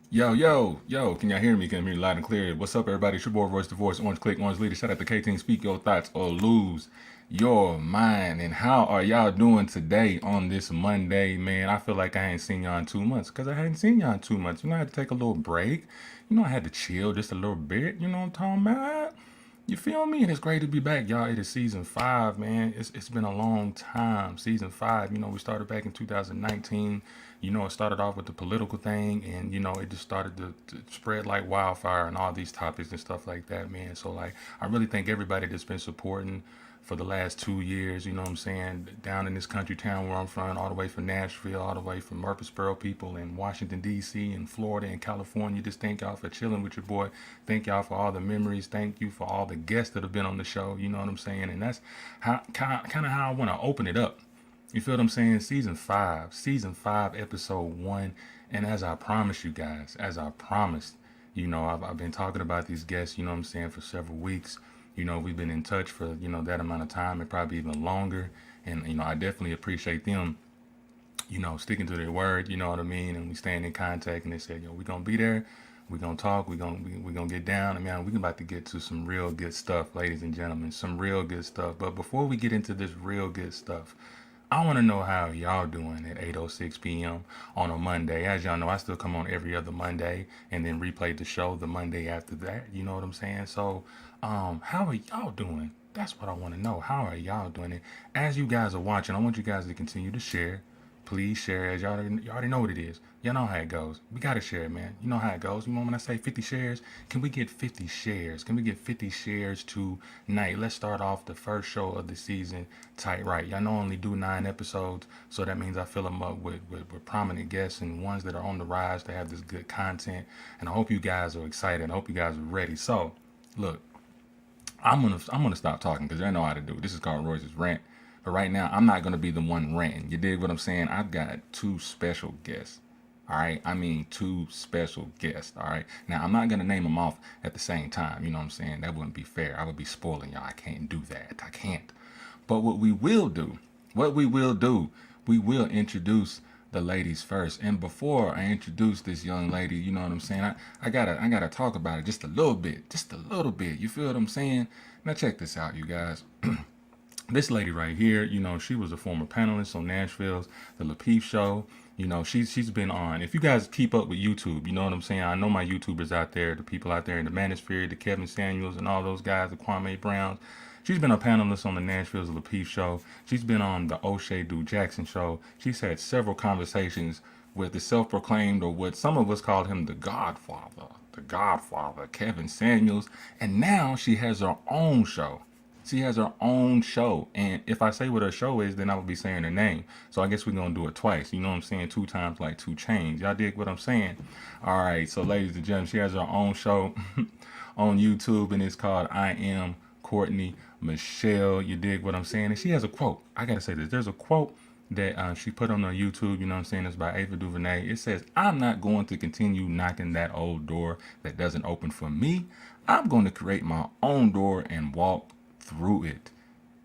Yo, can y'all hear me? Can you hear me loud and clear? What's up, everybody? It's your boy, Royce the Voice, Orange Click, Orange Leader. Shout out to K-Team. Speak your thoughts or lose your mind. And how are y'all doing today on this Monday, man? I feel like I ain't seen y'all in 2 months because I hadn't seen y'all in 2 months. I had to take a little break. I had to chill just a little bit. You know what I'm talking about? You feel me? And it's great to be back, y'all. It is season 5, man. It's been a long time. Season 5, we started back in 2019. It started off with the political thing, and it just started to spread like wildfire and all these topics and stuff like that, man. So like, I really thank everybody that's been supporting for the last 2 years. You know what I'm saying? Down in this country town where I'm from, all the way from Nashville, all the way from Murfreesboro, people in Washington D.C. and Florida and California. Just thank y'all for chilling with your boy. Thank y'all for all the memories. Thank you for all the guests that have been on the show. You know what I'm saying? And that's how kind of how I want to open it up. You feel what I'm saying? Season 5, episode 1. And as I promised you guys, as I promised, I've been talking about these guests, you know what I'm saying, for several weeks. We've been in touch for, that amount of time and probably even longer. And, I definitely appreciate them, sticking to their word, you know what I mean? And we staying in contact and they said, we're going to be there. We're going to talk. We're gonna get down. I mean, we're about to get to some real good stuff, ladies and gentlemen, some real good stuff. But before we get into this real good stuff, I want to know how y'all doing at 8:06 p.m. on a Monday. As y'all know, I still come on every other Monday and then replay the show the Monday after that. You know what I'm saying? So, how are y'all doing? That's what I want to know. How are y'all doing it? As you guys are watching, I want you guys to continue to share. Please share, as y'all already know what it is. Y'all know how it goes. We gotta share, man. You know how it goes. When I say 50 shares, can we get 50 shares? Can we get 50 shares tonight? Let's start off the first show of the season tight right. Y'all know I only do 9 episodes, so that means I fill them up with prominent guests and ones that are on the rise to have this good content. And I hope you guys are excited. I hope you guys are ready. So, look, I'm gonna stop talking because I know how to do it. This is called Royce's rant. But right now, I'm not gonna be the one ranting. You dig what I'm saying? I've got 2 special guests. All right, I mean 2 special guests. All right, now I'm not gonna name them off at the same time. You know what I'm saying? That wouldn't be fair. I would be spoiling y'all. I can't do that. I can't. But what we will do, we will introduce the ladies first. And before I introduce this young lady, you know what I'm saying? I gotta talk about it just a little bit. Just a little bit. You feel what I'm saying? Now check this out, you guys. This lady right here, she was a former panelist on Nashville's The Lapeef Show. She's been on. If you guys keep up with YouTube, you know what I'm saying. I know my YouTubers out there, the people out there in the Manosphere, the Kevin Samuels, and all those guys, the Kwame Browns. She's been a panelist on the Nashville's Lapeef Show. She's been on the O'Shea Du Jackson Show. She's had several conversations with the self-proclaimed, or what some of us called him, the Godfather, Kevin Samuels. And now she has her own show. She has her own show. And if I say what her show is, then I would be saying her name. So I guess we're going to do it twice. You know what I'm saying? 2 times like 2 chains. Y'all dig what I'm saying? All right. So, ladies and gentlemen, she has her own show on YouTube, and it's called I Am Courtney Michelle. You dig what I'm saying? And she has a quote. I got to say this. There's a quote that she put on her YouTube, you know what I'm saying? It's by Ava DuVernay. It says, I'm not going to continue knocking that old door that doesn't open for me. I'm going to create my own door and walk through it.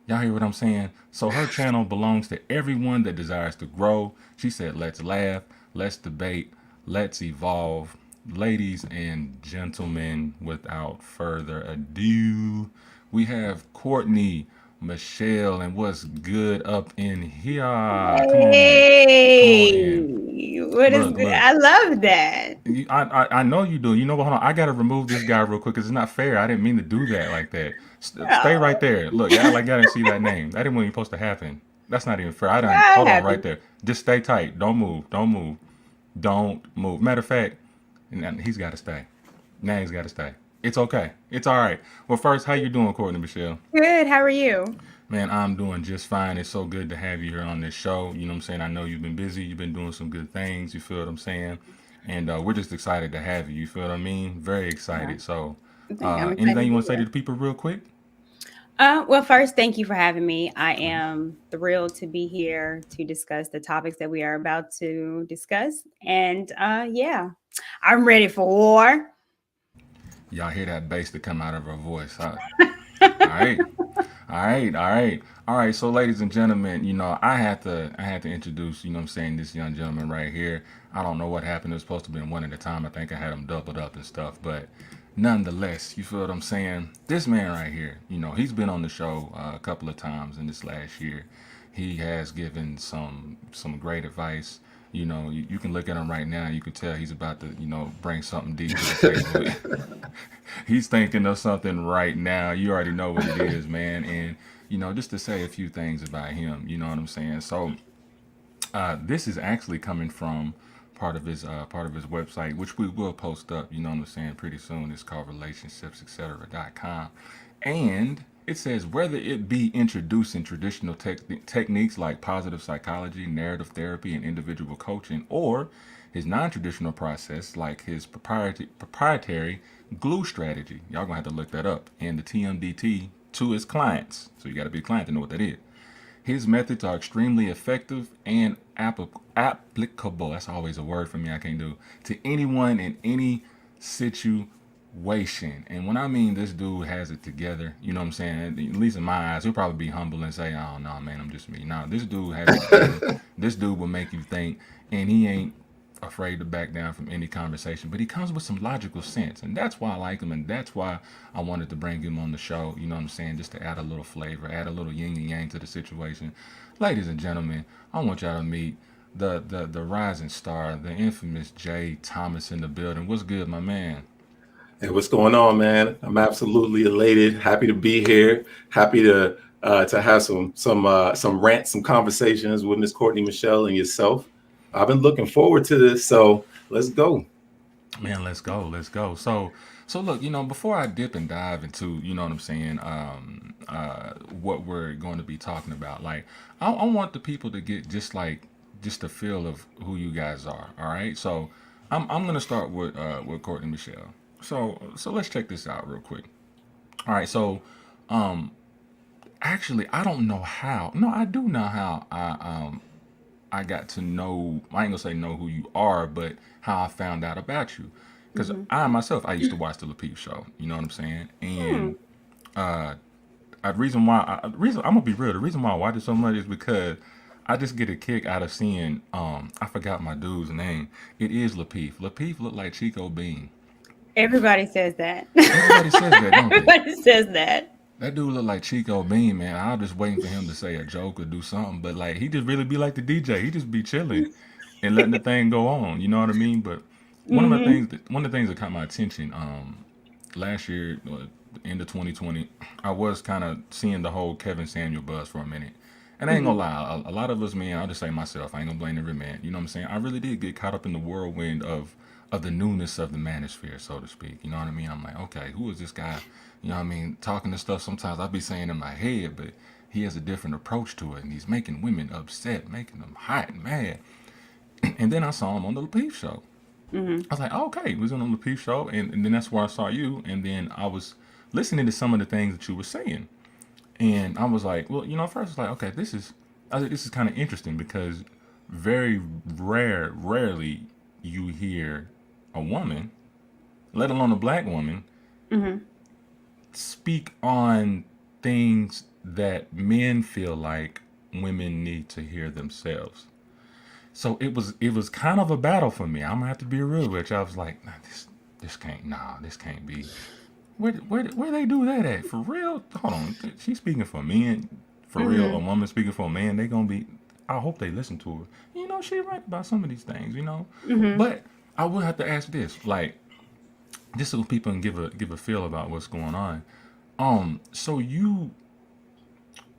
Y'all hear what I'm saying? So her channel belongs to everyone that desires to grow. She said, let's laugh, let's debate, let's evolve. Ladies and gentlemen, without further ado, we have Courtney Michelle, and what's good up in here? Come on in. Come on in. Hey, what is Look, good? look. I love that. I know you do. You know what? Hold on. I gotta remove this guy real quick because it's not fair. I didn't mean to do that like that. Stay right Oh, there. Look, y'all like y'all didn't see that name. That didn't even supposed to happen. That's not even fair. I done. I Hold on right happen. there. Just stay tight. Don't move. Don't move. Don't move. Matter of fact, he's got to stay. Now he's got to stay. It's okay. It's all right. Well, first, how you doing, Courtney Michelle? Good. How are you? Man, I'm doing just fine. It's so good to have you here on this show. You know what I'm saying? I know you've been busy. You've been doing some good things. You feel what I'm saying? And we're just excited to have you. You feel what I mean? Very Yeah, excited. So, I think I'm excited anything to you be want to say to here. the people real quick? Well, first, thank you for having me. I am thrilled to be here to discuss the topics that we are about to discuss. And yeah, I'm ready for war. Y'all hear that bass that come out of her voice, huh? All right. All right. So, ladies and gentlemen, I had to introduce, you know, what I'm saying, this young gentleman right here. I don't know what happened. It was supposed to be one at a time. I think I had them doubled up and stuff, but nonetheless, you feel what I'm saying? This man right here, you know, he's been on the show a couple of times in this last year. He has given some great advice. You know, you can look at him right now. You can tell he's about to, you know, bring something deep to the table. He's thinking of something right now. You already know what it is, man. And you know, just to say a few things about him, you know what I'm saying. So this is actually coming from part of his website, which we will post up. You know what I'm saying pretty soon. It's called relationshipsetc.com, and it says whether it be introducing traditional techniques like positive psychology, narrative therapy, and individual coaching, or his non-traditional process like his proprietary glue strategy. Y'all gonna have to look that up. And the TMDT to his clients. So you got to be a client to know what that is. His methods are extremely effective and applicable. That's always a word for me I can't do. To anyone in any situation. And when I mean this dude has it together, you know what I'm saying? At least in my eyes, he'll probably be humble and say, oh, no, man, I'm just me. No, this dude has it together. This dude will make you think. And he ain't afraid to back down from any conversation, but he comes with some logical sense, and that's why I like him, and that's why I wanted to bring him on the show. You know what I'm saying? Just to add a little flavor, add a little yin and yang to the situation. Ladies and gentlemen, I want y'all to meet the rising star, the infamous Jay Thomas in the building. What's good, my man? Hey, what's going on, man? I'm absolutely elated. Happy to be here. Happy to have some rants, some conversations with Miss Courtney Michelle and yourself. I've been looking forward to this, so let's go. Man, let's go. So look, you know, before I dip and dive into, you know what I'm saying, what we're going to be talking about, like, I want the people to get just a feel of who you guys are. All right, so I'm gonna start with Courtney Michelle. So let's check this out real quick. All right, so actually, I don't know how. No, I do know how I got to know. I ain't gonna say know who you are, but how I found out about you. Because Mm-hmm. I myself, I used to watch the Lapeep show. You know what I'm saying? And reason why, reason I'm gonna be real. The reason why I watch it so much is because I just get a kick out of seeing. I forgot my dude's name. It is Lapeef. Lapeef looked like Chico Bean. Everybody says that. Everybody says that, don't they? Everybody says that. That dude look like Chico Bean, man. I was just waiting for him to say a joke or do something, but like he just really be like the DJ. He just be chilling and letting the thing go on. You know what I mean? But Mm-hmm. one of the things that caught my attention last year, end of 2020, I was kind of seeing the whole Kevin Samuel buzz for a minute. And I ain't Mm-hmm. gonna lie, a lot of us, man, I'll just say myself, I ain't gonna blame every man. You know what I'm saying? I really did get caught up in the whirlwind of the newness of the manosphere, so to speak. You know what I mean? I'm like, okay, who is this guy? You know what I mean? Talking to stuff sometimes I be saying in my head, but he has a different approach to it, and he's making women upset, making them hot and mad. And then I saw him on the Lapeef show. Mm-hmm. I was like, oh, okay, he was on the Lapeef show, and then that's where I saw you. And then I was listening to some of the things that you were saying, and I was like, well, you know, at first I was like, okay, this is kind of interesting because very rarely you hear a woman, let alone a black woman, Mm-hmm. speak on things that men feel like women need to hear themselves. So it was kind of a battle for me. I'm gonna have to be real with you. I was like, nah, this can't be. Where they do that at? For real? Hold on. She's speaking for men. For real, a Mm-hmm. woman speaking for a man, they gonna be. I hope they listen to her. You know, she right about some of these things. You know, Mm-hmm. but I will have to ask this, like, just so people can give a feel about what's going on. So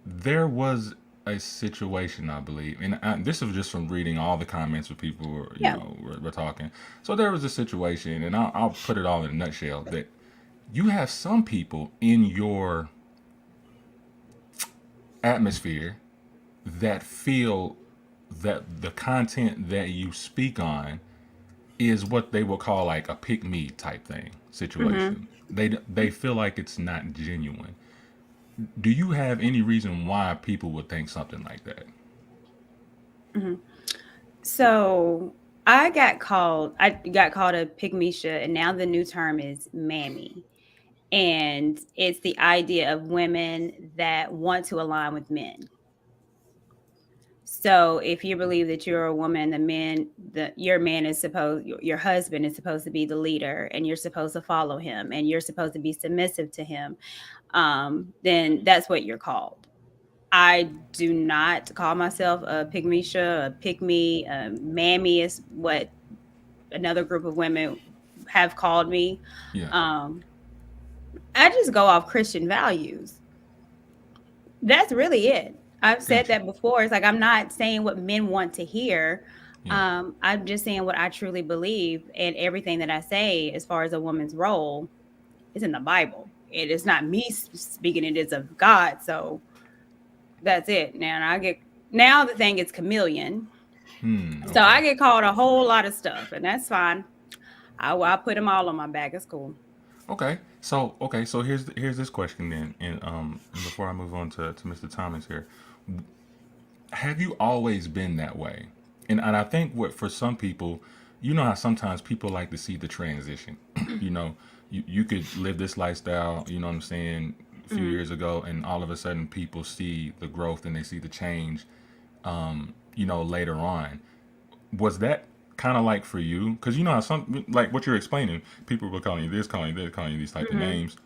there was a situation, I believe, and this was just from reading all the comments of people, you Yeah. know, were talking. So there was a situation, and I'll put it all in a nutshell that you have some people in your atmosphere that feel that the content that you speak on is what they will call like a pick me type thing Mm-hmm. situation. They feel like it's not genuine. Do you have any reason why people would think something like that? Mm-hmm. So I got called a pygmisha, and now the new term is mammy. And it's the idea of women that want to align with men. So if you believe that you're a woman, your man is supposed, your husband is supposed to be the leader, and you're supposed to follow him, and you're supposed to be submissive to him, then that's what you're called. I do not call myself a pygmisha, a pick-me, mammy is what another group of women have called me. Yeah. I just go off Christian values. That's really it. I've said Gotcha. that before. It's like I'm not saying what men want to hear. Yeah. I'm just saying what I truly believe, and everything that I say as far as a woman's role is in the Bible. It is not me speaking; it is of God. So that's it. Now the thing is chameleon. So I Okay. get called a whole lot of stuff, and that's fine. I put them all on my back. It's cool. So here's this question then, and before I move on to Mr. Thomas here, have you always been that way? And I think what for some people, you know how sometimes people like to see the transition. you know, you could live this lifestyle, you know what I'm saying, a few Mhm. years ago, and all of a sudden people see the growth and they see the change, you know, later on. Was that kind of like for you? Because you know how some, like what you're explaining, people were calling you this, calling you this, calling you these type of Mhm. names.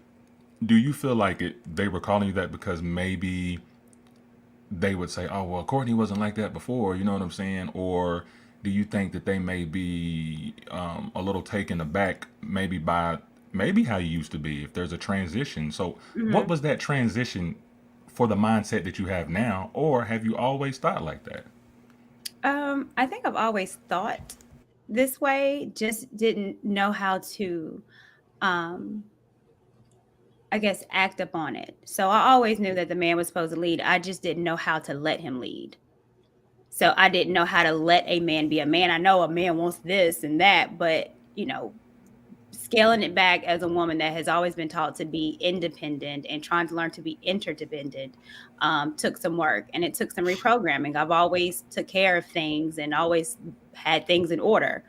Do you feel like they were calling you that because maybe they would say, "Oh, well, Courtney wasn't like that before," you know what I'm saying? Or do you think that they may be a little taken aback, maybe by maybe how you used to be, if there's a transition? So, what Mhm. was that transition for the mindset that you have now, or have you always thought like that? I think I've always thought this way, just didn't know how to, um, I guess, act upon it. So I always knew that the man was supposed to lead. I just didn't know how to let him lead. So I didn't know how to let a man be a man. I know a man wants this and that, but scaling it back as a woman that has always been taught to be independent and trying to learn to be interdependent took some work, and it took some reprogramming. I've always took care of things and always had things in order,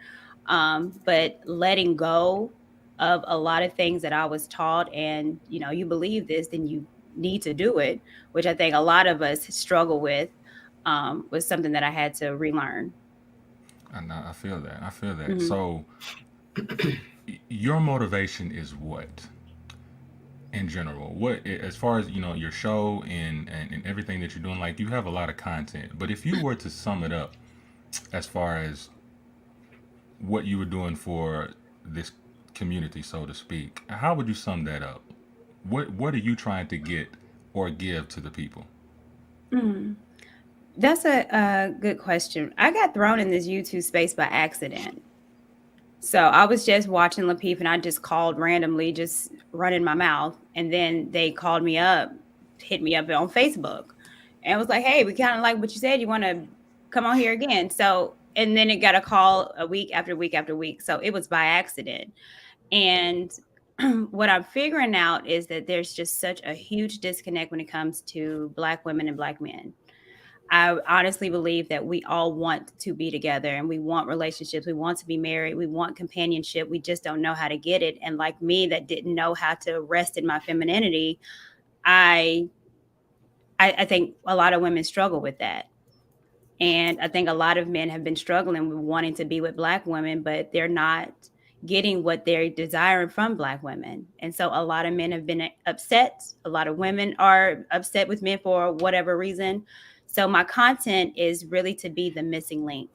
but letting go of a lot of things that I was taught, and you believe this, then you need to do it, which I think a lot of us struggle with, was something that I had to relearn. And I feel that. I feel that. Mhm. So, your motivation is what in general? What, as far as your show and everything that you're doing? Like, you have a lot of content, but if you were to sum it up as far as what you were doing for this community, so to speak, how would you sum that up? What are you trying to get or give to the people? Mhm. That's a good question. I got thrown in this YouTube space by accident. So I was just watching Lapeef, and I just called randomly, just running my mouth. And then they called me up, hit me up on Facebook, and was like, "Hey, we kind of like what you said. You want to come on here again?" So, and then it got a call a week after week after week. So it was by accident. And what I'm figuring out is that there's just such a huge disconnect when it comes to Black women and Black men. I honestly believe that we all want to be together, and we want relationships. We want to be married. We want companionship. We just don't know how to get it. And like me, that didn't know how to rest in my femininity, I I think a lot of women struggle with that. And I think a lot of men have been struggling with wanting to be with Black women, but they're not getting what they're desiring from Black women. And so a lot of men have been upset. A lot of women are upset with men for whatever reason. So my content is really to be the missing link.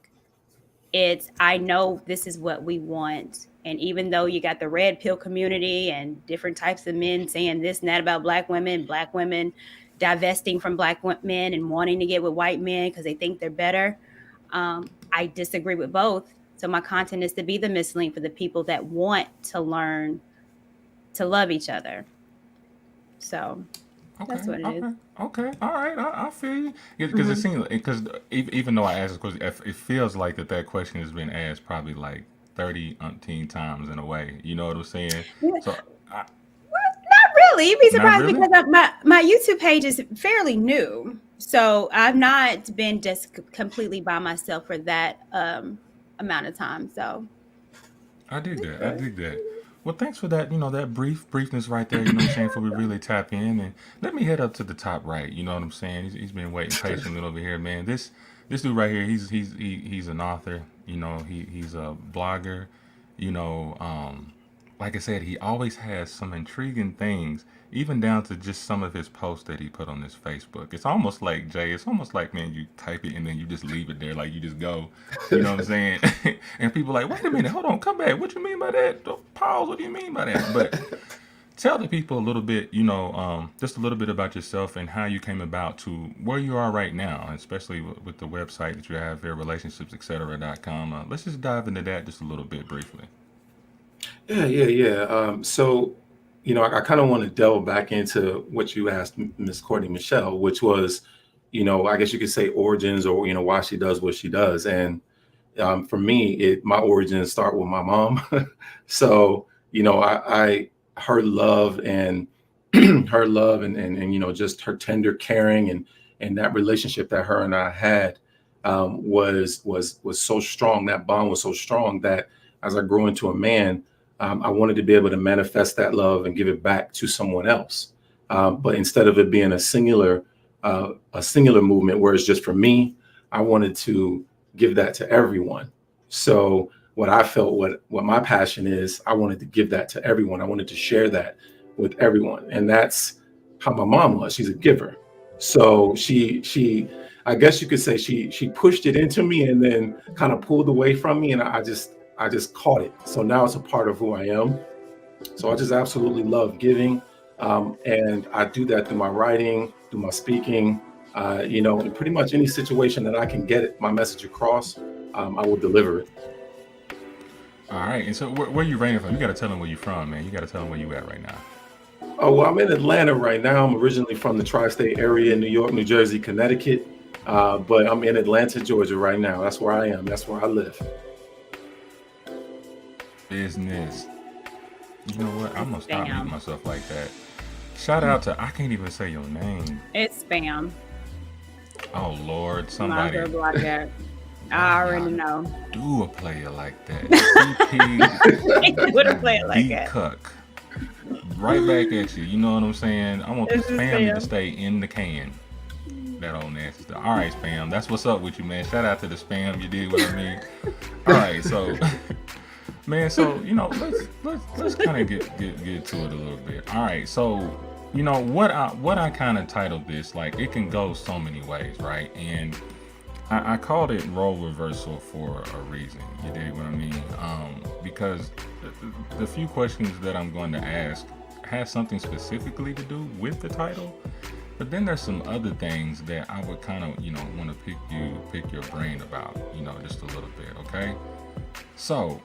It's, I know this is what we want. And even though you got the red pill community and different types of men saying this and that about Black women divesting from men and wanting to get with white men because they think they're better, I disagree with both. So my content is to be the mislink for the people that want to learn to love each other. So that's Okay, what it is. okay, okay. All right, I feel you. Because it Mhm. seems, because even though I asked this question, it feels like that question has been asked probably like 30 umpteen times in a way. You know what I'm saying? Yeah. So, I, Not really. You'd be not surprised really. because my YouTube page is fairly new. So I've not been just completely by myself for that amount of time. So I dig it's that. I good. dig that. Well, thanks for that, that briefness right there, what I'm saying, before we really tap in. And let me head up to the top right, you know what I'm saying? He's been waiting patiently over here, man. This dude right here, he's an author, he's a blogger, you know, like I said, he always has some intriguing things, even down to just some of his posts that he put on his Facebook. It's almost like, Jay, it's almost like, man, you type it and then you just leave it there, like you just go, you know what I'm saying? And people like, wait a minute, hold on, come back. What you mean by that? Pause, what do you mean by that? But tell the people a little bit, just a little bit about yourself and how you came about to where you are right now, especially with the website that you have here, relationshipsetcetera.com. Let's just dive into that just a little bit briefly. Yeah. So, I kind of want to delve back into what you asked Miss Courtney Michelle, which was, I guess you could say origins or, why she does what she does. And for me, my origins start with my mom. So, her love and just her tender caring and that relationship that her and I had was so strong. That bond was so strong that as I grew into a man, I wanted to be able to manifest that love and give it back to someone else. But instead of it being a singular movement where it's just for me, I wanted to give that to everyone. So what I felt, what my passion is, I wanted to give that to everyone. I wanted to share that with everyone. And that's how my mom was. She's a giver. So she I guess you could say she pushed it into me and then kind of pulled away from me. And I just caught it. So now it's a part of who I am. So I just absolutely love giving. And I do that through my writing, through my speaking, in pretty much any situation that I can get my message across, I will deliver it. All right. And so where you reigning from? You got to tell them where you're from, man. You got to tell them where you at right now. Oh, well, I'm in Atlanta right now. I'm originally from the tri-state area, New York, New Jersey, Connecticut. But I'm in Atlanta, Georgia right now. That's where I am. That's where I live. Business. You know what? I'm going to stop muting myself like that. Shout out to, I can't even say your name. It's spam. Oh, Lord. Somebody. Block that. I already know. Do a player like that. CP. Would a player like that. Cuck. Right back at you. You know what I'm saying? I want the spam to stay in the can. That old nasty stuff. All right, spam. That's what's up with you, man. Shout out to the spam. You did what I mean. All right, so, man. So let's kind of get to it a little bit. All right, so what I kind of titled this, like, it can go so many ways, right? And I called it role reversal for a reason. You dig what I mean? Because the few questions that I'm going to ask has something specifically to do with the title, but then there's some other things that I would kind of, want to pick your brain about, just a little bit. Okay. So,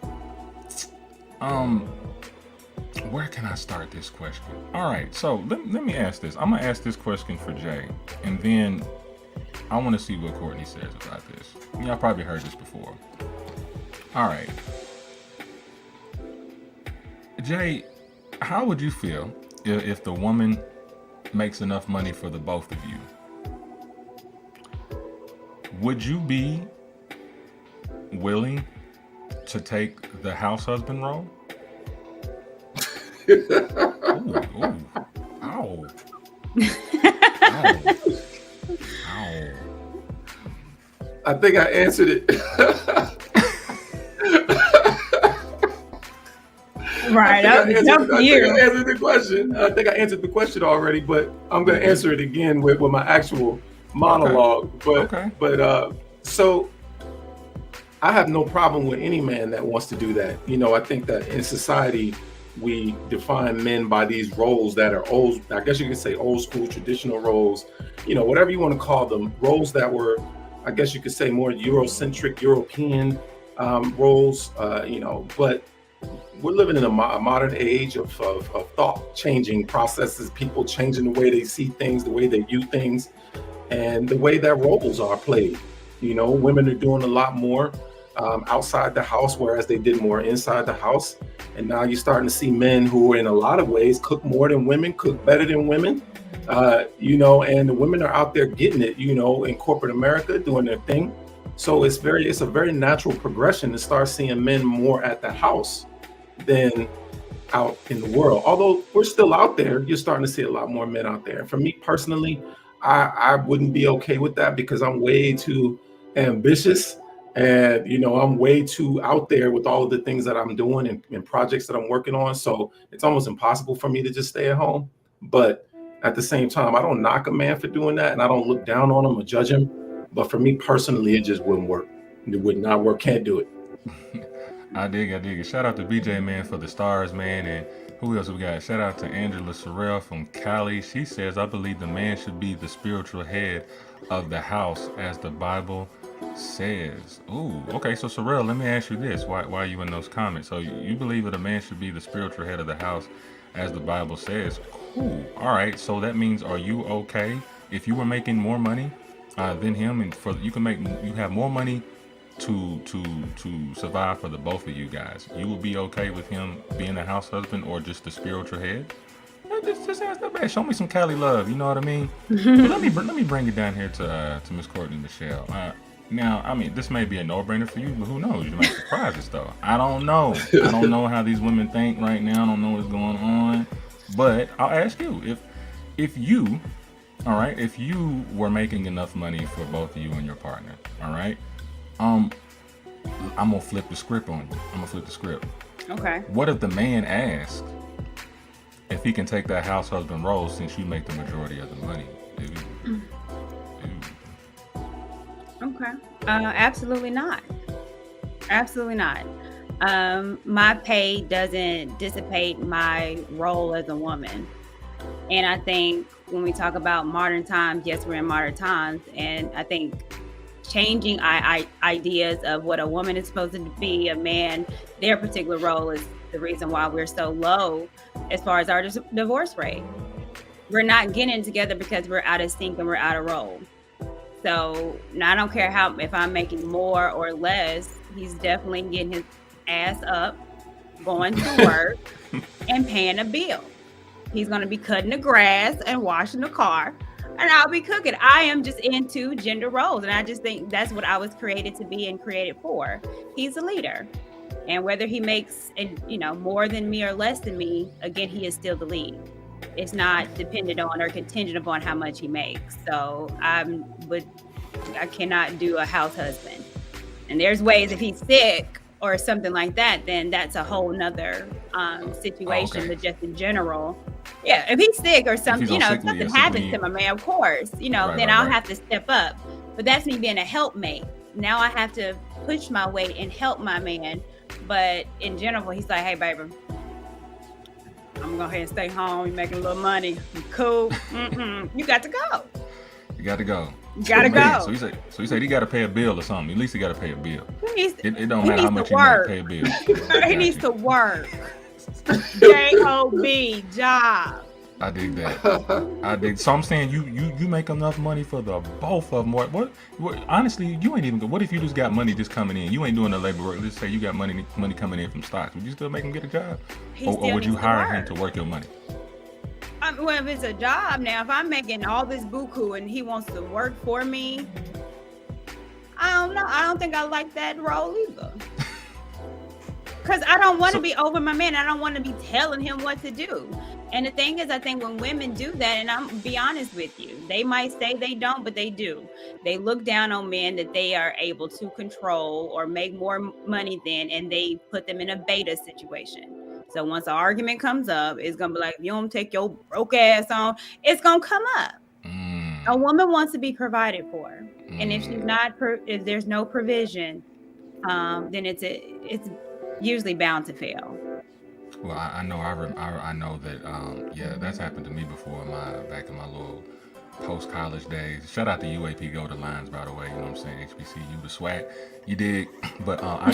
where can I start this question? All right. So let me ask this. I'm going to ask this question for Jay, and then I want to see what Courtney says about this. Y'all probably heard this before. All right. Jay, how would you feel if the woman makes enough money for the both of you? Would you be willing to take the house husband role? Ooh. Ow. Ow. Ow. I think I answered it. Right. I think I answered the question. I think I answered the question already, but I'm going to answer it again with my actual monologue. Okay. But so I have no problem with any man that wants to do that. I think that in society, we define men by these roles that are old, I guess you could say old school, traditional roles, whatever you want to call them, roles that were, I guess you could say, more Eurocentric, European roles, but we're living in a modern age of thought changing processes, people changing the way they see things, the way they view things, and the way that roles are played. Women are doing a lot more outside the house, whereas they did more inside the house. And now you're starting to see men who in a lot of ways cook more than women, cook better than women, and the women are out there getting it, in corporate America doing their thing. So it's a very natural progression to start seeing men more at the house than out in the world. Although we're still out there, you're starting to see a lot more men out there. For me personally, I wouldn't be okay with that because I'm way too ambitious, and I'm way too out there with all of the things that I'm doing and projects that I'm working on. So it's almost impossible for me to just stay at home. But at the same time, I don't knock a man for doing that, and I don't look down on him or judge him. But for me personally, it just wouldn't work. It would not work. Can't do it. I dig it. Shout out to BJ, man, for the stars, man. And who else we got? Shout out to Angela Sorrell from Cali. She says, I believe the man should be the spiritual head of the house, as the Bible says. Ooh, okay. So Sorrell, let me ask you this. Why are you in those comments? So you believe that a man should be the spiritual head of the house, as the Bible says. Cool. All right. So that means, are you okay if you were making more money than him, and you have more money to survive for the both of you guys? You will be okay with him being a house husband or just the spiritual head? Just ask that bad. Show me some Cali love. You know what I mean? But let me bring it down here to Miss Courtney Michelle. Now, I mean, this may be a no-brainer for you, but who knows? You might surprise us, though. I don't know. I don't know how these women think right now. I don't know what's going on. But I'll ask you, if you, all right, if you were making enough money for both of you and your partner, all right, I'm gonna flip the script on you. Okay. What if the man asks if he can take that house husband role since you make the majority of the money? Ooh. Okay. Absolutely not. Absolutely not. My pay doesn't dissipate my role as a woman. And I think when we talk about modern times, yes, we're in modern times. And I think changing ideas of what a woman is supposed to be, a man, their particular role is the reason why we're so low as far as our divorce rate. We're not getting together because we're out of sync and we're out of role. So now I don't care if I'm making more or less, he's definitely getting his ass up, going to work and paying a bill. He's going to be cutting the grass and washing the car, and I'll be cooking. I am just into gender roles, and I just think that's what I was created to be and created for. He's a leader, and whether he makes more than me or less than me, again, he is still the lead. It's not dependent on or contingent upon how much he makes. So I cannot do a house husband. And there's ways, if he's sick or something like that, then that's a whole nother situation. Okay. But just in general, yeah, if he's sick or something, something happens to my man, of course, then I'll have to step up. But that's me being a helpmate. Now I have to push my weight and help my man. But in general, he's like, hey, baby, I'm gonna go ahead and stay home. You're making a little money. You cool. You got to go. You got to go. You gotta go. So he said he got to pay a bill or something. At least he got to pay a bill. It don't he matter how needs much to you make, work. pay a bill. He needs to work. J-O-B, job. I dig that. So I'm saying you make enough money for the both of them. What honestly, you ain't even good. What if you just got money just coming in? You ain't doing the labor work. Let's say you got money coming in from stocks. Would you still make him get a job? Or would you hire him to work your money? Well, if it's a job now, if I'm making all this buku and he wants to work for me, I don't know. I don't think I like that role either. Because I don't want to be over my man. I don't want to be telling him what to do. And the thing is, I think when women do that, and I'm be honest with you, they might say they don't, but they do. They look down on men that they are able to control or make more money than, and they put them in a beta situation. So once an argument comes up, it's going to be like, if you don't take your broke ass on, it's going to come up. A woman wants to be provided for. And if she's not, if there's no provision, then it's usually bound to fail. Well, I know that that's happened to me before back in my little post-college days. Shout out to UAP Go to Lines, by the way. You know what I'm saying? HBCU, the SWAT. You dig? But I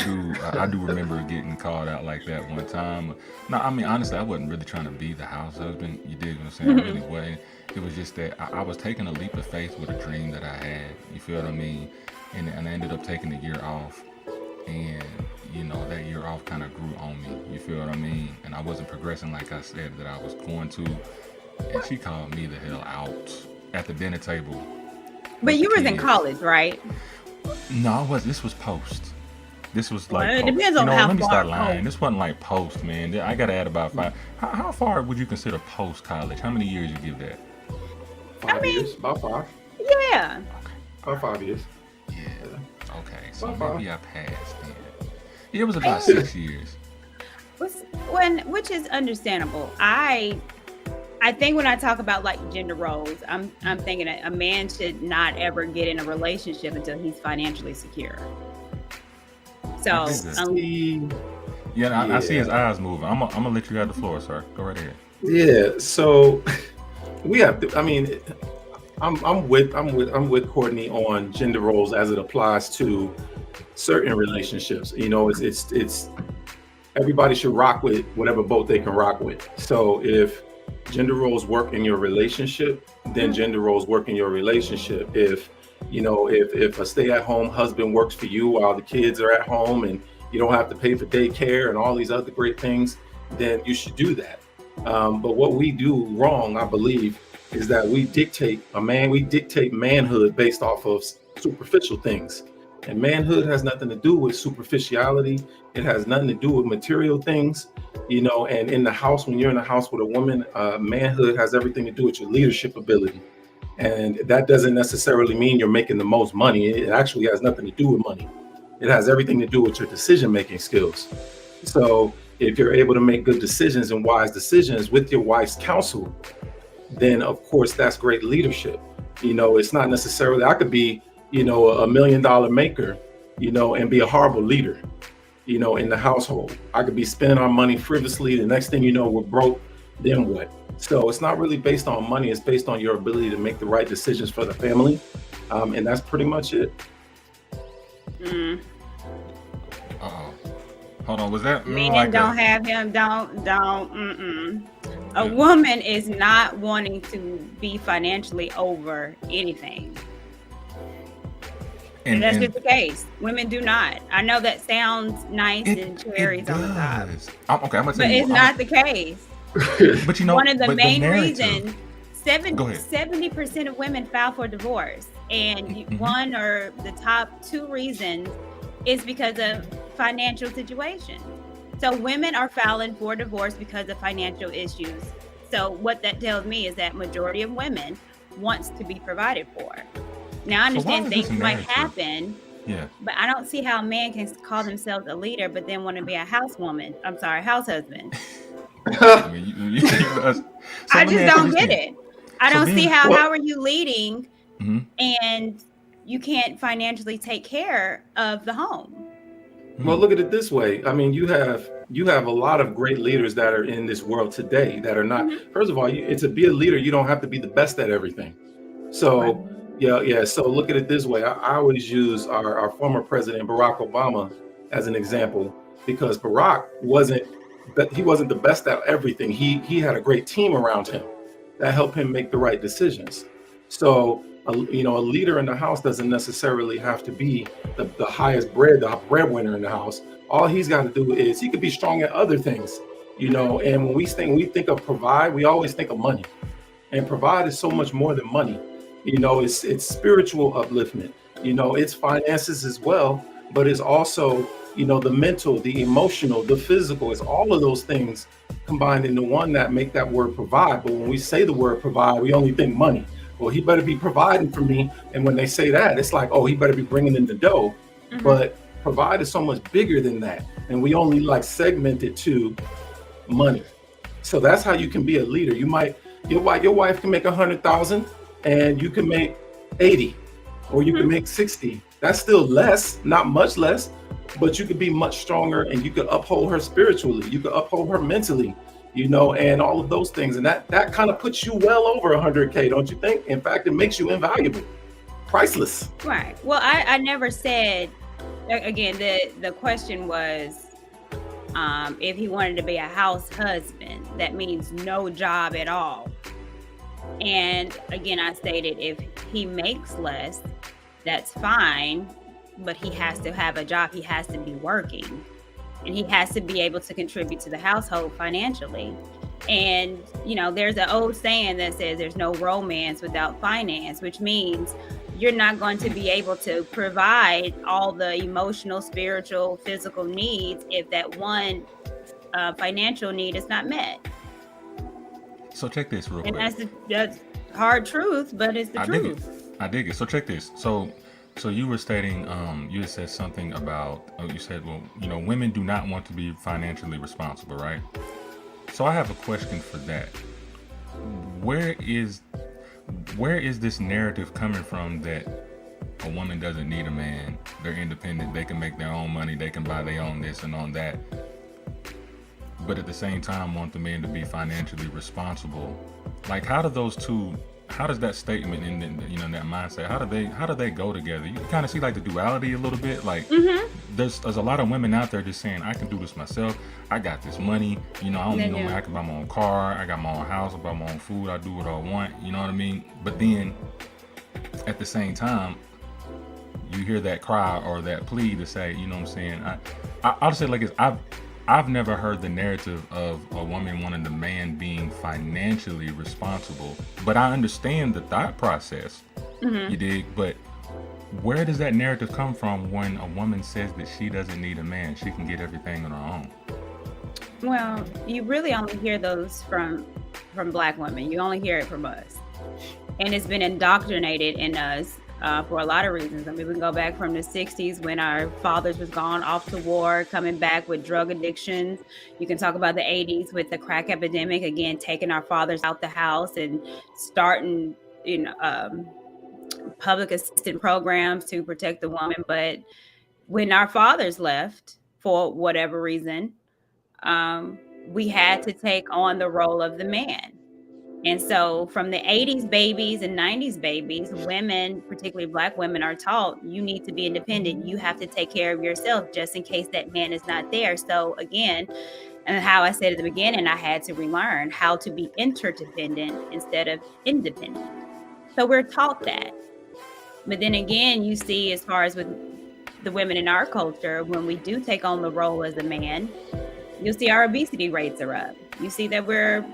do remember getting called out like that one time. No, I mean, honestly, I wasn't really trying to be the house husband. You dig what I'm saying? I really wasn't. It was just that I was taking a leap of faith with a dream that I had. You feel what I mean? And I ended up taking a year off. And, that year off kind of grew on me. You feel what I mean? And I wasn't progressing like I said that I was going to. And she called me the hell out at the dinner table. But you was in college, right? No, I was. This was post. This was Well, like it depends on how let me far start lying. post. This wasn't like post, man. I gotta add about 5. How far would you consider post college? How many years you give that? 5 years, about 5. Yeah. About 5 years. Yeah. Okay. So About maybe I passed then. It was about 6 years. Which is understandable. I think when I talk about like gender roles, I'm thinking that a man should not ever get in a relationship until he's financially secure. So I see his eyes moving. I'm gonna let you have the floor, sir. Go right ahead. Yeah, so we have to, I mean, I'm with Courtney on gender roles as it applies to certain relationships. You know, it's everybody should rock with whatever boat they can rock with. So if gender roles work in your relationship, then gender roles work in your relationship. If a stay-at-home husband works for you while the kids are at home and you don't have to pay for daycare and all these other great things, then you should do that. But what we do wrong, I believe, is that we dictate manhood based off of superficial things. And manhood has nothing to do with superficiality. It has nothing to do with material things, and in the house, when you're in the house with a woman, manhood has everything to do with your leadership ability. And that doesn't necessarily mean you're making the most money. It actually has nothing to do with money. It has everything to do with your decision-making skills. So if you're able to make good decisions and wise decisions with your wife's counsel, then of course that's great leadership. It's not necessarily, I could be, a $1 million maker, and be a horrible leader, in the household. I could be spending our money frivolously. The next thing you know, we're broke. Then what? So it's not really based on money. It's based on your ability to make the right decisions for the family. And that's pretty much it. Hold on, was that meaning like don't have him, A woman is not wanting to be financially over anything. And that's just the case. Women do not. I know that sounds nice and cherries on the top. Okay, I'm gonna but it's not the case. But one of the main reasons, 70% 70% of women file for divorce, and one or the top 2 reasons is because of financial situation. So women are filing for divorce because of financial issues. So what that tells me is that majority of women wants to be provided for. Now I understand things might happen, but I don't see how a man can call themselves a leader but then want to be a house husband. I just don't get it. I don't see how are you leading and you can't financially take care of the home. Well, look at it this way. I mean, you have a lot of great leaders that are in this world today that are not. First of all, to be a leader, you don't have to be the best at everything. So, So look at it this way. I always use our former president, Barack Obama, as an example, because Barack wasn't the best at everything. He had a great team around him that helped him make the right decisions. So, a leader in the house doesn't necessarily have to be the the breadwinner in the house. All he's got to do is he could be strong at other things, And when we think of provide, we always think of money, and provide is so much more than money. It's spiritual upliftment. It's finances as well, but it's also the mental, the emotional, the physical. It's all of those things combined into one that make that word provide. But when we say the word provide, we only think money. Well, he better be providing for me. And when they say that, it's like, oh, he better be bringing in the dough. But provide is so much bigger than that. And we only segment it to money. So that's how you can be a leader. Your wife can make 100,000 and you can make 80, or you can make 60. That's still less, not much less, but you could be much stronger, and you could uphold her spiritually. You could uphold her mentally, and all of those things. And that kind of puts you well over 100K, don't you think? In fact, it makes you invaluable, priceless. Right. Well, I never said, again, the question was, if he wanted to be a house husband, that means no job at all. And again, I stated if he makes less, that's fine, but he has to have a job. He has to be working, and he has to be able to contribute to the household financially. And, there's an old saying that says there's no romance without finance, which means you're not going to be able to provide all the emotional, spiritual, physical needs if that one financial need is not met. So check this real And quick. that's hard truth, but it's the I dig it. truth. I dig it. So check this. So you were stating, you had said something about, you said, well, women do not want to be financially responsible, right? So I have a question for that. Where is this narrative coming from that a woman doesn't need a man? They're independent. They can make their own money. They can buy their own this and on that. But at the same time, want the man to be financially responsible. Like, how does that statement and that mindset, how do they go together? You kind of see like the duality a little bit. Like, there's a lot of women out there just saying, I can do this myself. I got this money. I don't need no man. I can buy my own car. I got my own house. I buy my own food. I do what I want. You know what I mean? But then at the same time, you hear that cry or that plea to say, you know what I'm saying? I'll just say like this. I've never heard the narrative of a woman wanting the man being financially responsible, but I understand the thought process. You dig? But where does that narrative come from when a woman says that she doesn't need a man? She can get everything on her own. Well, you really only hear those from Black women. You only hear it from us. And it's been indoctrinated in us for a lot of reasons. I mean, we can go back from the 60s when our fathers was gone off to war, coming back with drug addictions. You can talk about the 80s with the crack epidemic, again, taking our fathers out the house and starting, public assistance programs to protect the woman. But when our fathers left, for whatever reason, we had to take on the role of the man. And so from the 80s babies and 90s babies, women, particularly Black women, are taught you need to be independent. You have to take care of yourself just in case that man is not there. So again, and how I said at the beginning, I had to relearn how to be interdependent instead of independent. So we're taught that. But then again, you see, as far as with the women in our culture, when we do take on the role as a man, you'll see our obesity rates are up. You see that we're,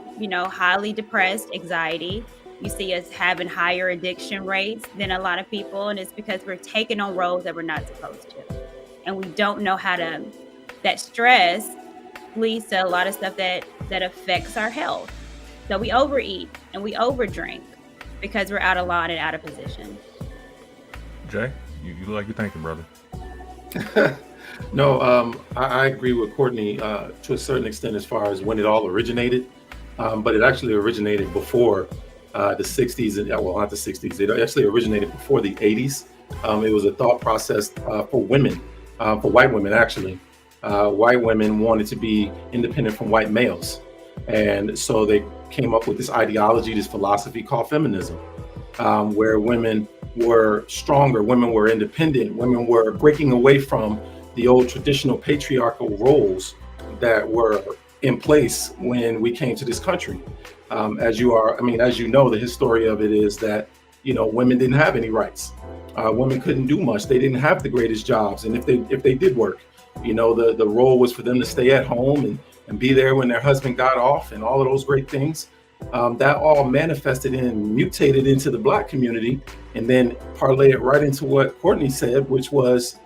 highly depressed, anxiety. You see us having higher addiction rates than a lot of people. And it's because we're taking on roles that we're not supposed to. And we don't know that stress leads to a lot of stuff that affects our health. So we overeat and we overdrink because we're out of line and out of position. Jay, you look like you're thinking, brother. No, I agree with Courtney to a certain extent as far as when it all originated, but it actually originated before the 60s, and well, not the 60s. It actually originated before the 80s. It was a thought process for women, for white women actually. White women wanted to be independent from white males, and so they came up with this ideology, this philosophy called feminism, where women were stronger, women were independent, women were breaking away from the old traditional patriarchal roles that were in place when we came to this country. As you know, the history of it is that, women didn't have any rights. Women couldn't do much. They didn't have the greatest jobs. And if they did work, the role was for them to stay at home and be there when their husband got off and all of those great things. That all manifested and mutated into the Black community, and then parlay it right into what Courtney said, which was,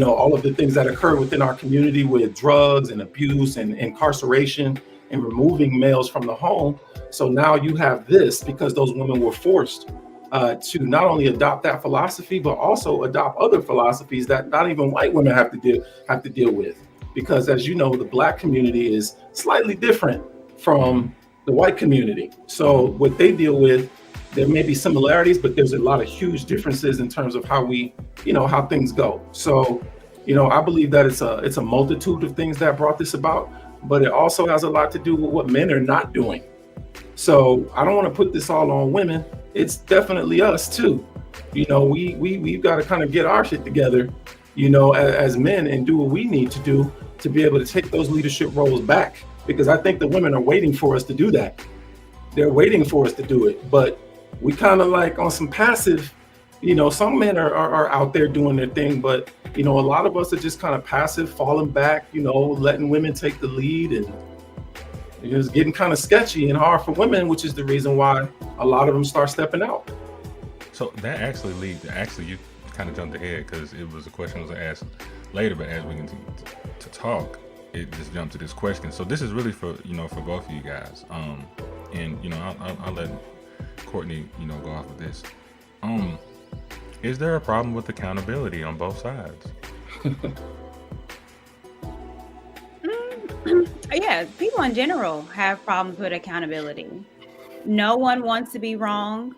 all of the things that occurred within our community with drugs and abuse and incarceration and removing males from the home. So now you have this because those women were forced to not only adopt that philosophy, but also adopt other philosophies that not even white women have to deal with. Because as you know, the Black community is slightly different from the white community. So what they deal with, there may be similarities, but there's a lot of huge differences in terms of how how things go. So, I believe that it's a multitude of things that brought this about, but it also has a lot to do with what men are not doing. So I don't want to put this all on women. It's definitely us too. We've got to kind of get our shit together, as men, and do what we need to do to be able to take those leadership roles back. Because I think the women are waiting for us to do that. They're waiting for us to do it, but we kind of like on some passive, some men are out there doing their thing, but, a lot of us are just kind of passive, falling back, letting women take the lead. And It's getting kind of sketchy and hard for women, which is the reason why a lot of them start stepping out. So that actually you kind of jumped ahead because it was a question was asked later, but as we continue to talk, it just jumped to this question. So this is really for for both of you guys. And I'll let Courtney go off of this. Is there a problem with accountability on both sides? Yeah, people in general have problems with accountability. No one wants to be wrong.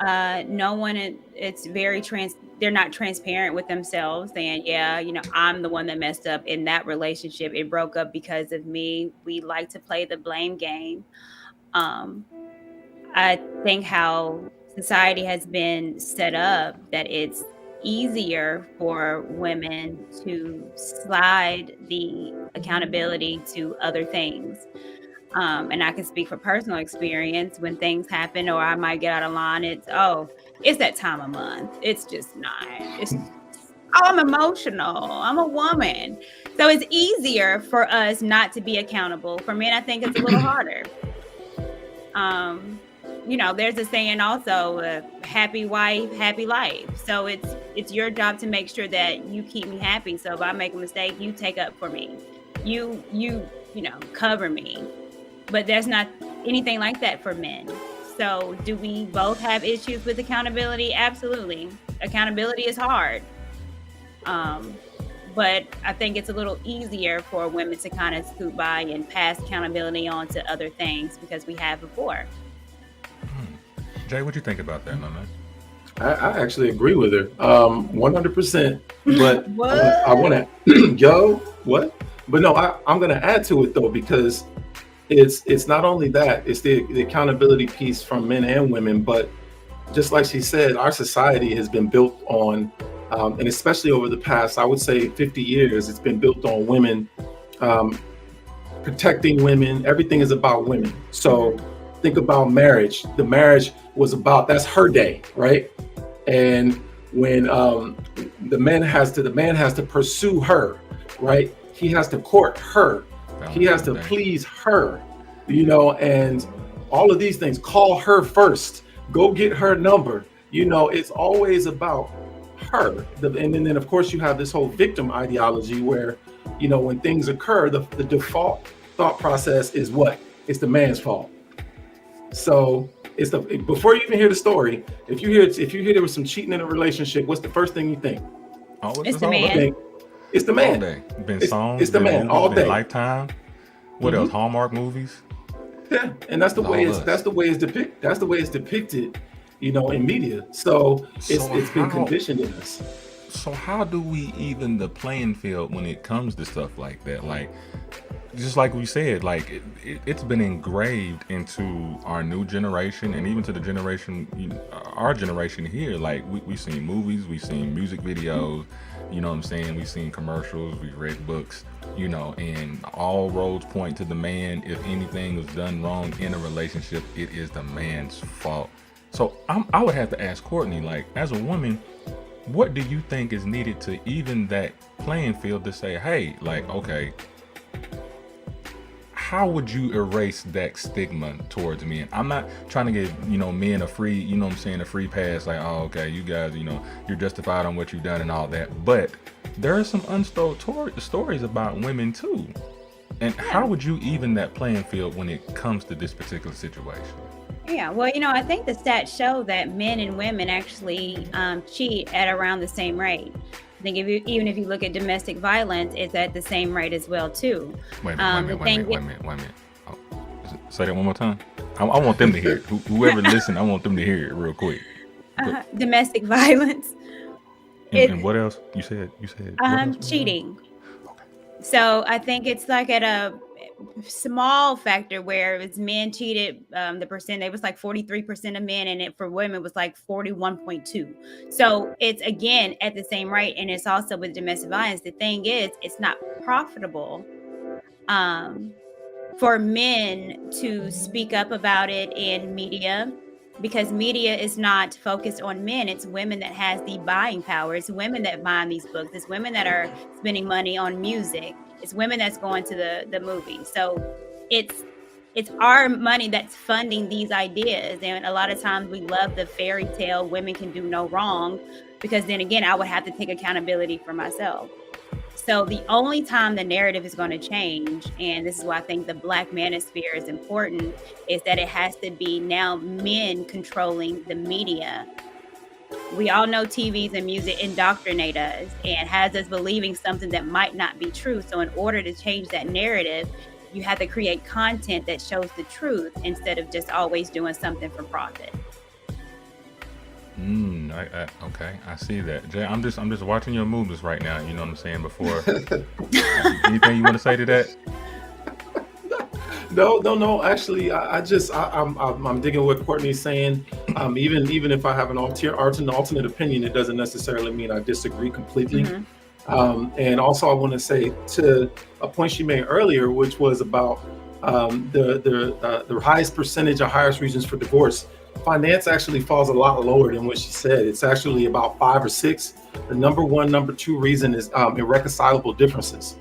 No one, it's very they're not transparent with themselves, saying, yeah, I'm the one that messed up in that relationship. It broke up because of me. We like to play the blame game. I think how society has been set up that it's easier for women to slide the accountability to other things. And I can speak for personal experience when things happen or I might get out of line. It's that time of month. It's just not. I'm emotional. I'm a woman. So it's easier for us not to be accountable. For men, I think it's a little harder. There's a saying also, happy wife, happy life. So it's your job to make sure that you keep me happy. So if I make a mistake, you take up for me. You cover me. But there's not anything like that for men. So do we both have issues with accountability? Absolutely. Accountability is hard. But I think it's a little easier for women to kind of scoot by and pass accountability on to other things because we have before. Jay, what do you think about that, my man? I actually agree with her 100%. But What? I want to, what? But no, I'm going to add to it though, because it's not only that, it's the accountability piece from men and women, but just like she said, our society has been built on, and especially over the past, I would say 50 years, it's been built on women, protecting women. Everything is about women. So think about marriage. The marriage was about, that's her day, right? And when the man has to pursue her, right? He has to court her. He has to please her, and all of these things. Call her first. Go get her number. It's always about her. And then, of course, you have this whole victim ideology where, when things occur, the default thought process is what? It's the man's fault. So it's before you even hear the story, if you hear there was some cheating in a relationship, what's the first thing you think? It's the man. It's the man. All day. Been songs. It's the man. All day. Lifetime. What else? Hallmark movies. Yeah, and that's the way it's depicted, in media. So it's been conditioned in us. So how do we even the playing field when it comes to stuff like that? Like, just like we said, like it's been engraved into our new generation and even to the generation, our generation here. Like we've seen movies, we've seen music videos, you know what I'm saying? We've seen commercials, we've read books, and all roads point to the man. If anything was done wrong in a relationship, it is the man's fault. So I would have to ask Courtney, like, as a woman, what do you think is needed to even that playing field to say, hey, like, okay, how would you erase that stigma towards men? I'm not trying to give, men a free, a free pass, like, oh, okay, you guys, you're justified on what you've done and all that. But there are some untold stories about women too. And how would you even that playing field when it comes to this particular situation? Yeah, well, I think the stats show that men and women actually cheat at around the same rate. I think even if you look at domestic violence, it's at the same rate as well too. Wait a minute. Oh, say that one more time. I want them to hear it. Whoever listen, I want them to hear it real quick. Domestic violence. And what else? You said. Cheating. Okay. So I think it's like at a small factor where it's men cheated, the percent, it was like 43% of men, and it for women was like 41.2. So it's again at the same rate, and it's also with domestic violence. The thing is, it's not profitable for men to speak up about it in media, because media is not focused on men. It's women that has the buying power. It's women that buy these books. It's women that are spending money on music. It's women that's going to the movie. So it's it's our money that's funding these ideas. And a lot of times we love the fairy tale, women can do no wrong, because then again, I would have to take accountability for myself. So the only time the narrative is going to change, and this is why I think the Black manosphere is important, is that it has to be now men controlling the media. We all know TVs and music indoctrinate us and has us believing something that might not be true. So in order to change that narrative, you have to create content that shows the truth instead of just always doing something for profit. Okay, I see that, Jay. I'm just watching your movements right now. You know what I'm saying? Before anything you want to say to that? No. Actually, I'm digging what Courtney's saying. Even if I have an alternate opinion, it doesn't necessarily mean I disagree completely. Mm-hmm. And also, I want to say to a point she made earlier, which was about the highest percentage or highest reasons for divorce. Finance actually falls a lot lower than what she said. It's actually about 5 or 6. The number 2 reason is irreconcilable differences.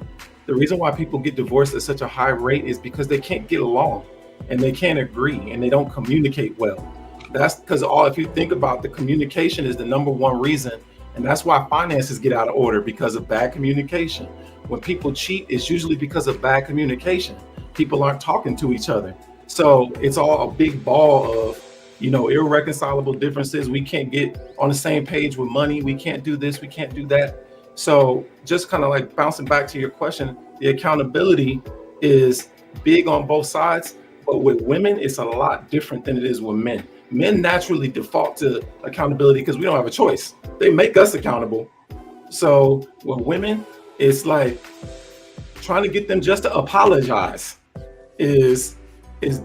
The reason why people get divorced at such a high rate is because they can't get along and they can't agree and they don't communicate well. That's because if you think about the communication is the number 1 reason. And that's why finances get out of order, because of bad communication. When people cheat, it's usually because of bad communication. People aren't talking to each other. So it's all a big ball of, irreconcilable differences. We can't get on the same page with money. We can't do this. We can't do that. So just kind of like bouncing back to your question, the accountability is big on both sides, but with women, it's a lot different than it is with men. Men naturally default to accountability because we don't have a choice. They make us accountable. So with women, it's like trying to get them just to apologize is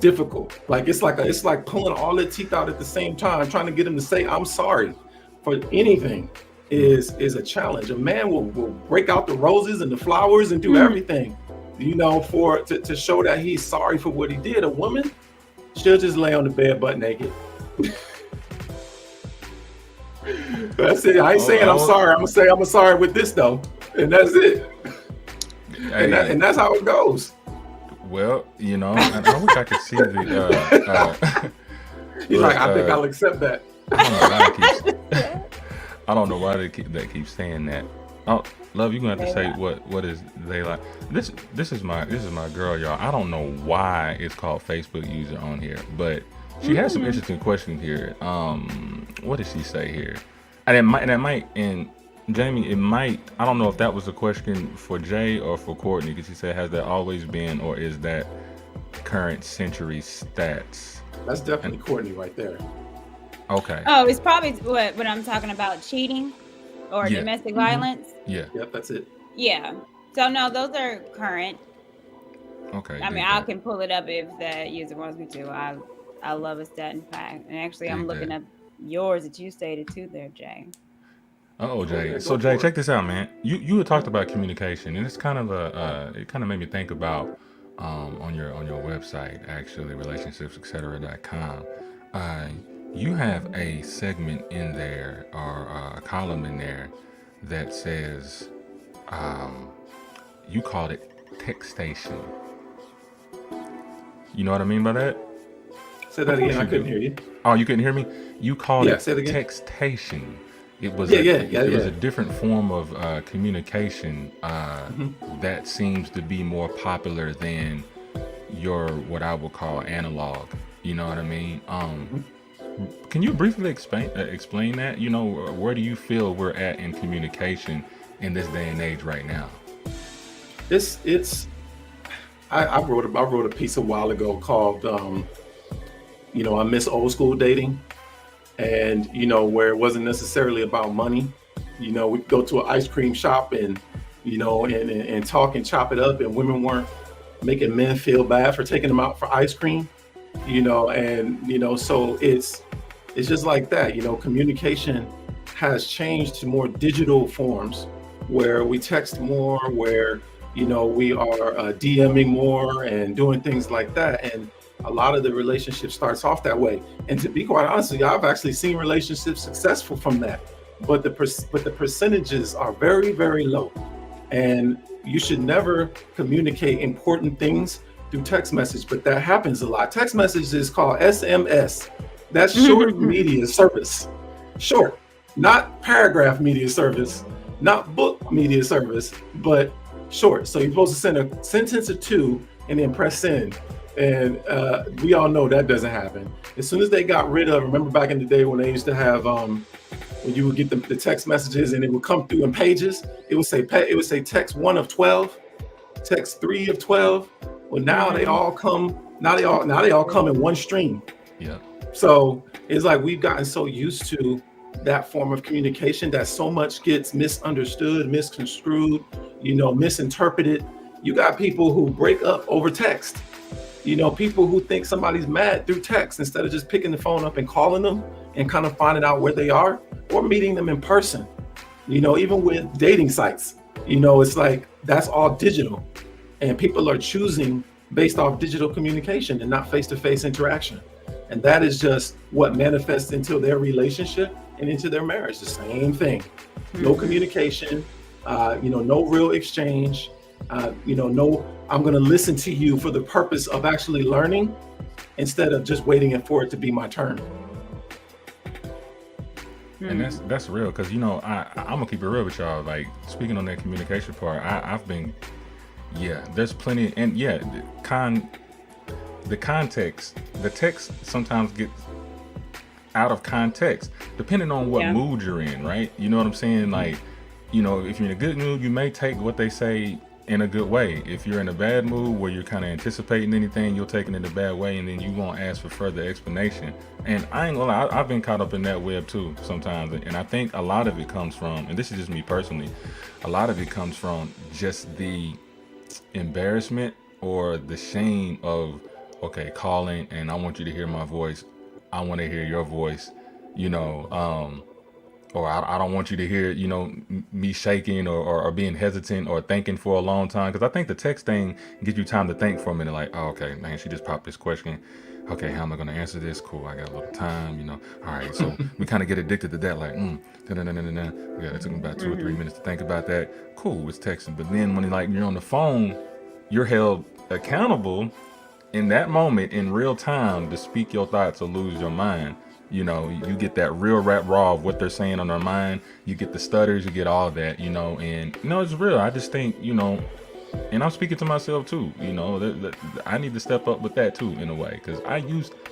difficult. Like it's like pulling all their teeth out at the same time, trying to get them to say I'm sorry for anything is a challenge. A man will break out the roses and the flowers and do everything, to show that he's sorry for what he did. A woman, she'll just lay on the bed butt naked. That's it. I ain't saying I'm sorry. I'm gonna say I'm sorry with this though, and that's it. And that's how it goes. Well, I wish I could see the. He's like, I think I'll accept that. I don't know why they keep saying that. Oh, love, you're gonna have to say what is they like. This is my girl, y'all. I don't know why it's called Facebook user on here, but she has some interesting questions here. What did she say here? And Jamie, it might. I don't know if that was a question for Jay or for Courtney, because she said, "Has that always been, or is that current century stats?" That's definitely Courtney right there. Okay. Oh, it's probably when I'm talking about cheating or domestic violence. Yeah. Yep, that's it. Yeah. So no, those are current. Okay. I mean, I can pull it up if the user wants me to. I love a stat and fact, and actually, I'm looking up yours that you stated too, there, Jay. Oh, Jay. So Jay, check this out, man. You had talked about communication, and it's kind of it kind of made me think about on your website, actually, relationshipsetcetera.com. You have a segment in there, or a column in there, that says you called it textation. You know what I mean by that? Say that again. I couldn't hear you. Oh, you couldn't hear me? You called it say it again. textation. It was it was a different form of communication that seems to be more popular than your what I would call analog. You know what I mean? Can you briefly explain that? Where do you feel we're at in communication in this day and age right now? I wrote a piece a while ago called I miss old school dating. And, where it wasn't necessarily about money, we'd go to an ice cream shop and, and talk and chop it up, and women weren't making men feel bad for taking them out for ice cream, so it's just like that. Communication has changed to more digital forms where we text more, where, we are DMing more and doing things like that. And a lot of the relationship starts off that way. And to be quite honest with you, I've actually seen relationships successful from that. But the percentages are very, very low. And you should never communicate important things through text message, but that happens a lot. Text message is called SMS. That's short media service. Short, not paragraph media service, not book media service, but short. So you're supposed to send a sentence or two and then press send. And we all know that doesn't happen. As soon as they got rid of, remember back in the day when they used to have, when you would get the text messages and it would come through in pages, it would say text 1 of 12, text 3 of 12. Well, now they all come. Now they all come in one stream. Yeah. So it's like we've gotten so used to that form of communication that so much gets misunderstood, misconstrued, misinterpreted. You got people who break up over text. People who think somebody's mad through text instead of just picking the phone up and calling them and kind of finding out where they are or meeting them in person. Even with dating sites, it's like that's all digital, and people are choosing based off digital communication and not face-to-face interaction. And that is just what manifests into their relationship and into their marriage. The same thing. No communication, no real exchange. No, I'm going to listen to you for the purpose of actually learning instead of just waiting for it to be my turn. And that's real, because I'm gonna keep it real with y'all. Like, speaking on that communication part, I've been, there's plenty, and the context, the text sometimes gets out of context depending on what mood you're in, right? You know what I'm saying? Like, if you're in a good mood, you may take what they say in a good way. If you're in a bad mood where you're kind of anticipating anything, you'll take it in a bad way, and then you won't ask for further explanation. And I ain't gonna lie, I've been caught up in that web too sometimes. And I think a lot of it comes from, and this is just me personally, a lot of it comes from just the embarrassment or the shame of, okay, calling and I want you to hear my voice. I want to hear your voice, or I don't want you to hear, me shaking or being hesitant or thinking for a long time. Because I think the text thing gives you time to think for a minute, like, oh, okay, man, she just popped this question. Okay, how am I going to answer this? Cool, I got a little time, All right, so we kind of get addicted to that, like, yeah, it took me about 2 or 3 minutes to think about that. Cool, it's texting. But then when you're on the phone, you're held accountable in that moment in real time to speak your thoughts or lose your mind. You get that real rap raw of what they're saying on their mind. You get the stutters, you get all of that, and it's real. I just think, and I'm speaking to myself too, I need to step up with that too in a way, because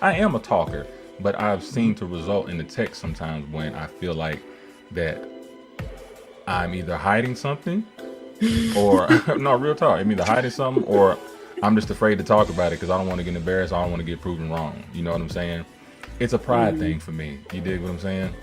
I am a talker, but I've seen to result in the text sometimes when I feel like that I'm either hiding something or no, real talk. I'm either hiding something or I'm just afraid to talk about it because I don't want to get embarrassed. I don't want to get proven wrong. You know what I'm saying? It's a pride thing for me. You dig what I'm saying?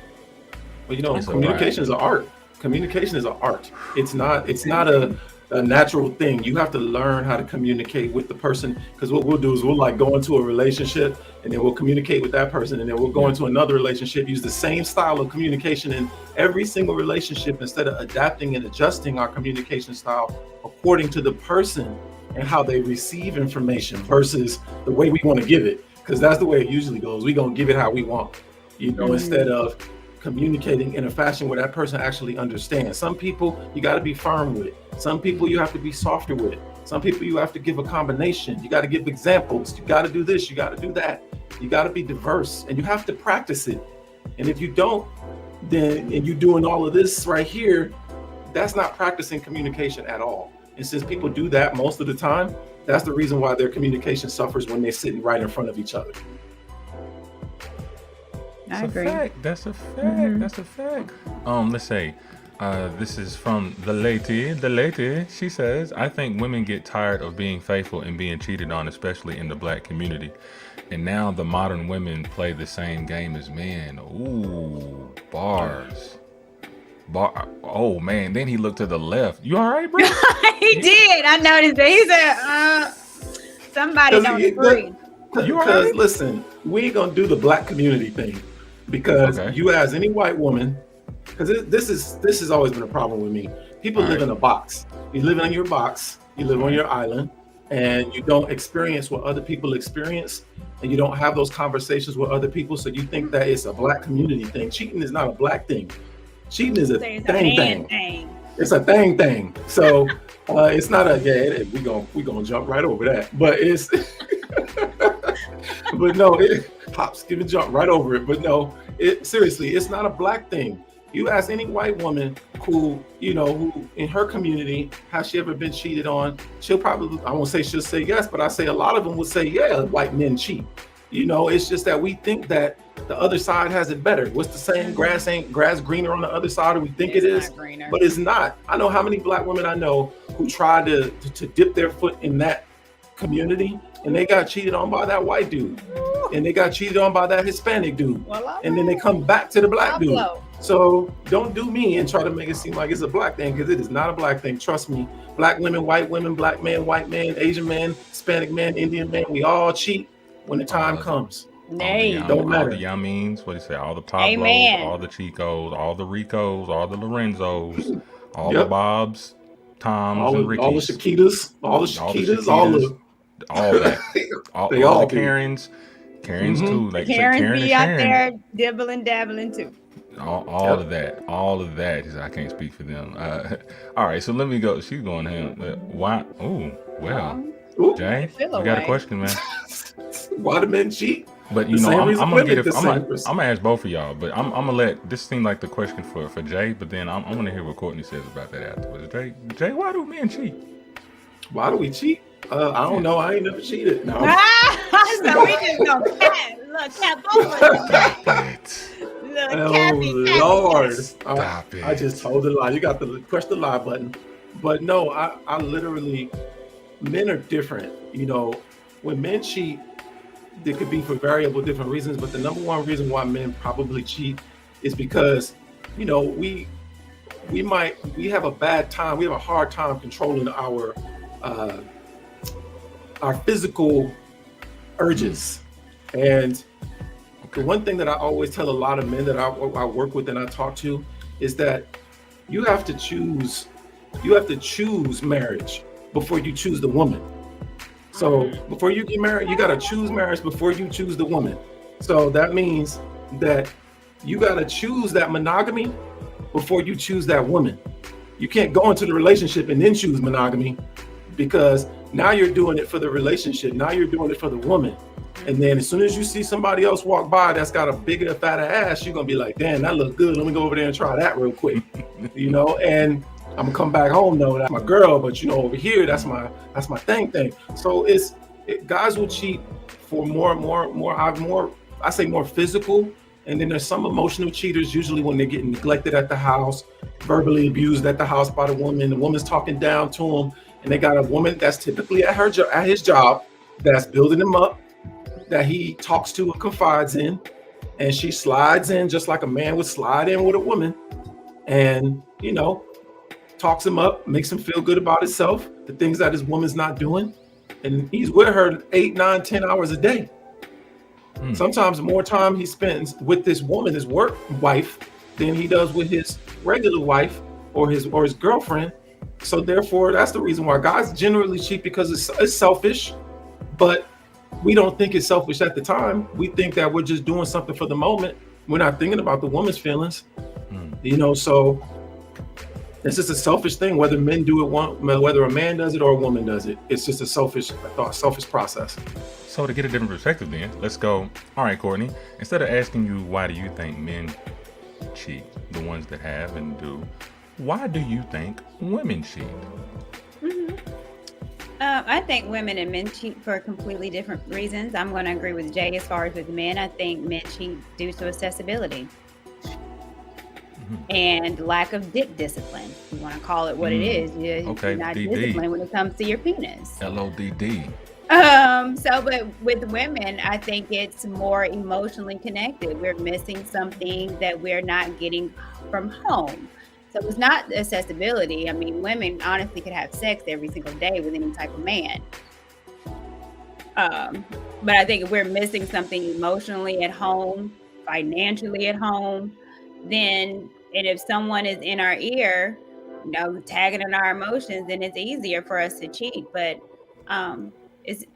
Well, communication is an art. Communication is an art. It's not a natural thing. You have to learn how to communicate with the person, because what we'll do is we'll go into a relationship and then we'll communicate with that person, and then we'll go into another relationship, use the same style of communication in every single relationship instead of adapting and adjusting our communication style according to the person and how they receive information versus the way we want to give it. Because that's the way it usually goes. We're going to give it how we want, instead of communicating in a fashion where that person actually understands. Some people you got to be firm with. Some people you have to be softer with. Some people you have to give a combination. You got to give examples. You got to do this. You got to do that. You got to be diverse, and you have to practice it. And if you don't, and you're doing all of this right here, that's not practicing communication at all. And since people do that most of the time, that's the reason why their communication suffers when they're sitting right in front of each other. I agree. That's a fact. That's a fact. Let's say, this is from the lady. The lady, she says, I think women get tired of being faithful and being cheated on, especially in the Black community. And now the modern women play the same game as men. Ooh, bars. Oh man, then he looked to the left. You all right, bro? He did. I noticed that. He said, somebody don't agree. Because listen, we ain't gonna do the Black community thing, because you ask any white woman, because this has always been a problem with me. People live in a box. You live in your box. You live on your island, and you don't experience what other people experience, and you don't have those conversations with other people. So you think that it's a Black community thing. Cheating is not a Black thing. Cheating is a thing. It's a thing. So It's not a we gonna jump right over that, but it's but no, it hops, give a jump right over it. But no, it seriously, it's not a black thing. You ask any white woman who, who in her community, has she ever been cheated on? She'll probably, I won't say she'll say yes, but I say a lot of them will say, yeah, white men cheat. It's just that we think that the other side has it better. What's the saying? Grass ain't grass greener on the other side, or we think it is, but it's not. I know how many black women I know who tried to dip their foot in that community, and they got cheated on by that white dude, and they got cheated on by that Hispanic dude, and then they come back to the black dude. So don't do me and try to make it seem like it's a black thing, because it is not a black thing. Trust me. Black women, black man, white man, Asian man, Hispanic man, Indian man, we all cheat when the time comes. Don't matter. All the Yamins, what do you say? All the Pablos, all the Chicos, all the Ricos, all the Lorenzos, all the Bobs, Toms, and Rickies. All the Shaquitas, all that. all the Karens too. Like Karens be out there dibbling, dabbling too. All of that is, I can't speak for them. All right, so let me go. She's going him. Why? Oh, well, Jay, we got a question, man. Why do men cheat? But I'm gonna ask both of y'all. But I'm gonna let this seem like the question for Jay. But then I'm gonna hear what Courtney says about that afterwards. Jay, why do men cheat? Why do we cheat? I don't know. I ain't never cheated. No. So we just gonna cap over it. Oh Lord! I just told a lie. You got to press the lie button. But no, I literally, men are different. When men cheat, there could be for variable different reasons. But the number one reason why men probably cheat is because, we have a bad time. We have a hard time controlling our physical urges. And the one thing that I always tell a lot of men that I work with and I talk to is that you have to choose marriage before you choose the woman. So before you get married, you got to choose marriage before you choose the woman. So that means that you got to choose that monogamy before you choose that woman. You can't go into the relationship and then choose monogamy, because now you're doing it for the relationship. Now you're doing it for the woman. And then as soon as you see somebody else walk by that's got a bigger, fatter ass, you're going to be like, damn, that looks good. Let me go over there and try that real quick. And I'm gonna come back home though. That's my girl, but over here, that's my thing. So guys will cheat for I say more physical, and then there's some emotional cheaters. Usually when they're getting neglected at the house, verbally abused at the house by the woman. The woman's talking down to them, and they got a woman that's typically at his job that's building him up, that he talks to and confides in, and she slides in just like a man would slide in with a woman, and talks him up, makes him feel good about himself, the things that his woman's not doing. And he's with her 8, 9, 10 hours a day. Sometimes more time he spends with this woman, his work wife, than he does with his regular wife or his girlfriend. So therefore, that's the reason why guys generally cheat, because it's selfish, but we don't think it's selfish at the time. We think that we're just doing something for the moment. We're not thinking about the woman's feelings, so it's just a selfish thing, whether men do it whether a man does it or a woman does it. It's just a selfish process. So to get a different perspective then, let's go. All right, Courtney, instead of asking you why do you think men cheat, the ones that have and do, why do you think women cheat? I think women and men cheat for completely different reasons. I'm going to agree with Jay as far as with men. I think men cheat due to accessibility. And lack of dick discipline. You want to call it what it is. You're not disciplined when it comes to your penis. LODD. But with women, I think it's more emotionally connected. We're missing something that we're not getting from home. So it's not accessibility. I mean, women honestly could have sex every single day with any type of man. But I think if we're missing something emotionally at home, financially at home, and if someone is in our ear, tagging in our emotions, then it's easier for us to cheat. But it's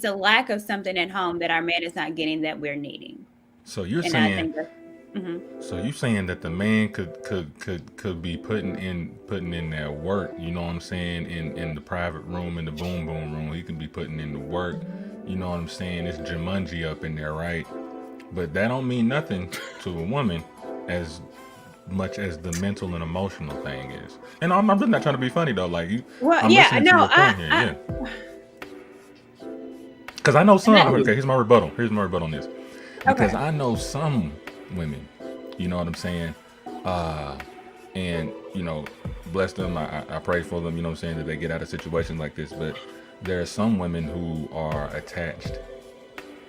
a lack of something at home that our man is not getting that we're needing. So you're saying So you saying that the man could be putting in that work, you know what I'm saying, in the private room, in the boom boom room, he can be putting in the work, you know what I'm saying? It's Jumanji up in there, right? But that don't mean nothing to a woman as much as the mental and emotional thing is. And I'm really not trying to be funny though, like you. Well, I'm yeah, listening to no, your point here, yeah. Because I know some. Okay, here's my rebuttal. Here's my rebuttal on this. Because I know some women, you know what I'm saying, and you know, bless them. I pray for them. You know what I'm saying, that they get out of situations like this. But there are some women who are attached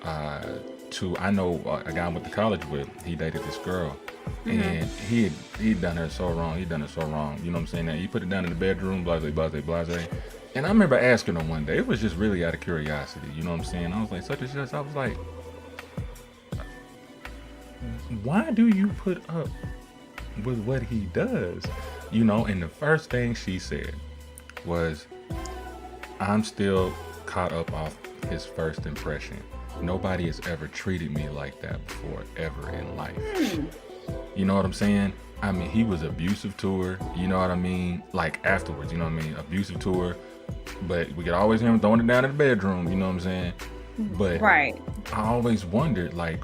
to. I know a guy I went to college with. He dated this girl, and he'd done her so wrong. He'd done it so wrong. You know what I'm saying? That he put it down in the bedroom, blase, blase, blase. And I remember asking her one day. It was just really out of curiosity. You know what I'm saying? I was like, such and such. I was like, why do you put up with what he does? You know, and the first thing she said was, I'm still caught up off his first impression. Nobody has ever treated me like that before, ever in life. You know what I'm saying? I mean, he was abusive to her, you know what I mean? Like afterwards, you know what I mean? Abusive to her, but we could always hear him throwing it down in the bedroom, you know what I'm saying? But right. I always wondered, like,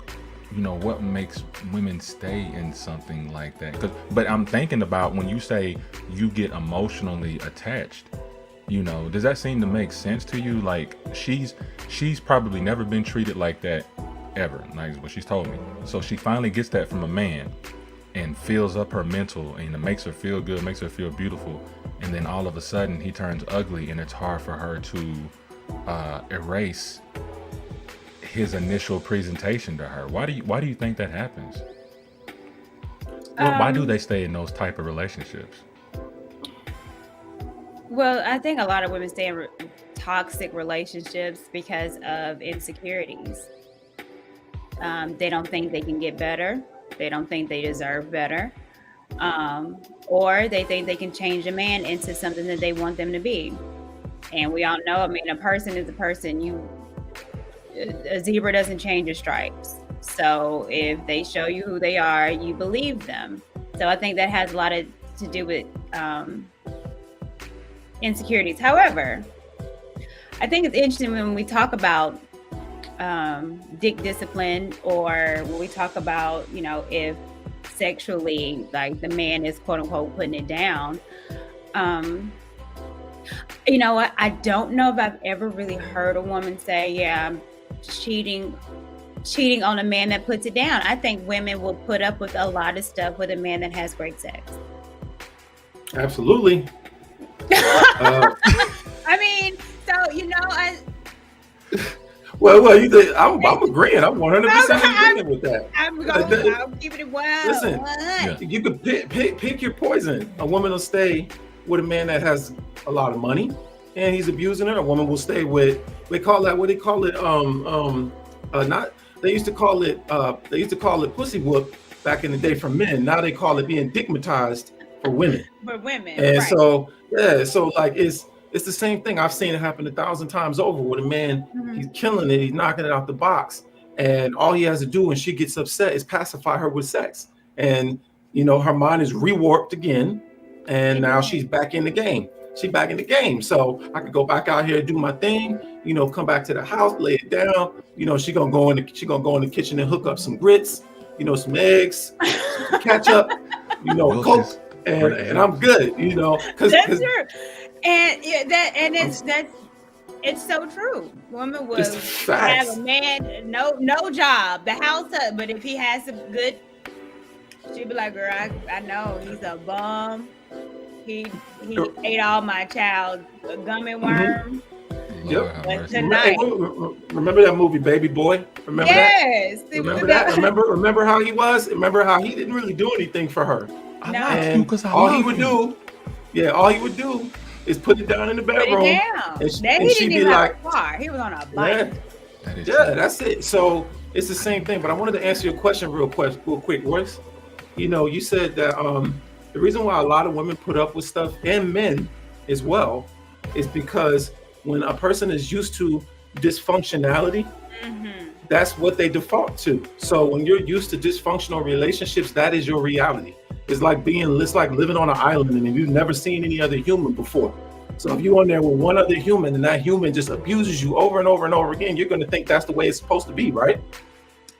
you know, what makes women stay in something like that? But I'm thinking about when you say you get emotionally attached, you know, does that seem to make sense to you? Like she's probably never been treated like that ever, like what she's told me. So she finally gets that from a man and fills up her mental, and it makes her feel good, makes her feel beautiful. And then all of a sudden he turns ugly, and it's hard for her to erase his initial presentation to her. Why do you think that happens? Why do they stay in those type of relationships? Well, I think a lot of women stay in toxic relationships because of insecurities. They don't think they can get better. They don't think they deserve better. Or they think they can change a man into something that they want them to be. And we all know, I mean, a person is a person. A zebra doesn't change its stripes. So if they show you who they are, you believe them. So I think that has a lot to do with insecurities. However, I think it's interesting when we talk about dick discipline, or when we talk about, you know, if sexually, like, the man is quote unquote putting it down. You know what? I don't know if I've ever really heard a woman say, yeah, I'm cheating on a man that puts it down. I think women will put up with a lot of stuff with a man that has great sex. Absolutely. I mean, so, you know, well, you think I'm agreeing. I'm 100% agreeing with that. I'm keeping it wild. Listen, you could pick your poison. A woman will stay with a man that has a lot of money and he's abusing her. A woman will stay with, they call that, what they call it, not, they used to call it pussy whoop back in the day for men. Now they call it being digmatized for women. For women, and right. so like it's the same thing. I've seen it happen 1,000 times over with a man. He's killing it, he's knocking it out the box, and all he has to do when she gets upset is pacify her with sex, and you know, her mind is rewarped again, and now she's back in the game. So I could go back out here, do my thing, you know, come back to the house, lay it down, you know, she gonna go in the kitchen and hook up some grits, you know, some eggs, some ketchup, you know, Coke, and I'm good, you know, because that's true. And it's so true. Woman will have a man, no job, the house, but if he has some good, she'd be like, girl, I know he's a bum. He ate all my child's gummy worm. Yep. But tonight, remember that movie, Baby Boy? Remember yes. that? Remember that? Remember how he was? Remember how he didn't really do anything for her? No. And all he would do is put it down in the bedroom. And he didn't even have a car. He was on a bike. Yeah, that's it. So it's the same thing. But I wanted to answer your question real quick, Royce. You know, you said that the reason why a lot of women put up with stuff, and men as well, is because when a person is used to dysfunctionality, that's what they default to. So when you're used to dysfunctional relationships, that is your reality. It's like living on an island and you've never seen any other human before. So if you're on there with one other human and that human just abuses you over and over and over again, you're going to think that's the way it's supposed to be, right?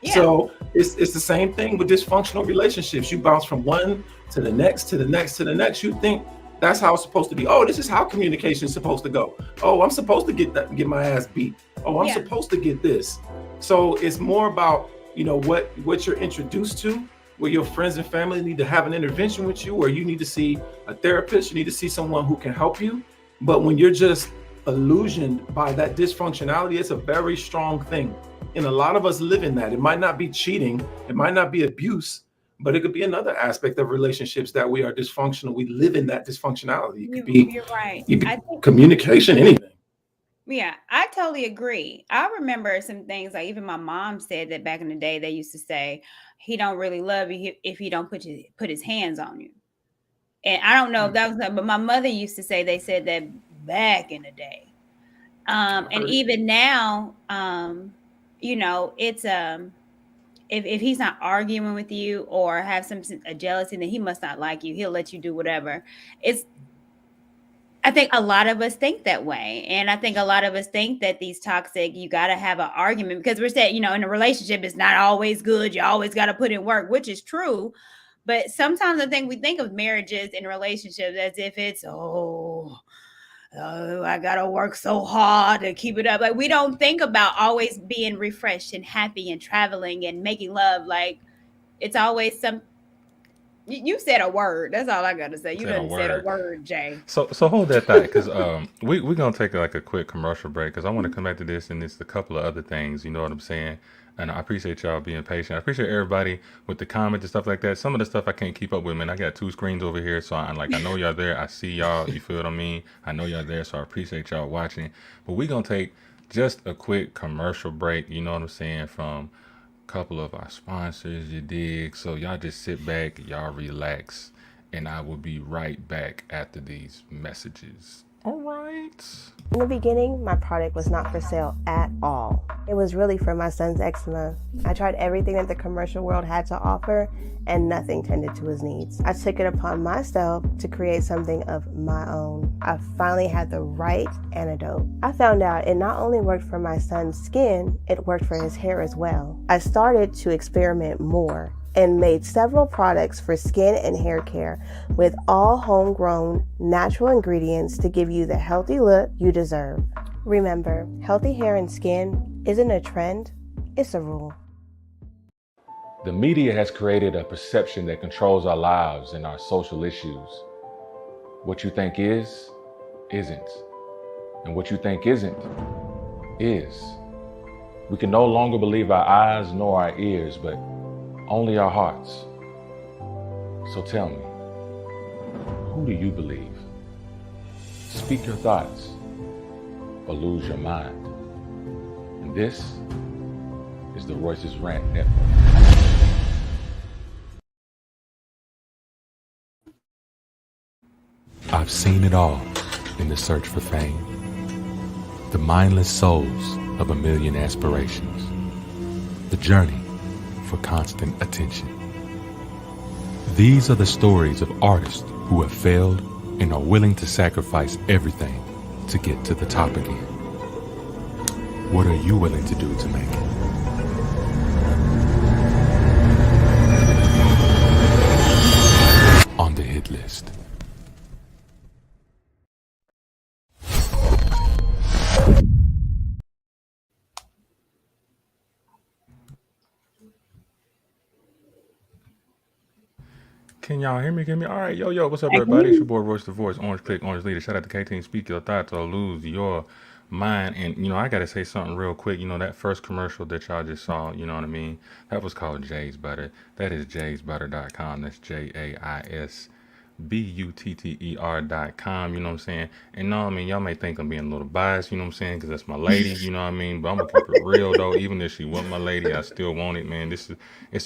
Yeah. So it's the same thing with dysfunctional relationships. You bounce from one to the next, to the next, to the next. You think that's how it's supposed to be. Oh, this is how communication is supposed to go. Oh, I'm supposed to get my ass beat. Oh, I'm supposed to get this. So it's more about, what you're introduced to, where your friends and family need to have an intervention with you, or you need to see a therapist, you need to see someone who can help you. But when you're just illusioned by that dysfunctionality, it's a very strong thing. And a lot of us live in that. It might not be cheating, it might not be abuse, but it could be another aspect of relationships that we are dysfunctional. We live in that dysfunctionality. It could be, You're right. I think communication, anything. Yeah, I totally agree. I remember some things like even my mom said that back in the day, they used to say, he don't really love you if he don't put his hands on you. And I don't know if that was, but my mother used to say, they said that back in the day. And even now, it's, if he's not arguing with you or have a jealousy, then he must not like you. He'll let you do whatever. I think a lot of us think that way. And I think a lot of us think that these toxic, you got to have an argument because we're saying, in a relationship, it's not always good. You always got to put in work, which is true. But sometimes I think we think of marriages and relationships as if it's, I got to work so hard to keep it up. Like we don't think about always being refreshed and happy and traveling and making love. Like it's always you said a word. That's all I got to say. You done said a word, Jay. So hold that thought, because we're going to take like a quick commercial break because I want to come back to this and it's a couple of other things. You know what I'm saying? And I appreciate y'all being patient. I appreciate everybody with the comments and stuff like that. Some of the stuff I can't keep up with, man. I got 2 screens over here, so I know y'all there. I see y'all. You feel what I mean? I know y'all there, so I appreciate y'all watching. But we're going to take just a quick commercial break, you know what I'm saying, from couple of our sponsors, you dig? So y'all just sit back, y'all relax, and I will be right back after these messages. All right. In the beginning, my product was not for sale at all. It was really for my son's eczema. I tried everything that the commercial world had to offer, and nothing tended to his needs. I took it upon myself to create something of my own. I finally had the right antidote. I found out it not only worked for my son's skin, it worked for his hair as well. I started to experiment more and made several products for skin and hair care with all homegrown natural ingredients to give you the healthy look you deserve. Remember, healthy hair and skin isn't a trend, it's a rule. The media has created a perception that controls our lives and our social issues. What you think is, isn't. And what you think isn't, is. We can no longer believe our eyes nor our ears, but only our hearts. So tell me, who do you believe? Speak your thoughts or lose your mind. And this is the Royce's Rant Network. I've seen it all in the search for fame. The mindless souls of a million aspirations. The journey for constant attention. These are the stories of artists who have failed and are willing to sacrifice everything to get to the top again. What are you willing to do to make it? On the hit list. Can y'all hear me? All right, yo, what's up, everybody? It's your boy Royce the Voice, Orange Click, Orange Leader. Shout out to K-Team. Speak your thoughts or lose your mind. And, I got to say something real quick. That first commercial that y'all just saw, you know what I mean? That was called Jay's Butter. That is jaysbutter.com. That's JAIS BUTTER.com, you know what I'm saying? And no, I mean, y'all may think I'm being a little biased, you know what I'm saying? Because that's my lady, you know what I mean? But I'm gonna keep it real though. Even if she wasn't my lady, I still want it, man. It's a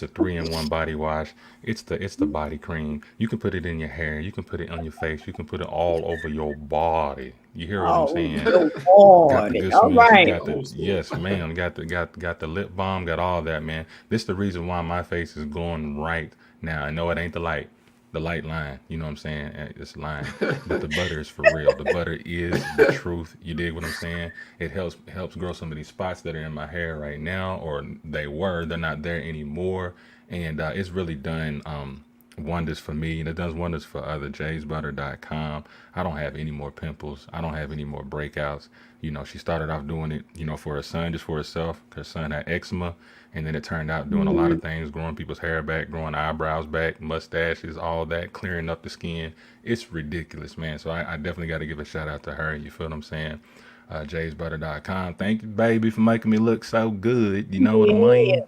3-in-1 body wash. It's the body cream. You can put it in your hair, you can put it on your face, you can put it all over your body. You hear what I'm Oh, saying? your Got the body. good All smell. She right. got the, yes, ma'am. Got the lip balm. Got all that, man. This the reason why my face is going right now. I know it ain't the light line. You know what I'm saying? It's lying, but the butter is for real. The butter is the truth. You dig what I'm saying? It helps grow some of these spots that are in my hair right now, or they were. They're not there anymore, and it's really done. Wonders for me, and it does wonders for other. jaysbutter.com. I don't have any more pimples. I don't have any more breakouts. You know, she started off doing it, you know, for her son, just for herself. Her son had eczema, and then it turned out doing a lot of things, growing people's hair back, growing eyebrows back, mustaches, all that, clearing up the skin. It's ridiculous, man. So I definitely got to give a shout out to her. You feel what I'm saying? jaysbutter.com. Thank you, baby, for making me look so good. You know what I Yeah. mean?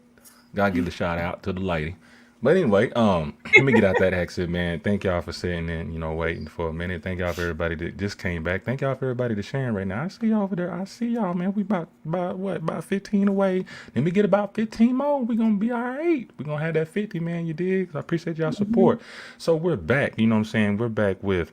Gotta give a shout out to the lady. But anyway, let me get out that exit, man. Thank y'all for sitting in, you know, waiting for a minute. Thank y'all for everybody that just came back. Thank y'all for everybody that's sharing right now. I see y'all over there. I see y'all, man. We about 15 away. Then we get about 15 more. We gonna be all right. We gonna have that 50, man. You dig? I appreciate y'all support. So we're back. You know what I'm saying? We're back with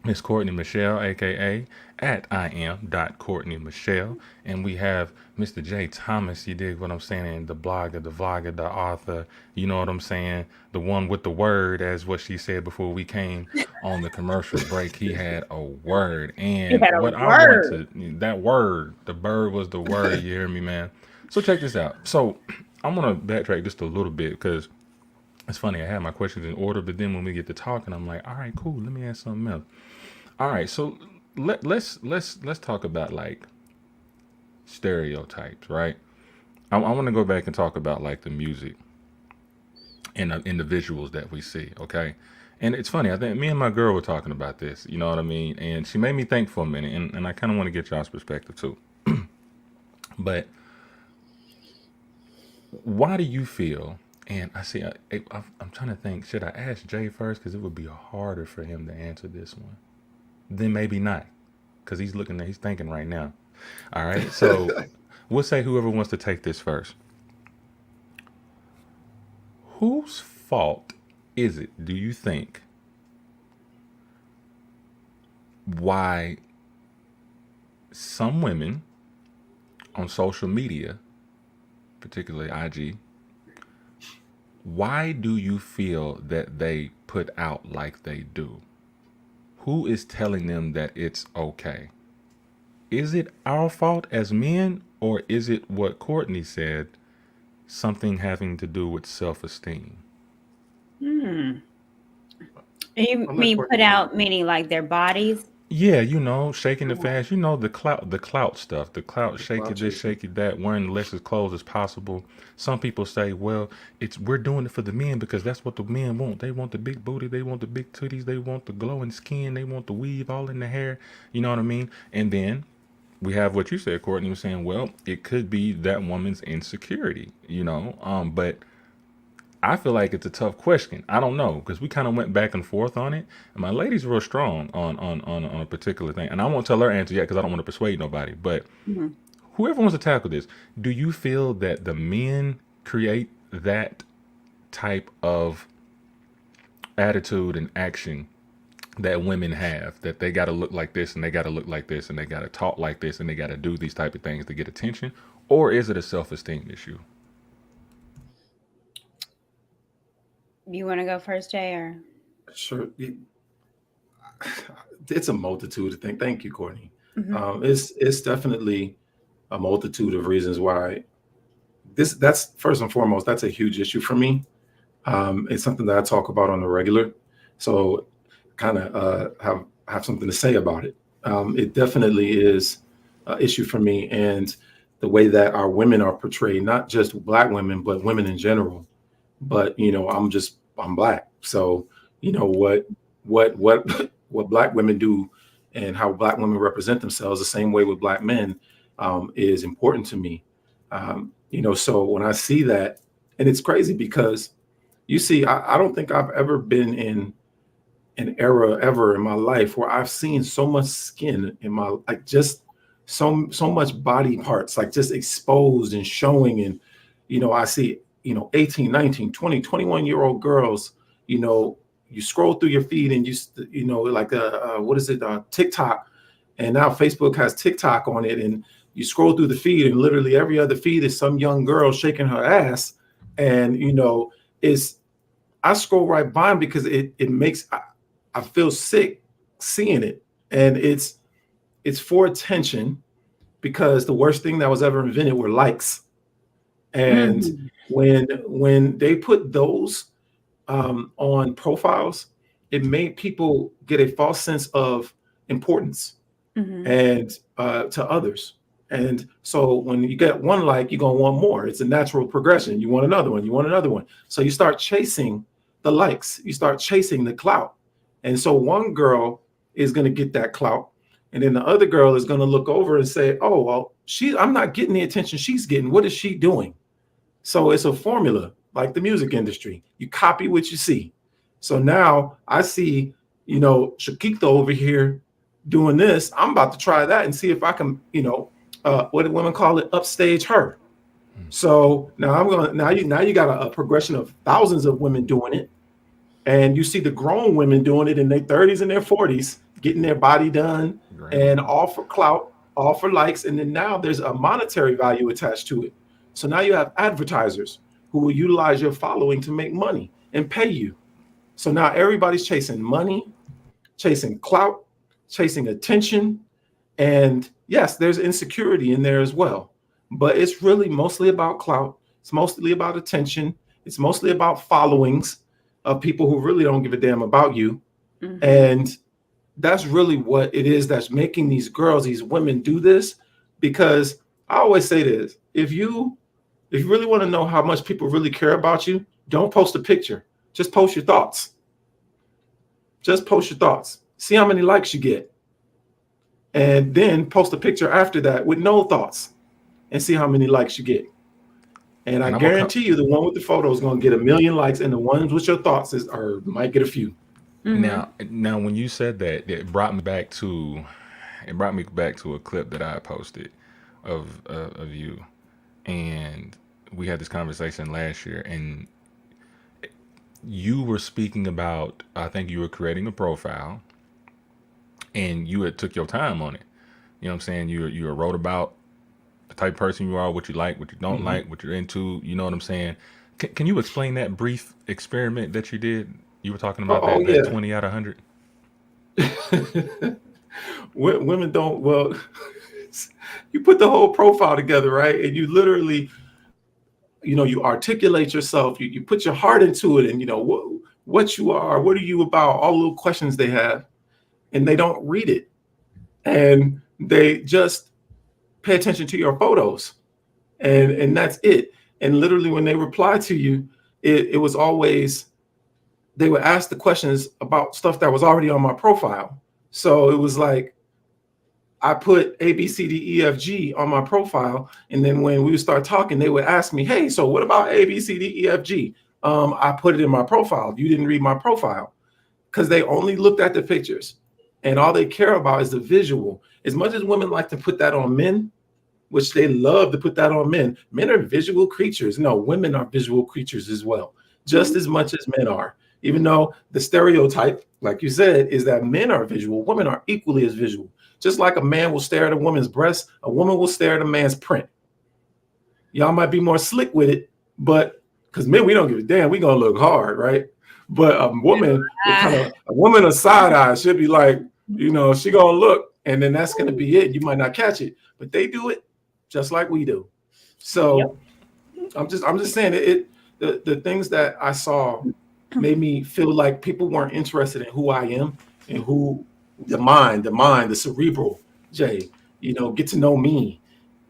Miss Courtney Michelle, aka at I am Courtney Michelle, and we have Mr. J Thomas. You dig what I'm saying? The blogger, the vlogger, the author. You know what I'm saying? The one with the word, as what she said before we came on the commercial break. He had a word, You and had a what I want word. to that word, the bird was the word. You hear me, man? So check this out. So I'm gonna backtrack just a little bit because it's funny. I had my questions in order, but then when we get to talking, I'm like, all right, cool. Let me ask something else. All right, so let's talk about like stereotypes, right? I want to go back and talk about like the music and in the visuals that we see, okay? And it's funny. I think me and my girl were talking about this. You know what I mean? And she made me think for a minute, and I kind of want to get y'all's perspective too. But why do you feel? And I see. I'm trying to think. Should I ask Jay first? Because it would be harder for him to answer this one. Then maybe not, because he's thinking right now. All right, so we'll say whoever wants to take this first. Whose fault is it, do you think, why some women on social media, particularly IG, why do you feel that they put out like they do? Who is telling them that it's okay? Is it our fault as men, or is it what Courtney said, something having to do with self-esteem? You I'm like mean put Courtney. out meaning like their bodies? Yeah, you know, shaking the fast, you know, the clout stuff, the clout, shake Clout it this, chasing. shake it that, wearing less as clothes as possible. Some people say, well, we're doing it for the men because that's what the men want. They want the big booty, they want the big titties, they want the glowing skin, they want the weave all in the hair. You know what I mean? And then we have what you said, Courtney was saying, well, it could be that woman's insecurity, you know. But I feel like it's a tough question. I don't know because we kind of went back and forth on it, and my lady's real strong on a particular thing, and I won't tell her answer yet because I don't want to persuade nobody. But Mhm. whoever wants to tackle this, do you feel that the men create that type of attitude and action that women have, that they got to look like this and they got to look like this and they got to talk like this and they got to do these type of things to get attention, or is it a self-esteem issue? You want to go first, Jay, or? Sure. It's a multitude of things. Thank you, Courtney. Mhm. It's definitely a multitude of reasons why that's first and foremost, that's a huge issue for me. It's something that I talk about on the regular. So kind of have something to say about it. It definitely is an issue for me, and the way that our women are portrayed, not just Black women, but women in general. But I'm Black, so what what Black women do and how Black women represent themselves the same way with Black men is important to me. So when I see that, and it's crazy because you see, I don't think I've ever been an era ever in my life where I've seen so much skin in my, like, just so much body parts, like, just exposed and showing. And, I see, 18, 19, 20, 21-year-old girls, you scroll through your feed and like, what is it? TikTok. And now Facebook has TikTok on it, and you scroll through the feed, and literally every other feed is some young girl shaking her ass. And, I scroll right by them because it makes, I feel sick seeing it. And it's for attention, because the worst thing that was ever invented were likes. And when they put those on profiles, it made people get a false sense of importance and to others. And so when you get one like, you're gonna want more. It's a natural progression. You want another one, you want another one. So you start chasing the likes, you start chasing the clout. And so one girl is gonna get that clout, and then the other girl is gonna look over and say, oh, well, I'm not getting the attention she's getting. What is she doing? So it's a formula, like the music industry. You copy what you see. So now I see, Shakita over here doing this. I'm about to try that and see if I can, what do women call it? Upstage her. So now you got a progression of thousands of women doing it. And you see the grown women doing it in their 30s and their 40s, getting their body done, and all for clout, all for likes. And then now there's a monetary value attached to it. So now you have advertisers who will utilize your following to make money and pay you. So now everybody's chasing money, chasing clout, chasing attention. And yes, there's insecurity in there as well. But it's really mostly about clout. It's mostly about attention. It's mostly about followings of people who really don't give a damn about you. And that's really what it is that's making these girls, these women do this. Because I always say this, if you really want to know how much people really care about you, don't post a picture. Just post your thoughts. Just post your thoughts. See how many likes you get. And then post a picture after that with no thoughts and see how many likes you get. And I guarantee you the one with the photo is going to get 1 million likes, and the ones with your thoughts might get a few. Now, when you said that, it brought me back to a clip that I posted of you, and we had this conversation last year, and you were speaking about, I think you were creating a profile, and you had took your time on it. You know what I'm saying? You wrote about the type of person you are, what you like, what you don't like, what you're into. You know what I'm saying? Can you explain that brief experiment that you did? You were talking about that 20 out of 100. Women don't, well, you put the whole profile together, right? And you literally, you articulate yourself, you put your heart into it, and what you are, what are you about, all the little questions they have, and they don't read it. And they just pay attention to your photos, and that's it. And literally when they reply to you, it was always, they would ask the questions about stuff that was already on my profile. So it was like, I put A, B, C, D, E, F, G on my profile. And then when we would start talking, they would ask me, hey, so what about A, B, C, D, E, F, G? I put it in my profile. You didn't read my profile, because they only looked at the pictures, and all they care about is the visual. As much as women like to put that on men, which they love to put that on men, men are visual creatures. No, women are visual creatures as well, just as much as men are. Even though the stereotype, like you said, is that men are visual, women are equally as visual. Just like a man will stare at a woman's breast, a woman will stare at a man's print. Y'all might be more slick with it, but because men, we don't give a damn, we gonna look hard, right? But a woman, a woman of side eye should be like, she gonna look, and then that's gonna be it. You might not catch it, but they do it just like we do. So I'm just saying it. The things that I saw made me feel like people weren't interested in who I am and who the mind, the cerebral Jay, get to know me.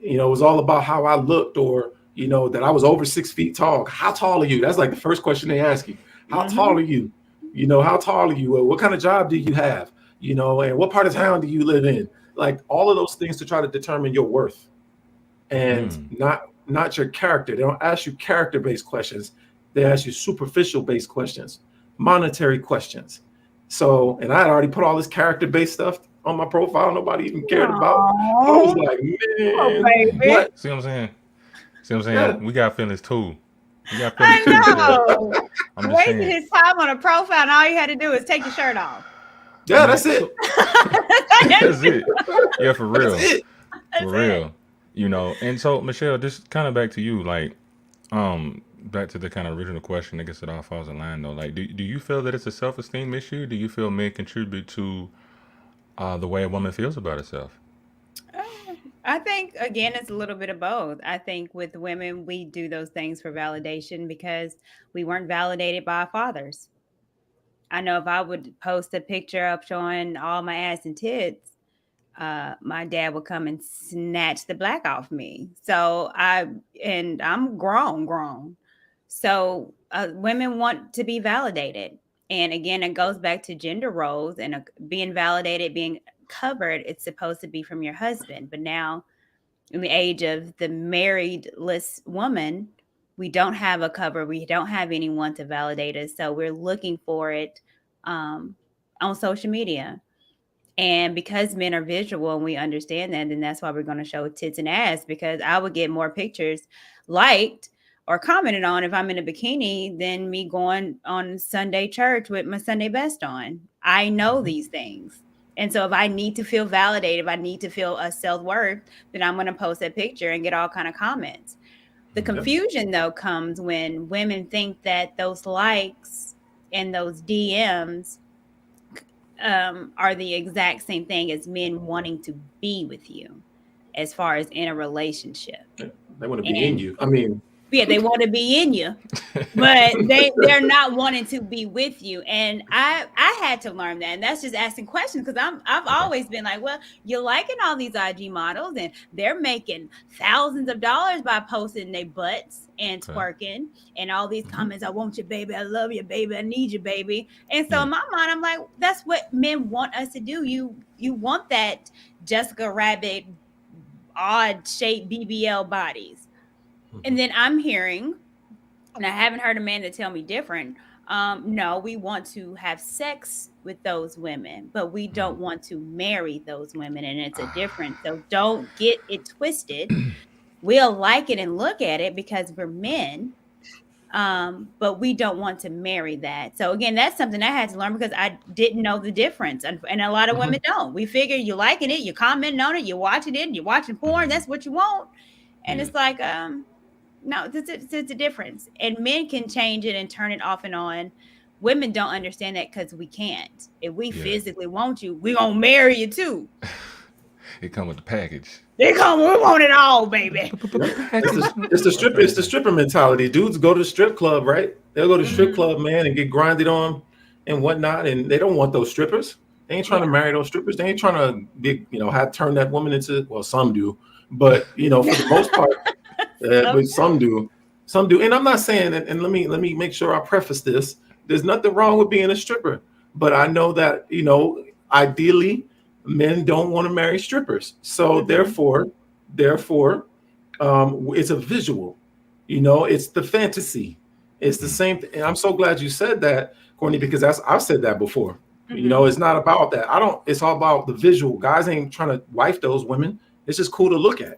It was all about how I looked, or, that I was over 6 feet tall. How tall are you? That's like the first question they ask you. How tall are you? How tall are you? What kind of job do you have? And what part of town do you live in? Like all of those things to try to determine your worth, and not your character. They don't ask you character-based questions. They ask you superficial-based questions, monetary questions. So, and I had already put all this character-based stuff on my profile. Nobody even cared about. I was Aw, like, oh, man, baby. but See what I'm saying? See what I'm saying? yeah, We got feelings too. We got feelings I too, Michelle. know. I'm just Wasted saying. his time on a profile, and all you had to do is take your shirt off. yeah, Man, that's it. so that's it. Yeah, for That's real. it. For That's it. real. You know, and so Michelle, just kind of back to you, like, back to the kind of original question, I guess it all falls in line though. Like, do you feel that it's a self esteem issue? Do you feel men contribute to the way a woman feels about herself? I think again it's a little bit of both. I think with women we do those things for validation because we weren't validated by our fathers. I know if I would post a picture up showing all my ass and tits, my dad would come and snatch the black off me. And I'm grown. So women want to be validated. And again, it goes back to gender roles and being validated, being covered. It's supposed to be from your husband. But now, in the age of the marriedless woman, we don't have a cover. We don't have anyone to validate us. So we're looking for it um, on social media. And because men are visual and we understand that, then that's why we're going to show tits and ass because I would get more pictures liked or commented on if I'm in a bikini than me going on Sunday church with my Sunday best on. I know these things. And so if I need to feel validated, if I need to feel a self-worth, then I'm going to post that picture and get all kind of comments. The confusion though comes when women think that those likes and those DMs are the exact same thing as men wanting to be with you as far as in a relationship. They want to be in you. I mean, Yeah, they want to be in you, but they're not wanting to be with you. And I had to learn that. And that's just asking questions because I've always been like, well, you're liking all these IG models and they're making thousands of dollars by posting their butts and twerking and all these comments. I want you, baby. I love you, baby. I need you, baby. And so in my mind, I'm like, that's what men want us to do. You want that Jessica Rabbit, odd shaped BBL bodies. And then I'm hearing, and I haven't heard a man to tell me different. No, we want to have sex with those women, but we don't want to marry those women. And it's a difference. So don't get it twisted. We'll like it and look at it because we're men. But we don't want to marry that. So again, that's something I had to learn because I didn't know the difference. And a lot of women don't. We figure you liking it, you're commenting on it, you're watching it, you're watching porn, that's what you want. And it's like, no, it's a difference. And men can change it and turn it off and on. Women don't understand that because we can't. If we physically want you, we're going to marry you too. It come with the package. We want it all, baby. It's the stripper mentality. Dudes go to the strip club, right? They'll go to the strip club, man, and get grinded on and whatnot. And they don't want those strippers. They ain't trying to marry those strippers. They ain't trying to be, have turn that woman into, well, some do, but for the most part, but some do. And I'm not saying, and let me make sure I preface this. There's nothing wrong with being a stripper, but I know that, ideally men don't want to marry strippers. So therefore, it's a visual, it's the fantasy. It's the same thing. And I'm so glad you said that, Courtney, because I've said that before. It's not about that. It's all about the visual. Guys ain't trying to wife those women. It's just cool to look at.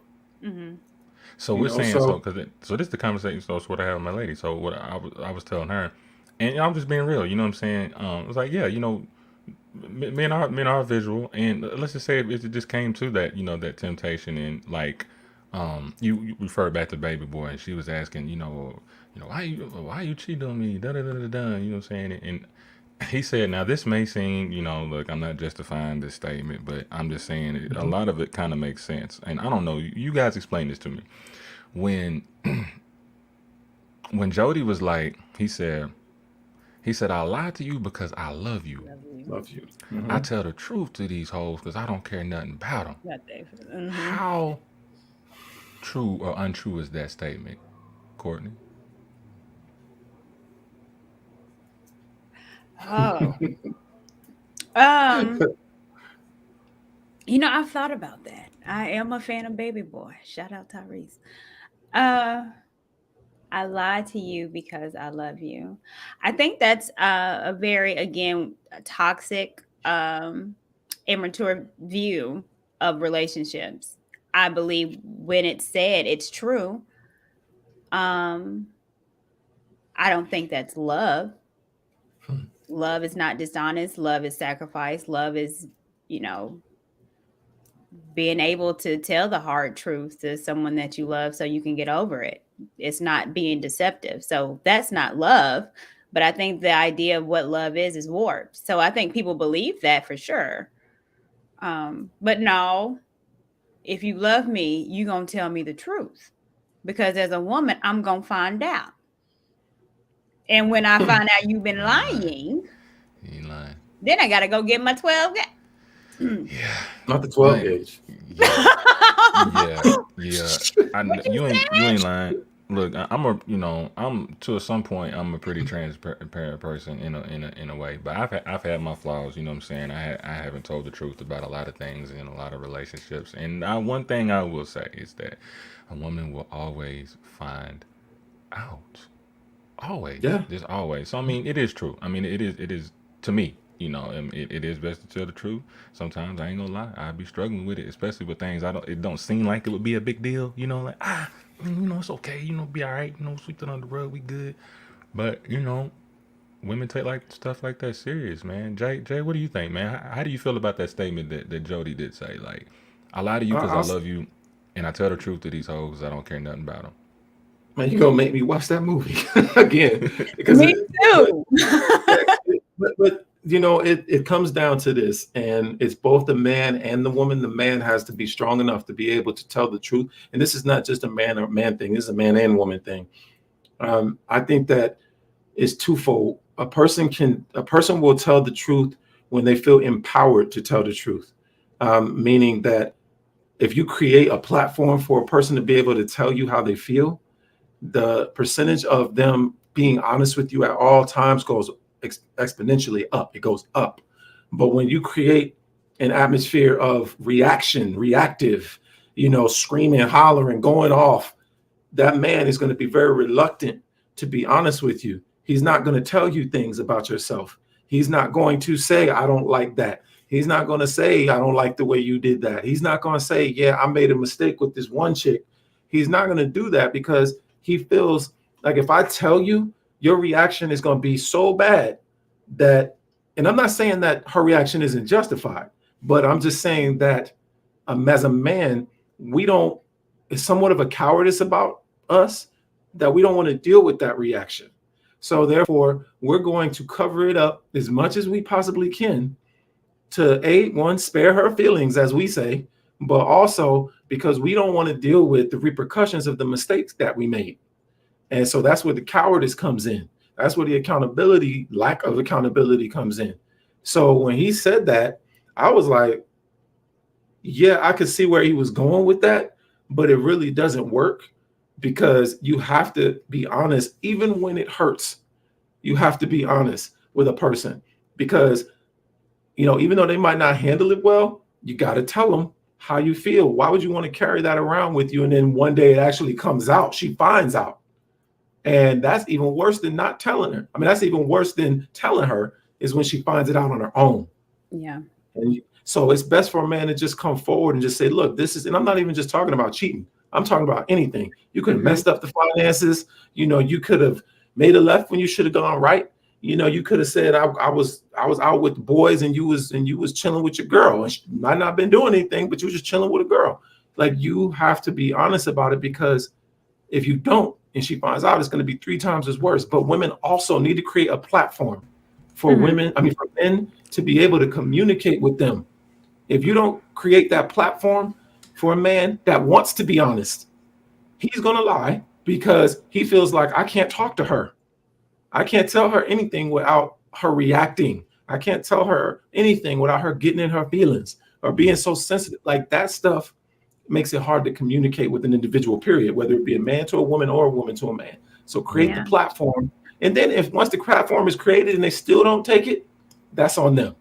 So we're saying so this is the conversation. So it's what I have with my lady. So what I was telling her, and I'm just being real. You know what I'm saying? It was like, men are visual, and let's just say if it just came to that, that temptation, and like, you referred back to Baby Boy, and she was asking, why you cheating on me? Da da da da da. You know what I'm saying? And he said, now this may seem, look, I'm not justifying this statement, but I'm just saying a lot of it kind of makes sense. And I don't know, you guys explain this to me. When Jody was like, he said, I lied to you because I love you. Love you. I tell the truth to these hoes because I don't care nothing about them. How true or untrue is that statement, Courtney? Oh, I've thought about that. I am a fan of Baby Boy. Shout out Tyrese. I lied to you because I love you. I think that's a very, again, toxic, immature view of relationships. I believe when it's said, it's true. Um, I don't think that's love. Hmm. Love is not dishonest. Love is sacrifice. Love is, you know, being able to tell the hard truth to someone that you love so you can get over it. It's not being deceptive. So that's not love. But I think the idea of what love is warped. So I think people believe that for sure. But no, if you love me, you're going to tell me the truth. Because as a woman, I'm going to find out. And when I find out you've been You ain't lying. lying, You ain't lying. then I got to go get my 12 gauge. Yeah. Not the You 12 ain't. gauge. Yeah. You ain't lying. Look, I'm to some point I'm a pretty transparent person in a way, but I've had my flaws. You know what I'm saying? I haven't told the truth about a lot of things in a lot of relationships, and one thing I will say is that a woman will always find out. Always, Yeah. just always. So I mean, it is true. I mean, it is to me. It is best to tell the truth. Sometimes I ain't gonna lie, I be struggling with it, especially with things I don't. It don't seem like it would be a big deal. Like it's okay. Be all right. Sweep it under the rug. We good. But women take like stuff like that serious, man. Jay, what do you think, man? How do you feel about that statement that Jody did say? Like, I lie to you because I I'll, love you, and I tell the truth to these hoes. I don't care nothing about man, you're gonna make me watch that movie again them. because Me too. but it comes down to this, and it's both the man and the woman. The man has to be strong enough to be able to tell the truth, and this is not just a man or man thing. This is a man and woman thing. I think that is twofold. A person will tell the truth when they feel empowered to tell the truth, meaning that if you create a platform for a person to be able to tell you how they feel, the percentage of them being honest with you at all times goes exponentially up. It goes up. But when you create an atmosphere of reactive, screaming, hollering, going off, that man is going to be very reluctant to be honest with you. He's not going to tell you things about yourself. He's not going to say, I don't like that. He's not going to say, I don't like the way you did that. He's not going to say, yeah, I made a mistake with this one chick. He's not going to do that because he feels like if I tell you, your reaction is going to be so bad that, and I'm not saying that her reaction isn't justified, but I'm just saying that as a man, it's somewhat of a cowardice about us that we don't want to deal with that reaction. So therefore, we're going to cover it up as much as we possibly can to one, spare her feelings, as we say, but also because we don't want to deal with the repercussions of the mistakes that we made. And so that's where the cowardice comes in. That's where the lack of accountability comes in. So when he said that, I was like, yeah, I could see where he was going with that, but it really doesn't work because you have to be honest, even when it hurts. You have to be honest with a person because, even though they might not handle it well, you got to tell them how you feel. Why would you want to carry that around with you? And then one day it actually comes out, she finds out. And that's even worse than not telling her. I mean, that's even worse than telling her is when she finds it out on her own. Yeah. And so it's best for a man to just come forward and just say, look, and I'm not even just talking about cheating. I'm talking about anything. You could have messed up the finances. You could have made a left when you should have gone right. You could have said, I was out with the boys and you was chilling with your girl. And she might not have been doing anything, but you were just chilling with a girl. Like, you have to be honest about it because if you don't, and she finds out, it's going to be 3 times as worse. But women also need to create a platform for for men to be able to communicate with them. If you don't create that platform for a man that wants to be honest, he's going to lie because he feels like, I can't talk to her. I can't tell her anything without her reacting. I can't tell her anything without her getting in her feelings or being so sensitive. Like, that stuff makes it hard to communicate with an individual, period, whether it be a man to a woman or a woman to a man. So create the platform. And then once the platform is created and they still don't take it, that's on them.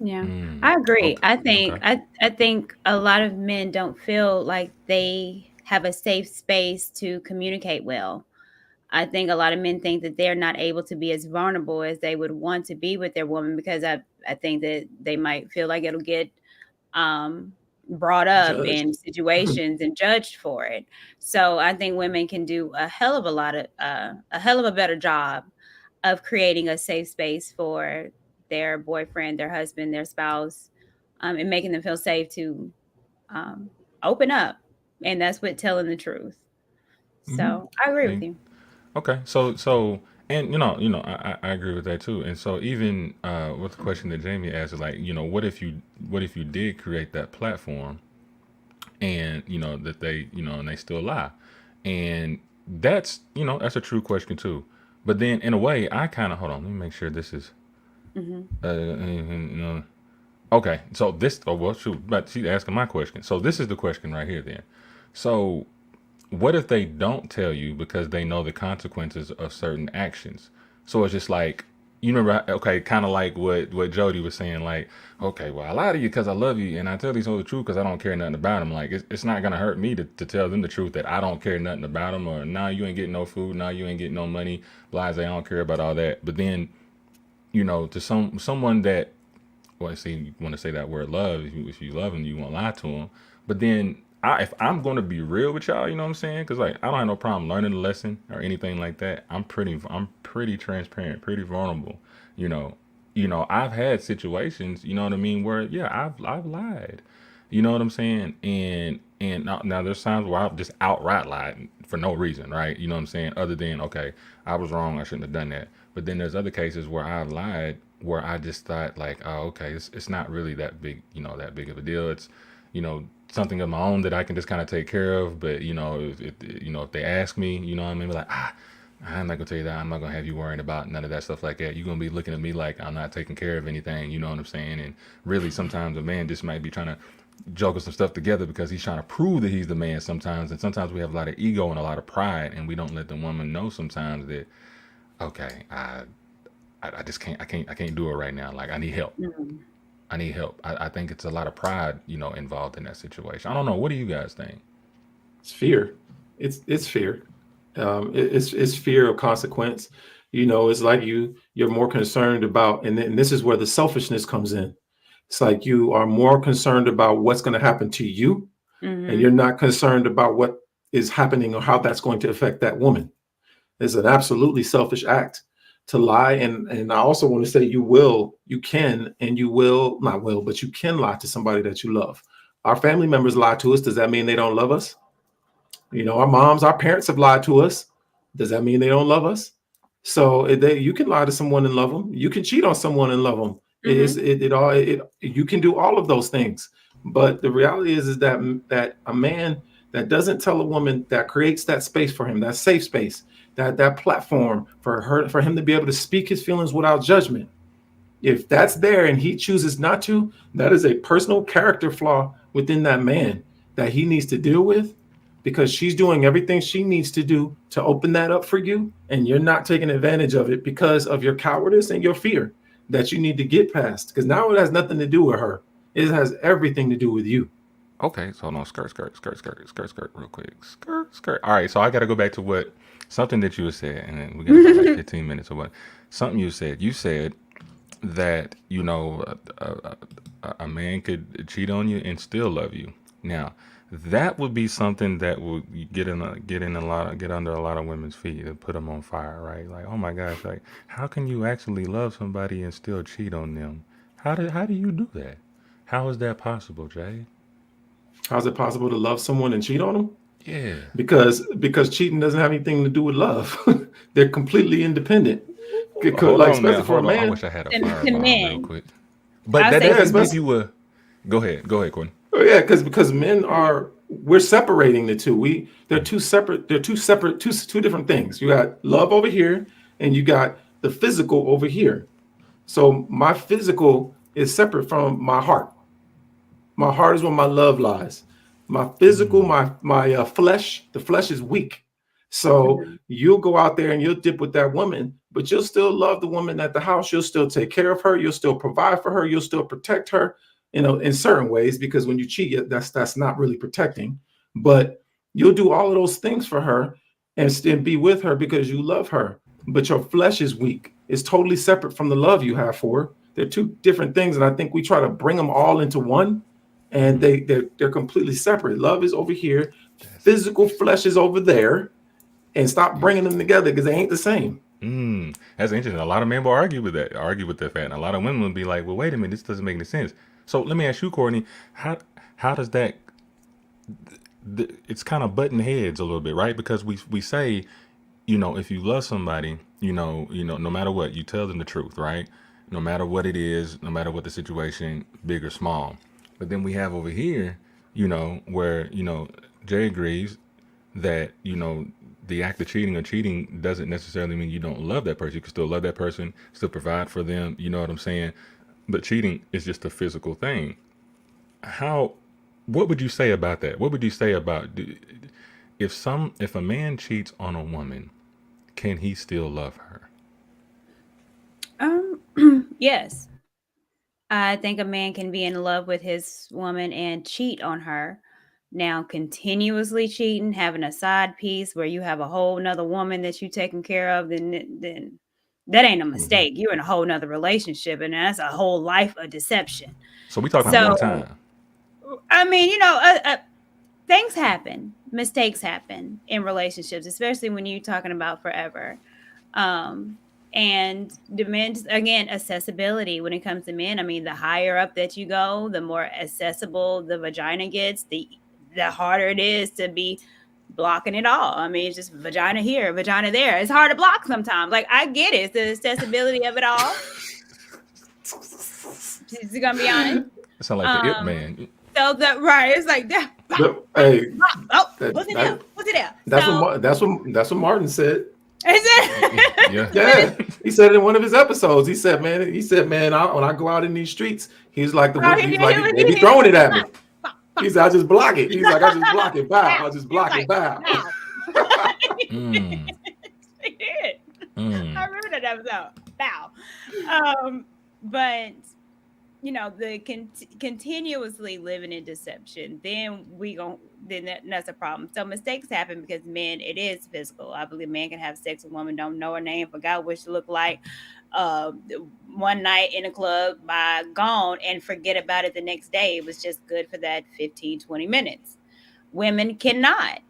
Yeah, I agree. Okay. I think a lot of men don't feel like they have a safe space to communicate well. I think a lot of men think that they're not able to be as vulnerable as they would want to be with their woman because I think that they might feel like it'll get um, brought up Judge. in situations and judged for it. So I think women can do a hell of a better job of creating a safe space for their boyfriend, their husband, their spouse, and making them feel safe to open up. And that's with telling the truth. So I agree with See? you. Okay, and I agree with that too. And so even with the question that Jamie asked, is like, what if you did create that platform and that they and they still lie, and that's a true question too. But then in a way, I kind of hold on. Let me make sure this is okay. So this, oh well, shoot, but she's asking my question. So this is the question right here. Then, so what if they don't tell you because they know the consequences of certain actions? So it's just like, okay, kind of like what Jody was saying, like, okay, well, I lie to you because I love you, and I tell these all the truth because I don't care nothing about them. Like, it's not gonna hurt me to tell them the truth that I don't care nothing about them, or now you ain't getting no food, now you ain't getting no money, blase, I don't care about all that. But then, to someone that, well, see, you want to say that word love. If you love them, you won't lie to them. But then, if I'm going to be real with y'all, you know what I'm saying? Because like, I don't have no problem learning a lesson or anything like that. I'm pretty transparent, pretty vulnerable. You know, I've had situations, you know what I mean, where yeah, I've lied. You know what I'm saying? And now there's times where I've just outright lied for no reason, right? You know what I'm saying? Other than, okay, I was wrong, I shouldn't have done that. But then there's other cases where I've lied where I just thought like, oh, okay, it's not really that big, that big of a deal. It's, something of my own that I can just kind of take care of. But if they ask me, I'm gonna be like, I'm not gonna tell you that. I'm not gonna have you worrying about none of that stuff like that. You're gonna be looking at me like I'm not taking care of anything. You know what I'm saying? And really, sometimes a man just might be trying to juggle some stuff together because he's trying to prove that he's the man sometimes. And sometimes we have a lot of ego and a lot of pride, and we don't let the woman know sometimes that, okay, I just can't, I can't do it right now. Like, I need help. Mhm. I need help. I think it's a lot of pride, involved in that situation. I don't know. What do you guys think? It's fear. It's fear. It's fear of consequence. It's like you're more concerned about, and this is where the selfishness comes in. It's like you are more concerned about what's going to happen to you, and you're not concerned about what is happening or how that's going to affect that woman. It's an absolutely selfish act to lie. And I also want to say you can lie to somebody that you love. Our family members lie to us. Does that mean they don't love us? Our moms, our parents have lied to us. Does that mean they don't love us? So you can lie to someone and love them. You can cheat on someone and love them. You can do all of those things. But the reality is that a man that doesn't tell a woman, that creates that space for him, that safe space, that platform for him to be able to speak his feelings without judgment. If that's there and he chooses not to, that is a personal character flaw within that man that he needs to deal with, because she's doing everything she needs to do to open that up for you, and you're not taking advantage of it because of your cowardice and your fear that you need to get past. Because now it has nothing to do with her. It has everything to do with you. Okay, so no, skirt, real quick. Skirt. All right, so I got to go back to something that you said, and then we got about like 15 minutes or what. Something you said. You said that, a man could cheat on you and still love you. Now, that would be something that would get under a lot of women's feet and put them on fire, right? Like, oh my gosh, like, how can you actually love somebody and still cheat on them? How do you do that? How is that possible, Jay? How's it possible to love someone and cheat on them? Yeah. Because cheating doesn't have anything to do with love. They're completely independent. Hold on now. Especially for a Hold on. I man. wish I had a To firebomb men. real quick. But I'll that say doesn't this. give you a. Go ahead, Courtney. Oh, yeah, because men we're separating the two. They're two different things. You got love over here, and you got the physical over here. So my physical is separate from my heart. My heart is where my love lies. My physical, my flesh, the flesh is weak. So you'll go out there and you'll dip with that woman, but you'll still love the woman at the house. You'll still take care of her. You'll still provide for her. You'll still protect her, in certain ways, because when you cheat, that's not really protecting. But you'll do all of those things for her, and be with her because you love her, but your flesh is weak. It's totally separate from the love you have for her. They're two different things, and I think we try to bring them all into one, and they're completely separate. Love is over here, physical flesh is over there, and stop bringing them together because they ain't the same. That's interesting. A lot of men will argue with that fact, and a lot of women will be like, "Well, wait a minute, this doesn't make any sense." So let me ask you, Courtney, how does that? It's kind of butting heads a little bit, right? Because we say, if you love somebody, no matter what, you tell them the truth, right? No matter what it is, no matter what the situation, big or small. But then we have over here, where Jay agrees that the act of cheating or cheating doesn't necessarily mean you don't love that person. You can still love that person, still provide for them. You know what I'm saying? But cheating is just a physical thing. What would you say about that? What would you say about if a man cheats on a woman, can he still love her? Yes. I think a man can be in love with his woman and cheat on her. Now, continuously cheating, having a side piece where you have a whole nother woman that you taking care of, then that ain't a mistake. You're in a whole nother relationship, and that's a whole life of deception. So we talking about one time. I mean, things happen, mistakes happen in relationships, especially when you're talking about forever. And demands, again, accessibility when it comes to men. I mean, the higher up that you go, the more accessible the vagina gets, the harder it is to be blocking it all. I mean, it's just vagina here, vagina there. It's hard to block sometimes. Like, I get it. It's the accessibility of it all. Is he gonna be honest? It sounds like the Ip Man. So right, it's like that. Hey, what's it there? That's what Martin said. Is it? Yeah. He said it in one of his episodes. He said, man, when I go out in these streets, he's like they be throwing it at me. He said, I just block it. He's like, I just block it, bow. I just block it, bow. He did. I remember that episode. Bow. But the continuously living in deception, then that's a problem. So mistakes happen because men, it is physical. I believe man can have sex with a woman, don't know her name, forgot what she looked like one night in a club, gone, and forget about it the next day. It was just good for that 15-20 minutes. Women cannot.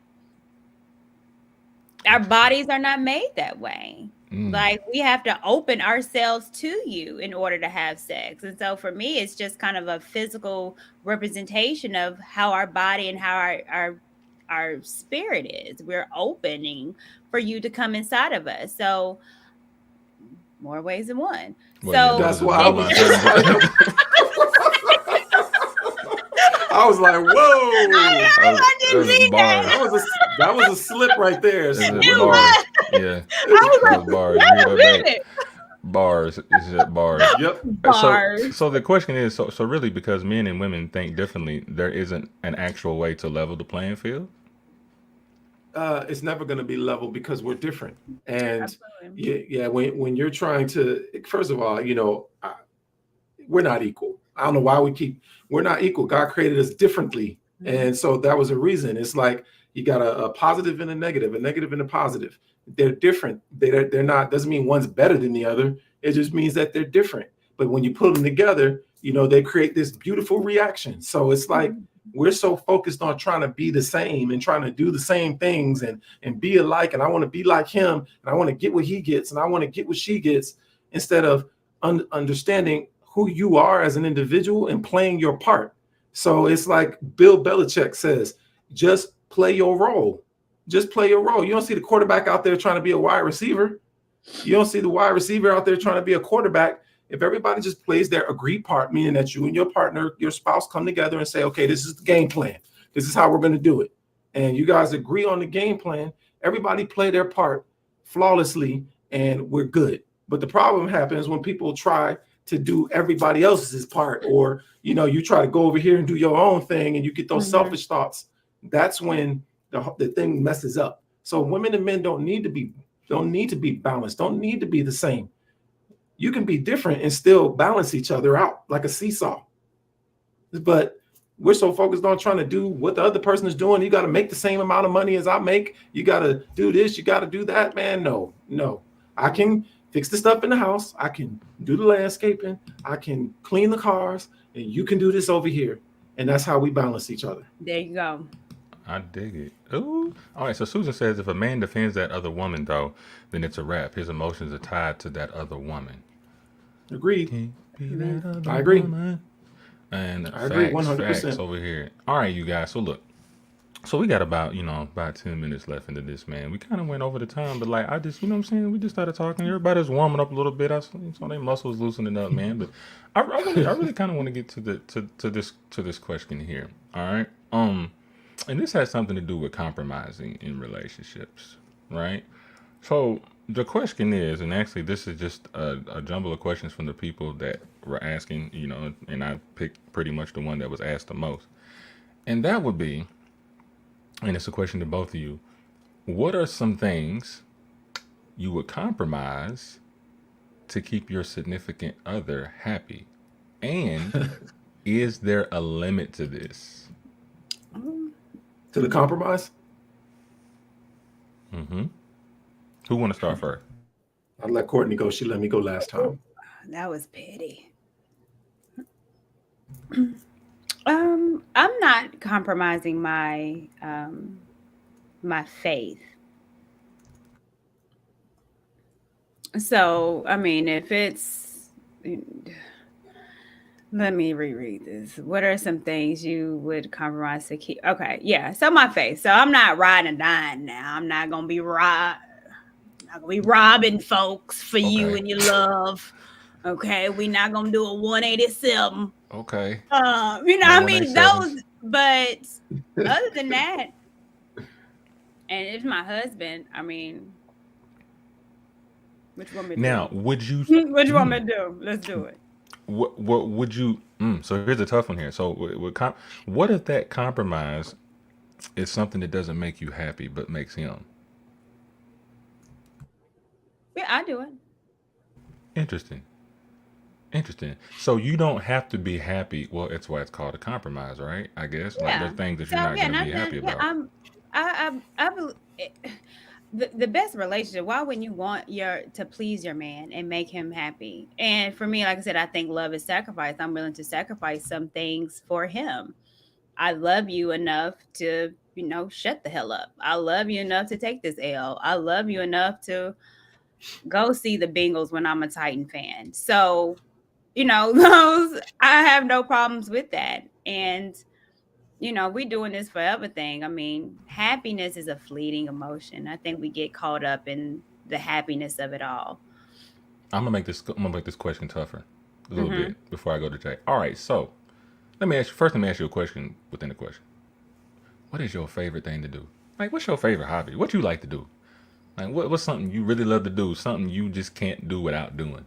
Our bodies are not made that way. Like, we have to open ourselves to you in order to have sex. And so for me, it's just kind of a physical representation of how our body and how our spirit is. We're opening for you to come inside of us. So more ways than one. Well, so that's why I was like, whoa. That was a slip right there. Yeah. I was like, bars. It's just bars. Yep. Bars. So the question is, so really, because men and women think differently, there isn't an actual way to level the playing field? It's never going to be level because we're different. And Absolutely. when you're trying to, first of all, we're not equal. I don't know why we're not equal. God created us differently. And so that was a reason. It's like you got a positive and a negative and a positive. They're different. They're not, doesn't mean one's better than the other. It just means that they're different. But when you put them together, they create this beautiful reaction. So it's like we're so focused on trying to be the same and trying to do the same things and be alike. And I want to be like him, and I want to get what he gets, and I want to get what she gets, instead of understanding who you are as an individual and playing your part. So it's like Bill Belichick says, just play your role. Just play your role. You don't see the quarterback out there trying to be a wide receiver. You don't see the wide receiver out there trying to be a quarterback. If everybody just plays their agreed part, meaning that you and your partner, your spouse, come together and say, okay, this is the game plan. This is how we're going to do it. And you guys agree on the game plan. Everybody play their part flawlessly and we're good. But the problem happens when people try to do everybody else's part, or, you try to go over here and do your own thing and you get those selfish thoughts. That's when the thing messes up. So women and men don't need to be balanced, don't need to be the same. You can be different and still balance each other out like a seesaw. But we're so focused on trying to do what the other person is doing. You got to make the same amount of money as I make. You got to do this. You got to do that, man. No. I can fix the stuff in the house. I can do the landscaping. I can clean the cars, and you can do this over here. And that's how we balance each other. There you go. I dig it. Ooh. All right. So Susan says if a man defends that other woman, though, then it's a wrap. His emotions are tied to that other woman. Agreed. Can't be that other I agree. woman. And I agree, facts 100%. over here. All right, you guys. So look. So we got about 10 minutes left into this, man. We kind of went over the time, but like I just, you know what I'm saying? We just started talking. Everybody's warming up a little bit. I saw their muscles loosening up, man. But I really kind of want to get to this question here. All right. And this has something to do with compromising in relationships, right? So the question is, and actually this is just a jumble of questions from the people that were asking, and I picked pretty much the one that was asked the most. And that would be, and it's a question to both of you, what are some things you would compromise to keep your significant other happy? And is there a limit to this? To the compromise? Mm-hmm. Who want to start first? I'd let Courtney go. She let me go last time. That was petty. I'm not compromising my my faith. So, I mean, if it's, let me reread this. What are some things you would compromise to keep? Okay, yeah. So my faith. So I'm not riding and dying now. I'm not gonna be robbing folks for you Okay. and your love. Okay, we're not gonna do a 187. Okay. I No mean 187s. those, but other than that, and it's my husband. I mean, which one me Now, do? would you? Which one me do? Let's do it. What would you? So here's a tough one here. So what if that compromise is something that doesn't make you happy but makes him? Yeah, I do it. Interesting. So you don't have to be happy. Well, that's why it's called a compromise, right? I guess. Like Yeah. there's things that So you're not yeah, going to be happy about. I the best relationship. Why wouldn't you want to please your man and make him happy? And for me, like I said, I think love is sacrifice. I'm willing to sacrifice some things for him. I love you enough to, shut the hell up. I love you enough to take this L. I love you enough to go see the Bengals when I'm a Titan fan. So, those, I have no problems with that. And, we doing this forever thing. I mean, happiness is a fleeting emotion. I think we get caught up in the happiness of it all. I'm gonna make this question tougher a little Mm-hmm. bit before I go to Jay. All right. So let me ask you a question within the question. What is your favorite thing to do? Like, what's your favorite hobby? What you like to do? Like, what's something you really love to do? Something you just can't do without doing?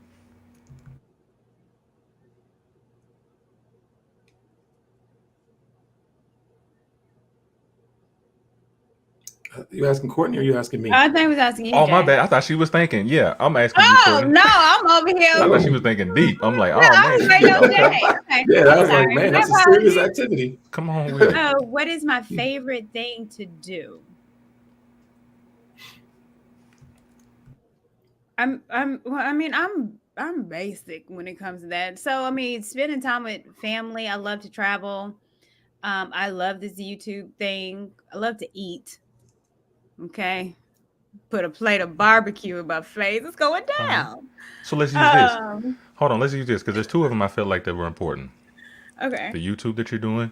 You asking Courtney or you asking me? I think I was asking you. Oh, my Jay. bad. I thought she was thinking. Yeah, I'm asking you. Oh Courtney. no, I'm over I here. thought she was thinking deep. I'm like, oh No, I was man. waiting on Okay. Jay. Okay. Yeah, I was Sorry. like, man, My that's a serious apologies. activity. Come on with it. What is my favorite thing to do? I'm basic when it comes to that. So I mean, spending time with family. I love to travel. I love this YouTube thing. I love to eat. Okay. Put a plate of barbecue in my face. It's going down. So let's use this. Um, Hold on, let's use this because there's two of them I felt like that were important. okay. The YouTube that you're doing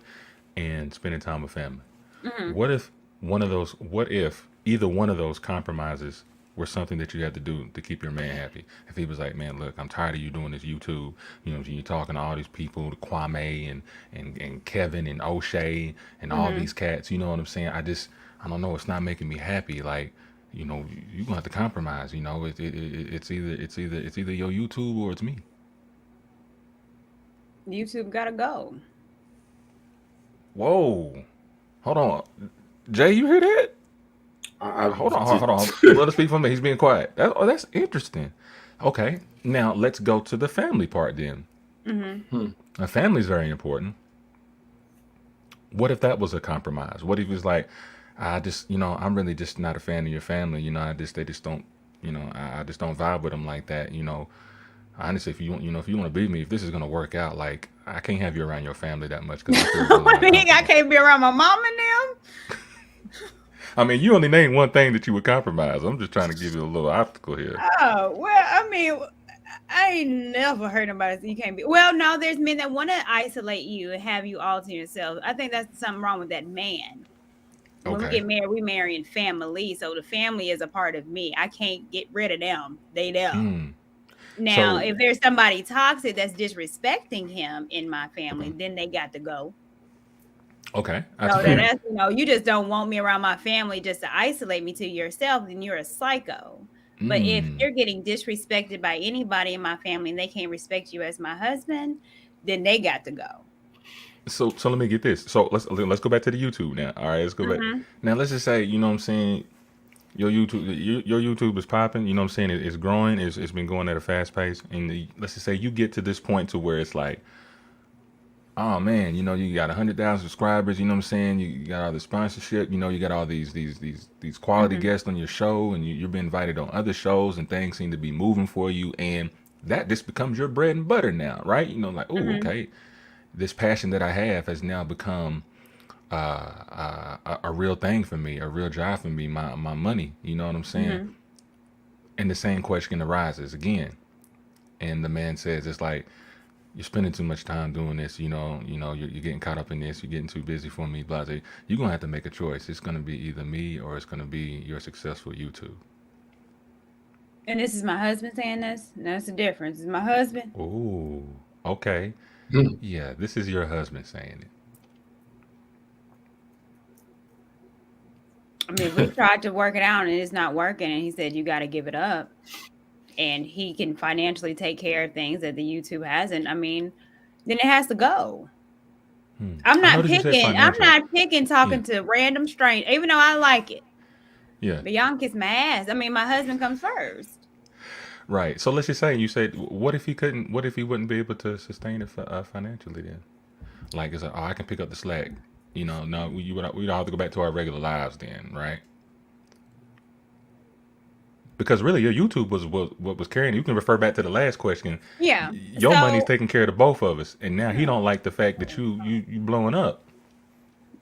and spending time with family. Mhm. What if either one of those compromises were something that you had to do to keep your man happy? If he was like, man, look, I'm tired of you doing this YouTube. You're talking to all these people, Kwame and Kevin and O'Shea and all these cats. You know what I'm saying? I don't know. It's not making me happy. Like, you're gonna have to compromise. It's either your YouTube or it's me. YouTube gotta go. Whoa, hold on, Jay, you hear that? Hold on. Let us speak for me. He's being quiet. That's interesting. Okay, now let's go to the family part then. Mm-hmm. Now, family is very important. What if that was a compromise? What if it's like, I just, I'm really just not a fan of your family. They just don't, I just don't vibe with them like that. Honestly, if you want, if you want to be me, if this is gonna work out, like I can't have you around your family that much because I feel really What do you think? I uncomfortable. can't be around my mom and them. I mean, you only named one thing that you would compromise. I'm just trying to give you a little obstacle here. Oh, well, I mean, I ain't never heard nobody say you can't be. Well, no, there's men that want to isolate you and have you all to yourself. I think that's something wrong with that man. When we Okay. get married, we marry in family. So the family is a part of me. I can't get rid of them. They them. Mm. Now, So, if there's somebody toxic that's disrespecting him in my family, then they got to go. okay, that's So fair. that's, you just don't want me around my family just to isolate me to yourself, then you're a psycho. But if Mm. you're getting disrespected by anybody in my family and they can't respect you as my husband, then they got to go. So let me get this. So let's go back to the YouTube now. All right, let's go back. Mhm. Now let's just say, what I'm saying, your YouTube is popping. You know what I'm saying? It's growing. It's been going at a fast pace. And let's just say you get to this point to where it's like, oh man, you got 100,000 subscribers. You know what I'm saying? You got all the sponsorship. You got all these quality Mhm. guests on your show, and you're being invited on other shows, and things seem to be moving for you, and that just becomes your bread and butter now, right? Like, oh, Mhm. okay, this passion that I have has now become a real thing for me, a real drive for me, my money. You know what I'm saying? Mhm. And the same question arises again, and the man says, it's like, you're spending too much time doing this. You're getting caught up in this. You're getting too busy for me. Blah, blah. You're gonna have to make a choice. It's gonna be either me or it's gonna be your successful YouTube. And this is my husband saying this. That's the difference. It's my husband. Oh, okay. Mm. Yeah, this is your husband saying it. I mean, we tried to work it out and it's not working. And he said, you got to give it up. And he can financially take care of things that the YouTube hasn't. I mean, then it has to go. I'm I not noticed you said picking. I'm financial. not picking talking to random strangers, even though I like it. Yeah, But y'all can kiss my ass. I mean, my husband comes first. right. So let's just say you said, what if he couldn't? What if he wouldn't be able to sustain it financially? Then, like, it's like, oh, I can pick up the slack. No, we'd all have to go back to our regular lives then, right? Because really, your YouTube was what was carrying. You can refer back to the last question. Yeah. Your money's So, taking care of the both of us, and now he don't like the fact that you blowing up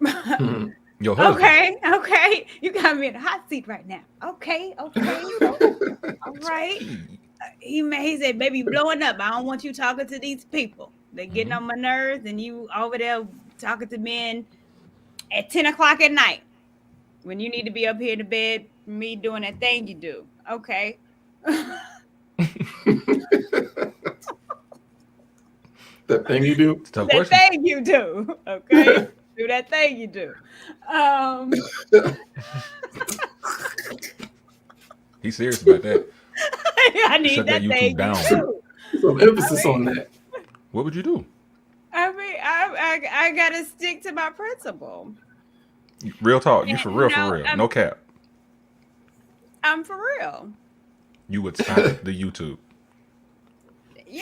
Mm. your husband. okay. You got me in the hot seat right now. Okay. All right. He said, baby, you blowing up. I don't want you talking to these people. They're getting on my nerves, and you over there talking to men at 10 o'clock at night when you need to be up here in the bed, me doing that thing you do. Okay. That thing you do. It's a tough That question. thing you do. Okay. Do that thing you do. He's serious about that. I need Shut that that YouTube thing down. you do. Some emphasis on that. What would you do? I mean, I gotta stick to my principle. Real talk. You for real? No, For real? No cap. I'm for real. You would stop the YouTube. Yeah.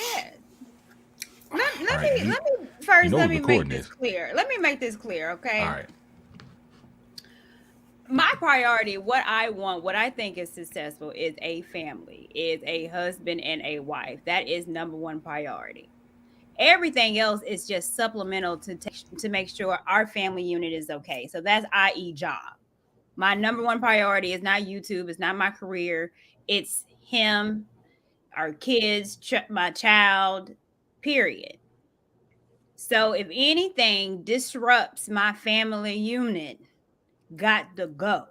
Let All right, me first know let who's me make recording this this. clear. Let me make this clear, okay? All right. My priority, what I want, what I think is successful is a family, is a husband and a wife. That is number one priority. Everything else is just supplemental to make sure our family unit is okay. So that's i.e. job. My number one priority is not YouTube. It's not my career. It's him, our kids, my child, period. So if anything disrupts my family unit, got to go.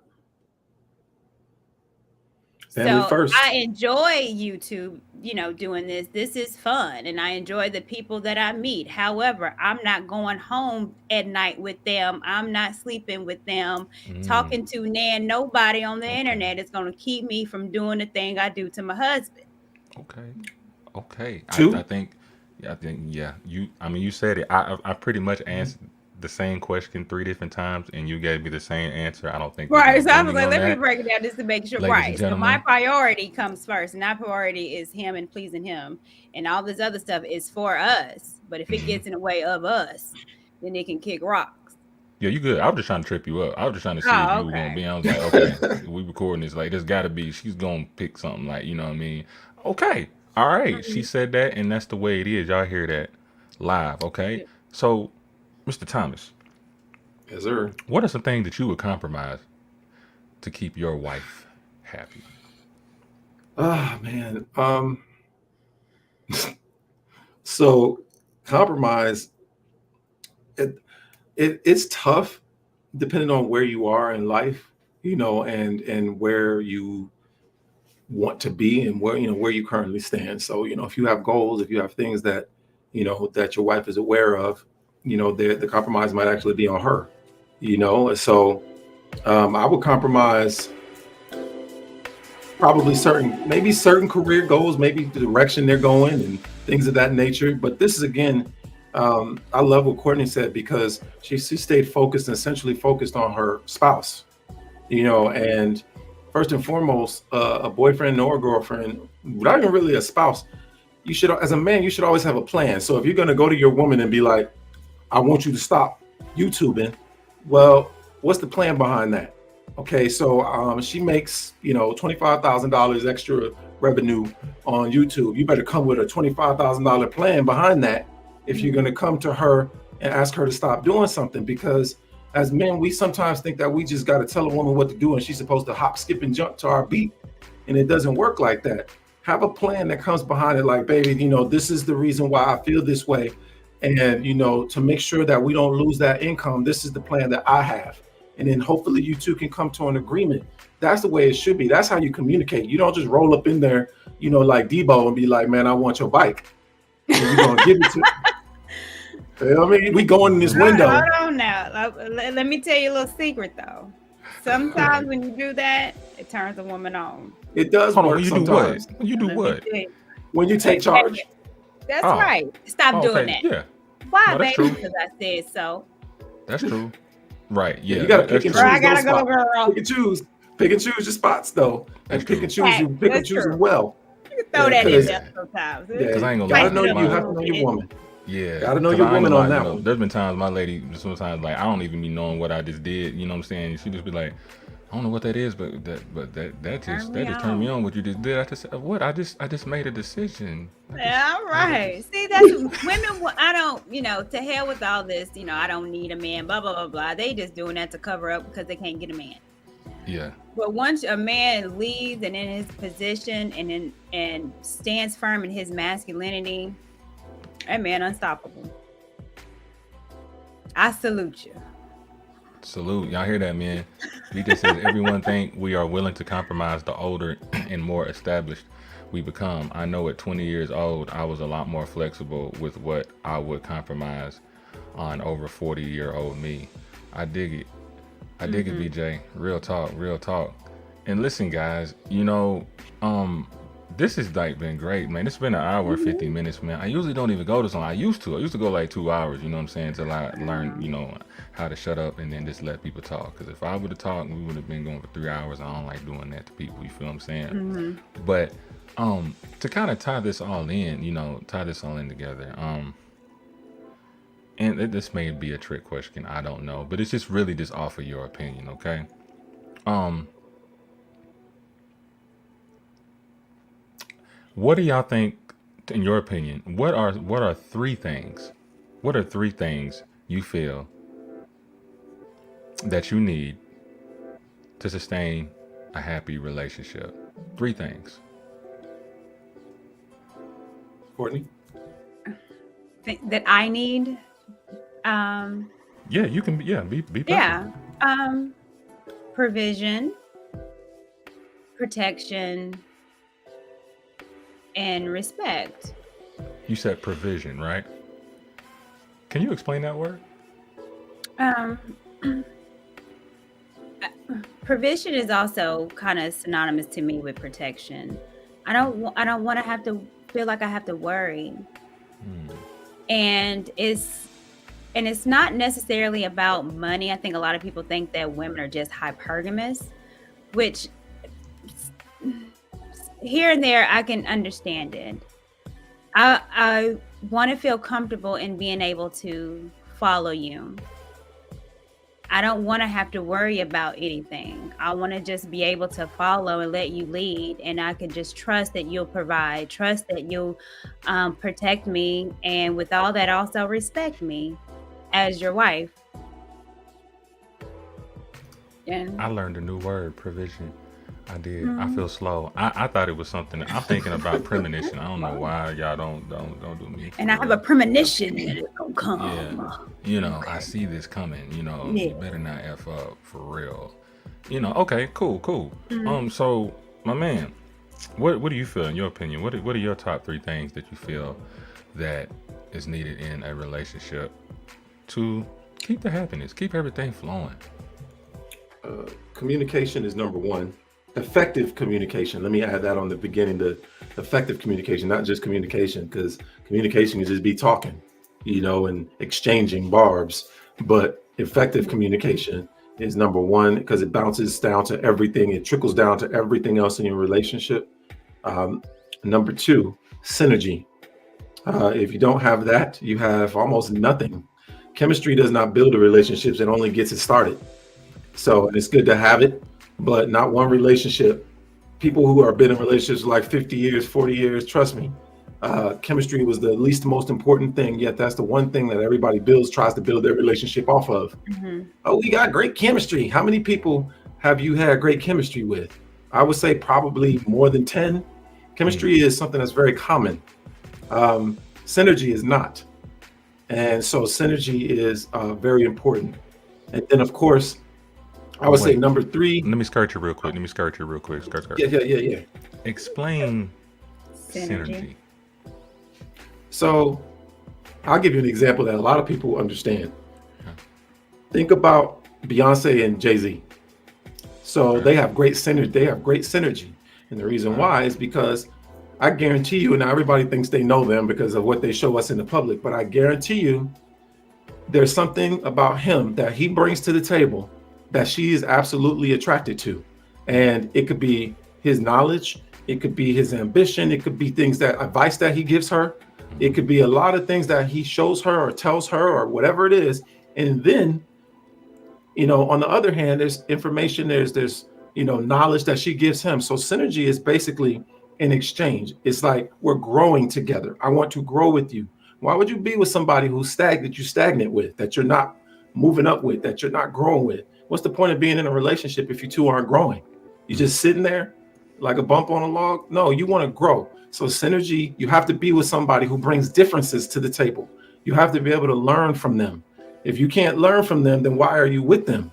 Family So first. I enjoy YouTube, doing this. This is fun. And I enjoy the people that I meet. However, I'm not going home at night with them. I'm not sleeping with them. Talking to nobody on the internet is going to keep me from doing the thing I do to my husband. Okay. Two. I think yeah. You said it. I pretty much answered the same question 3 different times, and you gave me the same answer. I don't think we're Right. So I voting was like, on let me that. break it down just to make sure. Ladies and Right. So my gentlemen. priority comes first, and that priority is him and pleasing him. And all this other stuff is for us. But if it gets in the way of us, then it can kick rocks. Yeah, you good. I was just trying to trip you up. I was just trying to see if Oh, you were gonna okay. be. I was like, okay, we recording this. Like, there's got to be. She's gonna pick something. Like, you know what I mean? Okay, all right. She Mhm. said that, and that's the way it is. Y'all hear that live? Okay. So, Mr. Thomas, Yes, sir. what are some things that you would compromise to keep your wife happy? Ah, man. So compromise, it, it's tough depending on where you are in life, and where you want to be and where you currently stand. So, if you have goals, if you have things that, that your wife is aware of, the compromise might actually be on her, So I would compromise probably maybe certain career goals, maybe the direction they're going and things of that nature. But this is again, I love what Courtney said because she stayed focused and essentially focused on her spouse, and first and foremost, a boyfriend or a girlfriend, not even really a spouse. You should, as a man, you should always have a plan. So if you're going to go to your woman and be like, I want you to stop YouTubing, well, what's the plan behind that? Okay, so she makes $25,000 extra revenue on YouTube. You better come with a $25,000 plan behind that if you're going to come to her and ask her to stop doing something. Because as men, we sometimes think that we just got to tell a woman what to do and she's supposed to hop, skip, and jump to our beat, and it doesn't work like that. Have a plan that comes behind it, like, baby, this is the reason why I feel this way, and to make sure that we don't lose that income, this is the plan that I have. And then hopefully you two can come to an agreement. That's the way it should be. That's how you communicate. You don't just roll up in there, like Debo and be like, man, I want your bike. And you're going to give it to I mean, we going in this window. Hold on now. Let me tell you a little secret though. Sometimes when you do that, it turns a woman on. It does Hold on, work when you sometimes. do what? When you do Let me what? tell you. When you take charge. That's Oh. right. Stop doing Okay, that. yeah, Why, No, that's baby? true. Because I said so. that's true. Right, yeah, You gotta that's pick and true. Or I choose gotta those go, spots. girl. Pick and choose your spots though, and That's pick true. and choose you pick and That's choose true. them well. You can throw that in because- there sometimes. Yeah, 'Cause I ain't gonna gotta lie, know my- you have to know your woman. Yeah, Gotta know 'cause your I ain't woman gonna on lie, that you know, one. there's been times my lady sometimes like I don't even be knowing what I just did. You know what I'm saying? She just be like, I don't know what that is, but that just turned me on. What you just did? I just what? I just made a decision. Yeah, all right. See, that's women. I don't, to hell with all this. I don't need a man. Blah blah blah blah. They just doing that to cover up because they can't get a man. Yeah, But once a man leads and in his position and stands firm in his masculinity, that man unstoppable. I salute you. salute. Y'all hear that, man? DJ says everyone think we are willing to compromise the older and more established we become. I know at 20 years old, I was a lot more flexible with what I would compromise on over 40-year-old me. I dig it. I dig it, BJ. Real talk, real talk. And listen, guys, this has like been great, man. It's been an hour and 50 minutes, man. I usually don't even go this long. I used to go like 2 hours, you know what I'm saying, until I learned, how to shut up and then just let people talk. Because if I would have talked, we would have been going for 3 hours. I don't like doing that to people, you feel what I'm saying? But to kind of tie this all in, together, and this may be a trick question, I don't know, but it's just really just offer your opinion, okay? What do y'all think, in your opinion, what are three things? What are three things you feel that you need to sustain a happy relationship? Three things. Courtney? That I need. Yeah, you can. Yeah, be perfect. Yeah. Provision, protection, and respect. You said provision, right? Can you explain that word? Um, provision is also kind of synonymous to me with protection. I don't want to have to feel like I have to worry. And it's not necessarily about money. I think a lot of people think that women are just hypergamous, which here and there I can understand it. I want to feel comfortable in being able to follow you I don't want to have to worry about anything. I want to just be able to follow and let you lead. And I can just trust that you'll provide, trust that you'll protect me. And with all that, also respect me as your wife. And I learned a new word, provision. I did. I feel slow. I thought it was something. I'm thinking about premonition. I don't know why y'all don't do me. I have a premonition that it's gonna come. Yeah. You know, I see this coming. You know, Yeah. you better not F up for real. You know, okay, cool. So my man, what do you feel in your opinion? What are your top 3 things that you feel that is needed in a relationship to keep the happiness, keep everything flowing? Communication is number one. Effective communication. Let me add that on the beginning. The effective communication, not just communication, because communication can just be talking, you know, and exchanging barbs. But effective communication is number one because it bounces down to everything. It trickles down to everything else in your relationship. Number 2, synergy. If you don't have that, you have almost nothing. Chemistry does not build a relationship; it only gets it started. So it's good to have it, but not one relationship. People who have been in relationships like 50 years, 40 years, trust me, chemistry was the least most important thing, yet that's the one thing that everybody tries to build their relationship off of. Oh, we got great chemistry. How many people have you had great chemistry with? I would say probably more than 10. Chemistry is something that's very common. Synergy is not. And so synergy is very important. And then, of course, I would say number 3. Let me skirt you real quick. Skirt. Yeah. Explain synergy. So I'll give you an example that a lot of people understand. Think about Beyonce and Jay-Z. So they have great synergy. And the reason why is because I guarantee you, and now everybody thinks they know them because of what they show us in the public, but I guarantee you there's something about him that he brings to the table that she is absolutely attracted to. And it could be his knowledge, it could be his ambition, it could be advice that he gives her. It could be a lot of things that he shows her or tells her or whatever it is. And then, you know, on the other hand, there's information, there's you know, knowledge that she gives him. So synergy is basically an exchange. It's like we're growing together. I want to grow with you. Why would you be with somebody you're stagnant with, that you're not moving up with, that you're not growing with? What's the point of being in a relationship if you two aren't growing? You're just sitting there like a bump on a log? No, you want to grow. So synergy, you have to be with somebody who brings differences to the table. You have to be able to learn from them. If you can't learn from them, then why are you with them?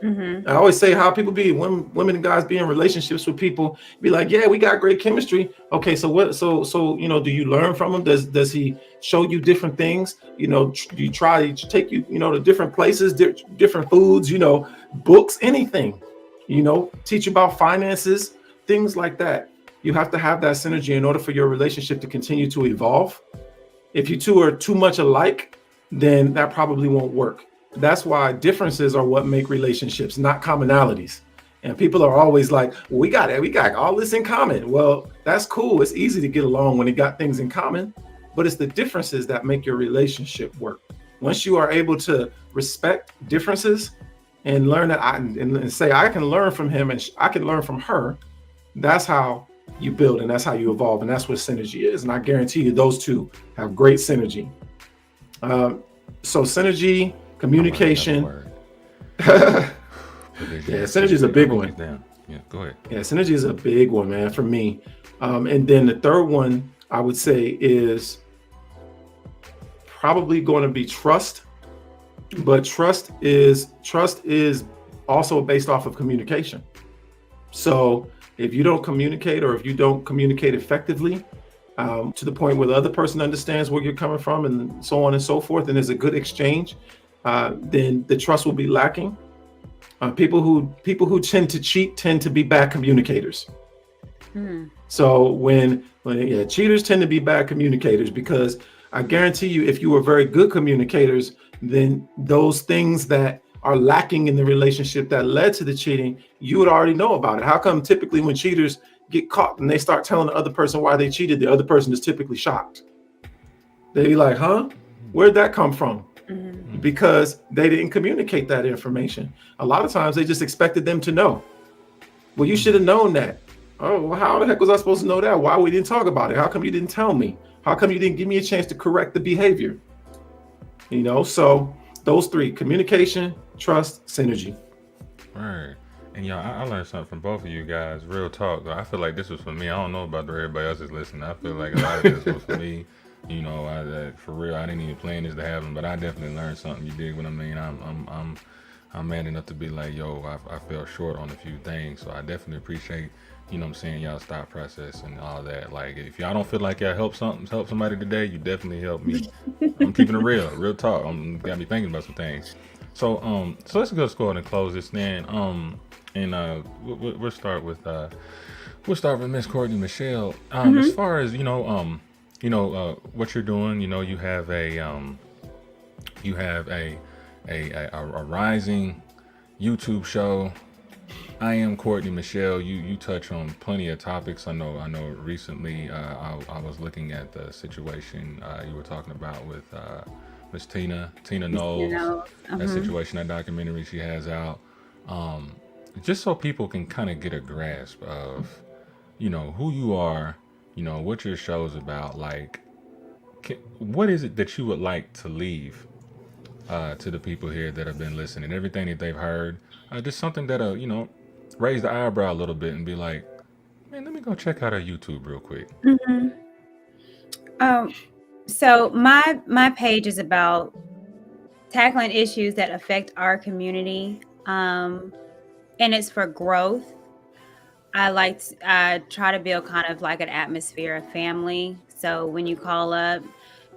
I always say how people women and guys be in relationships with people, be like, yeah, we got great chemistry. Okay, so what? So you know, do you learn from him? Does he show you different things? You know, do you try to take you, you know, to different places, different foods, you know, books, anything, you know, teach about finances, things like that. You have to have that synergy in order for your relationship to continue to evolve. If you two are too much alike, then that probably won't work. That's why differences are what make relationships, not commonalities. And people are always like, well, we got all this in common. Well, that's cool. It's easy to get along when you got things in common, but it's the differences that make your relationship work. Once you are able to respect differences and learn that and say, I can learn from him and I can learn from her, that's how you build and that's how you evolve. And that's what synergy is. And I guarantee you those two have great synergy. So synergy, communication. Yeah, synergy is a big one. Yeah, go ahead. Yeah, synergy is a big one, man, for me. And then the third one I would say is probably going to be trust. But trust is also based off of communication. So if you don't communicate or if you don't communicate effectively, to the point where the other person understands where you're coming from and so on and so forth, and there's a good exchange, then the trust will be lacking. People who tend to cheat tend to be bad communicators. So when cheaters tend to be bad communicators, because I guarantee you, if you were very good communicators, then those things that are lacking in the relationship that led to the cheating, you would already know about it. How come typically when cheaters get caught and they start telling the other person why they cheated, the other person is typically shocked? They be like, huh? Where'd that come from? because they didn't communicate that information. A lot of times they just expected them to know. Well, you should have known that. Oh, well, how the heck was I supposed to know that? Why we didn't talk about it? How come you didn't tell me? How come you didn't give me a chance to correct the behavior? You know, so those three: communication, trust, synergy. Right. And y'all, I learned something from both of you guys. Real talk. I feel like this was for me. I don't know about everybody else is listening. I feel like a lot of this was for me. You know, for real, I didn't even plan this to happen, but I definitely learned something. You dig what I mean? I'm man enough to be like, yo, I fell short on a few things, so I definitely appreciate, you know what I'm saying, y'all's thought process and all that. Like, if y'all don't feel like y'all help somebody today, you definitely help me. I'm keeping it real talk. Got me thinking about some things. So let's go ahead and close this then. We'll start with Miss Courtney Michelle. As far as what you're doing, you have a rising YouTube show. I am Courtney Michelle. You touch on plenty of topics. I know recently I was looking at the situation you were talking about with Miss Tina Knowles. That situation, that documentary she has out. Just so people can kind of get a grasp of, who you are, what your show's about. Like, what is it that you would like to leave to the people here that have been listening? Everything that they've heard, just something that'll, raise the eyebrow a little bit and be like, man, let me go check out our YouTube real quick. So my page is about tackling issues that affect our community, and it's for growth. I try to build kind of like an atmosphere of family. So when you call up,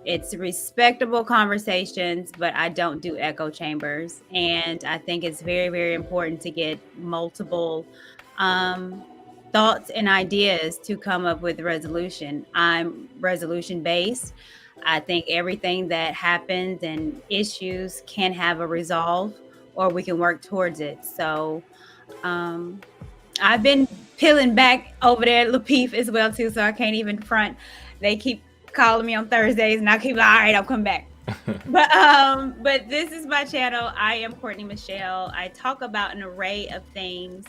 it's respectable conversations, but I don't do echo chambers. And I think it's very, very important to get multiple thoughts and ideas to come up with resolution. I'm resolution based. I think everything that happens and issues can have a resolve, or we can work towards it. So I've been peeling back over there at Lapeef as well too, so I can't even front. They keep calling me on Thursdays and I keep like, all right, I'll come back. But this is my channel. I am Courtney Michelle. I talk about an array of things,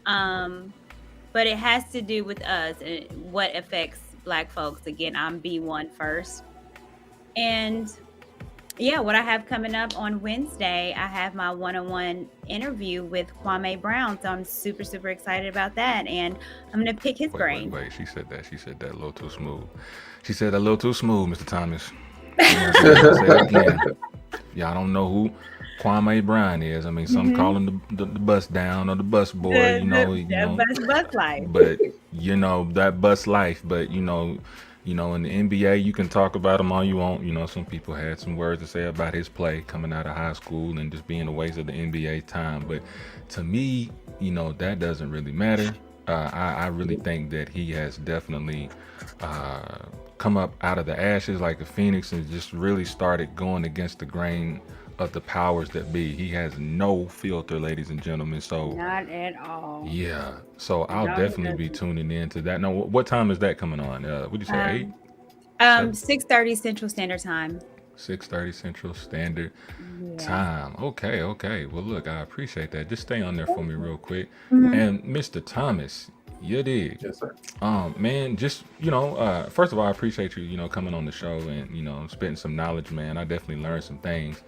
but it has to do with us and what affects Black folks. Again, I'm B1 first. And yeah, what I have coming up on Wednesday, I have my one-on-one interview with Kwame Brown. So I'm super, super excited about that. And I'm going to pick his brain. Wait. She said that a little too smooth. She said that a little too smooth, Mr. Thomas. Say it again. Y'all don't know who Kwame Brown is. I mean, some call him the bus down or the bus boy, Bus life. But that bus life. But in the NBA, you can talk about him all you want. Some people had some words to say about his play coming out of high school and just being a waste of the NBA time. But to me, that doesn't really matter. I really think that he has definitely come up out of the ashes like a phoenix and just really started going against the grain of the powers that be. He has no filter, ladies and gentlemen. So not at all. Yeah. So I'll definitely be tuning in to that. Now, what time is that coming on? What did you say? 8? 6:30 Central Standard Time. 6:30 Central Standard Time. Okay. Well, look, I appreciate that. Just stay on there for me real quick. And Mr. Thomas, you dig? Yes, sir. Man, just first of all, I appreciate you, coming on the show and spitting some knowledge, man. I definitely learned some things.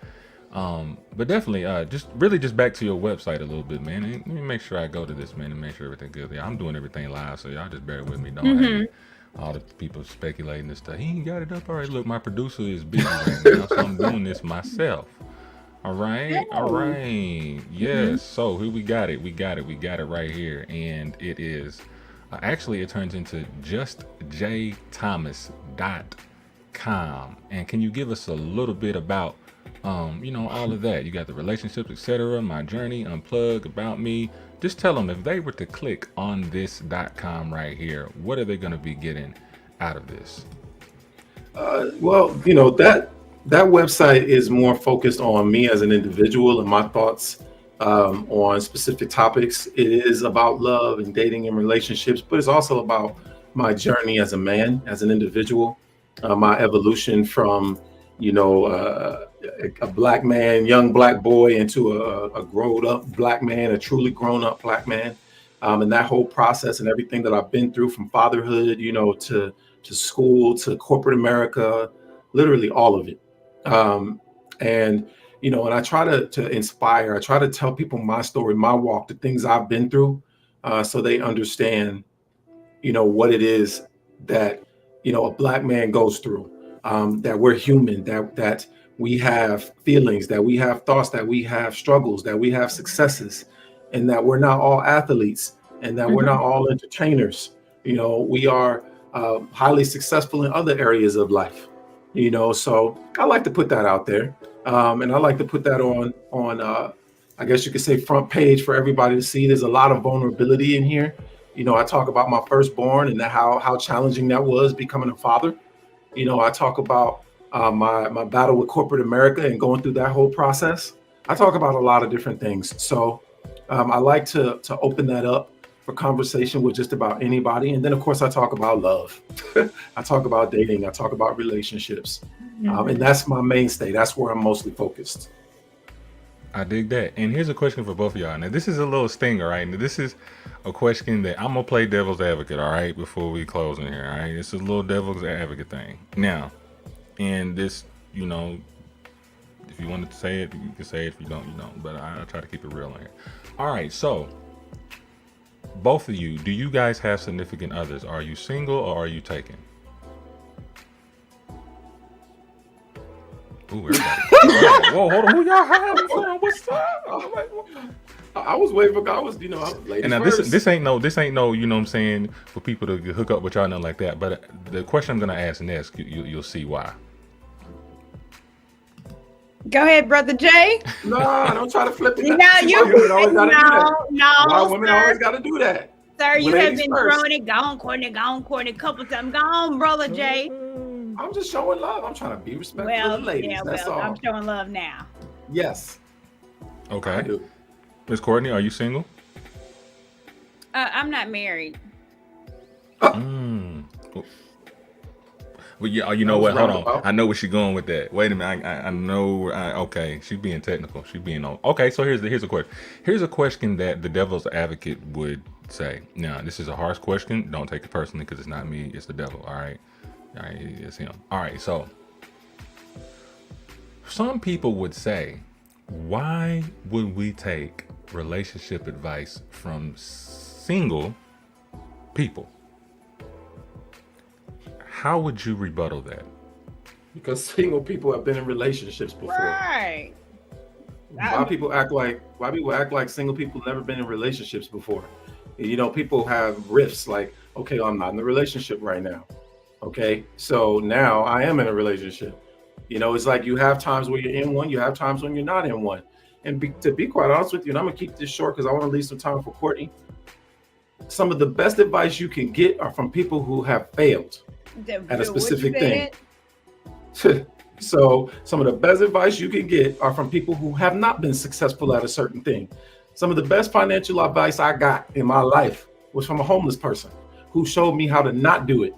But definitely, just back to your website a little bit, man. And let me make sure I go to this, man, and make sure everything good. Yeah, I'm doing everything live, so y'all just bear with me. Don't have all the people speculating and stuff. He ain't got it up. All right, look, my producer is busy right now, so I'm doing this myself. All right. Yes. So here we got it. We got it right here, and it is actually it turns into justjthomas.com. And can you give us a little bit about all of that? You got the relationships, etc., my journey, unplug, about me. Just tell them if they were to click on this .com right here, what are they going to be getting out of this? Well, that website is more focused on me as an individual and my thoughts on specific topics. It is about love and dating and relationships, but it's also about my journey as a man, as an individual, my evolution from a black man, young black boy, into a grown up black man, a truly grown up black man. And that whole process and everything that I've been through, from fatherhood, to school, to corporate America, literally all of it. And and I try to inspire. I try to tell people my story, my walk, the things I've been through, so they understand, what it is that a black man goes through. That we're human. That we have feelings. That we have thoughts. That we have struggles. That we have successes, and that we're not all athletes, and that we're not all entertainers. We are highly successful in other areas of life. So I like to put that out there. And I like to put that on I guess you could say, front page for everybody to see. There's a lot of vulnerability in here. I talk about my firstborn and how challenging that was becoming a father. I talk about my battle with corporate America and going through that whole process. I talk about a lot of different things. So I like to open that up for conversation with just about anybody. And then, of course, I talk about love. I talk about dating. I talk about relationships. And that's my mainstay. That's where I'm mostly focused. I dig that. And here's a question for both of y'all. Now, this is a little stinger, right? Now, this is a question that I'm going to play devil's advocate, all right, before we close in here, all right? It's a little devil's advocate thing. Now, and this, if you wanted to say it, you can say it. If you don't, you don't. But I try to keep it real in here. All right, so both of you, do you guys have significant others? Are you single or are you taken? Ooh, everybody. Whoa, hold on. Who y'all hiding from? What's up? I was waiting for, I was ladies And now first. this ain't no, you know what I'm saying, for people to hook up with y'all, nothing like that. But the question I'm gonna ask next, you'll see why. Go ahead, Brother Jay. No, don't try to flip it. No, See, why women always gotta do that? no, Why women sir. always gotta do that? Sir, you have Ladies been first. throwing it. Go on, Courtney, a couple times. Go on, Brother Jay. I'm just showing love. I'm trying to be respectful Well, of the ladies. yeah, That's all. I'm showing love now. Yes, I Okay. do. Miss Courtney, are you single? I'm not married. Well, yeah, you know That was what? Hold on. roundabout. I know where she's going with that. Wait a minute. I know. Okay, she's being technical. She's being on. Okay, so here's a question. Here's a question that the devil's advocate would say. Now, this is a harsh question. Don't take it personally because it's not me. It's the devil. All right. It's him. All right. So, some people would say, why would we take relationship advice from single people? How would you rebuttal that? Because single people have been in relationships before. Right. Why people act like single people never been in relationships before? People have rifts like, okay, I'm not in a relationship right now. Okay, so now I am in a relationship. It's like you have times where you're in one, you have times when you're not in one. And to be quite honest with you, and I'm gonna keep this short because I want to leave some time for Courtney. Some of the best advice you can get are from people who have failed at a specific thing. So some of the best advice you can get are from people who have not been successful at a certain thing. Some of the best financial advice I got in my life was from a homeless person who showed me how to not do it.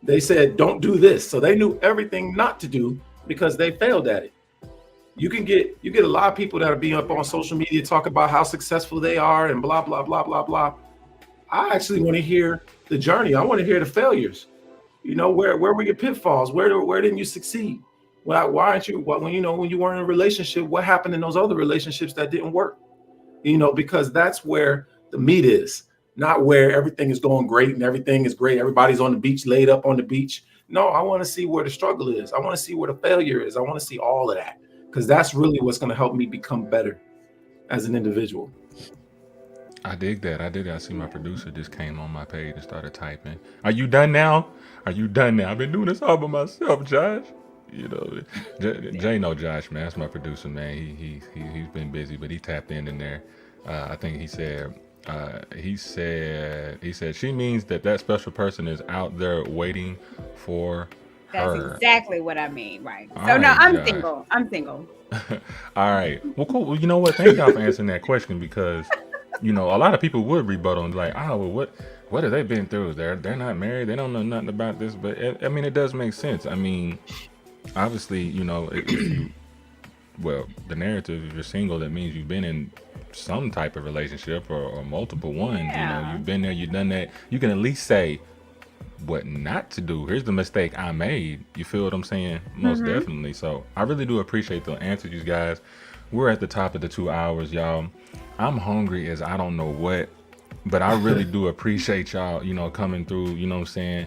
They said, don't do this. So they knew everything not to do because they failed at it. You get a lot of people that are being up on social media talk about how successful they are and blah, blah, blah, blah, blah. I actually want to hear the journey. I want to hear the failures. Where were your pitfalls? Where didn't you succeed? Why aren't you, when you weren't in a relationship, what happened in those other relationships that didn't work? Because that's where the meat is, not where everything is going great and everything is great. Everybody's on the beach, laid up on the beach. No, I want to see where the struggle is. I want to see where the failure is. I want to see all of that because that's really what's going to help me become better as an individual. I dig that. I see my producer just came on my page and started typing. Are you done now? I've been doing this all by myself, Josh. Jay know Josh, man. That's my producer, man. He's been busy, but he tapped in there. I think he said she means that special person is out there waiting for That's her. exactly what I mean, right? All So no, right, I'm Josh. single. I'm single. All right. Well, cool. Well, you know what? Thank y'all for answering that question because, a lot of people would rebuttal and be like, oh, well, what have they been through? They're not married. They don't know nothing about this. But it does make sense. I mean, obviously, well, the narrative, if you're single, that means you've been in some type of relationship or multiple ones. You know, Yeah. you've been there, you've done that. You can at least say what not to do. Here's the mistake I made. You feel what I'm saying? Most definitely. So I really do appreciate the answers, you guys. We're at the top of the 2 hours, y'all. I'm hungry as I don't know what, but I really do appreciate y'all, you know, coming through, you know what I'm saying?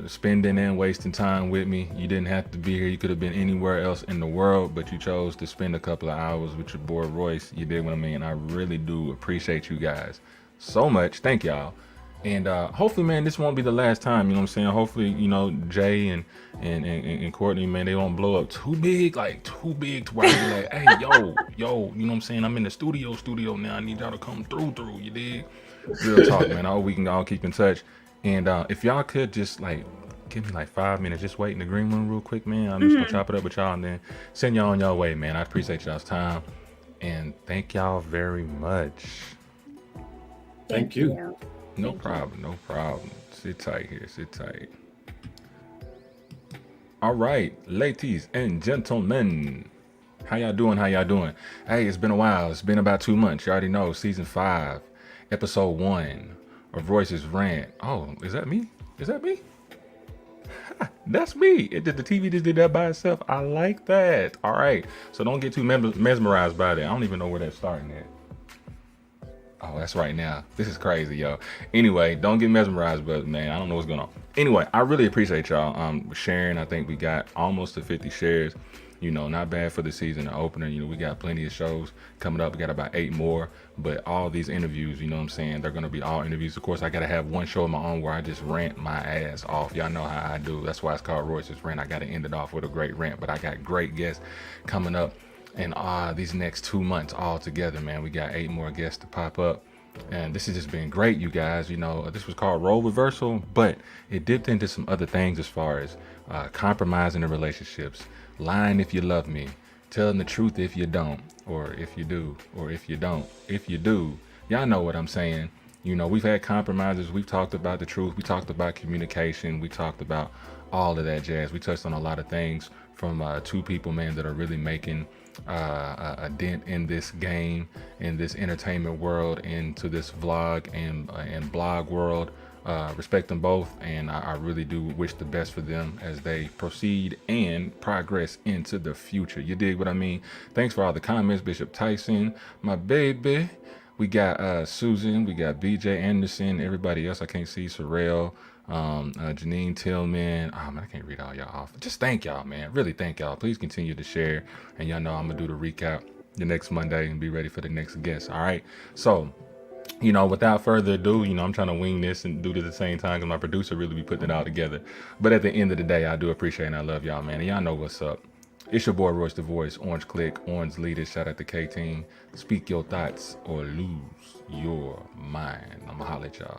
Spending and wasting time with me. You didn't have to be here. You could have been anywhere else in the world, but you chose to spend a couple of hours with your boy Royce. You did what I mean. I really do appreciate you guys so much. Thank y'all. And hopefully, man, this won't be the last time. You know what I'm saying? Hopefully, you know, Jay and Courtney, man, they won't blow up too big, like too big to where I be like, hey, yo, you know what I'm saying? I'm in the studio now. I need y'all to come through. You dig? Real talk, man. I hope we can all keep in touch. And if y'all could just like give me like 5 minutes, just wait in the green room real quick, man. I'm just gonna chop it up with y'all and then send y'all on y'all way, man. I appreciate y'all's time and thank y'all very much. Thank you. No problem. Sit tight here. Sit tight. All right, ladies and gentlemen. How y'all doing? Hey, it's been a while. It's been about 2 months. You already know. Season 5, episode 1 of Royce's Rant. Oh, is that me? That's me. The TV just did that by itself. I like that. All right. So don't get too mesmerized by that. I don't even know where that's starting at. Oh, that's right now. This is crazy, yo. Anyway, don't get mesmerized, but man, I don't know what's going on. Anyway, I really appreciate y'all sharing. I think we got almost to 50 shares. You know, not bad for the season opener. You know, we got plenty of shows coming up. We got about 8 more, but all these interviews, you know what I'm saying? They're going to be all interviews. Of course, I got to have one show of my own where I just rant my ass off. Y'all know how I do. That's why it's called Royce's Rant. I got to end it off with a great rant, but I got great guests coming up. And these next 2 months all together, man, we got 8 more guests to pop up. And this has just been great, you guys. You know, this was called Role Reversal, but it dipped into some other things as far as compromising the relationships, lying if you love me, telling the truth if you don't, or if you do, or if you don't. If you do, y'all know what I'm saying. You know, we've had compromises. We've talked about the truth. We talked about communication. We talked about all of that jazz. We touched on a lot of things from 2 people, man, that are really making a dent in this game, in this entertainment world, into this vlog and blog world. Respect them both, and I really do wish the best for them as they proceed and progress into the future. You dig what I mean? Thanks for all the comments, Bishop Tyson, my baby. We got Susan, we got BJ Anderson, everybody else I can't see, Sorrell, Janine Tillman. Oh man, I can't read all y'all off. Just thank y'all, man. Really thank y'all. Please continue to share. And y'all know I'm gonna do the recap the next Monday and be ready for the next guest. All right. So, you know, without further ado, you know, I'm trying to wing this and do it at the same time because my producer really be putting it all together. But at the end of the day, I do appreciate and I love y'all, man. And y'all know what's up. It's your boy Royce the Voice, Orange Click, Orange Leader. Shout out to K-Team. Speak your thoughts or lose your mind. I'ma holla at y'all.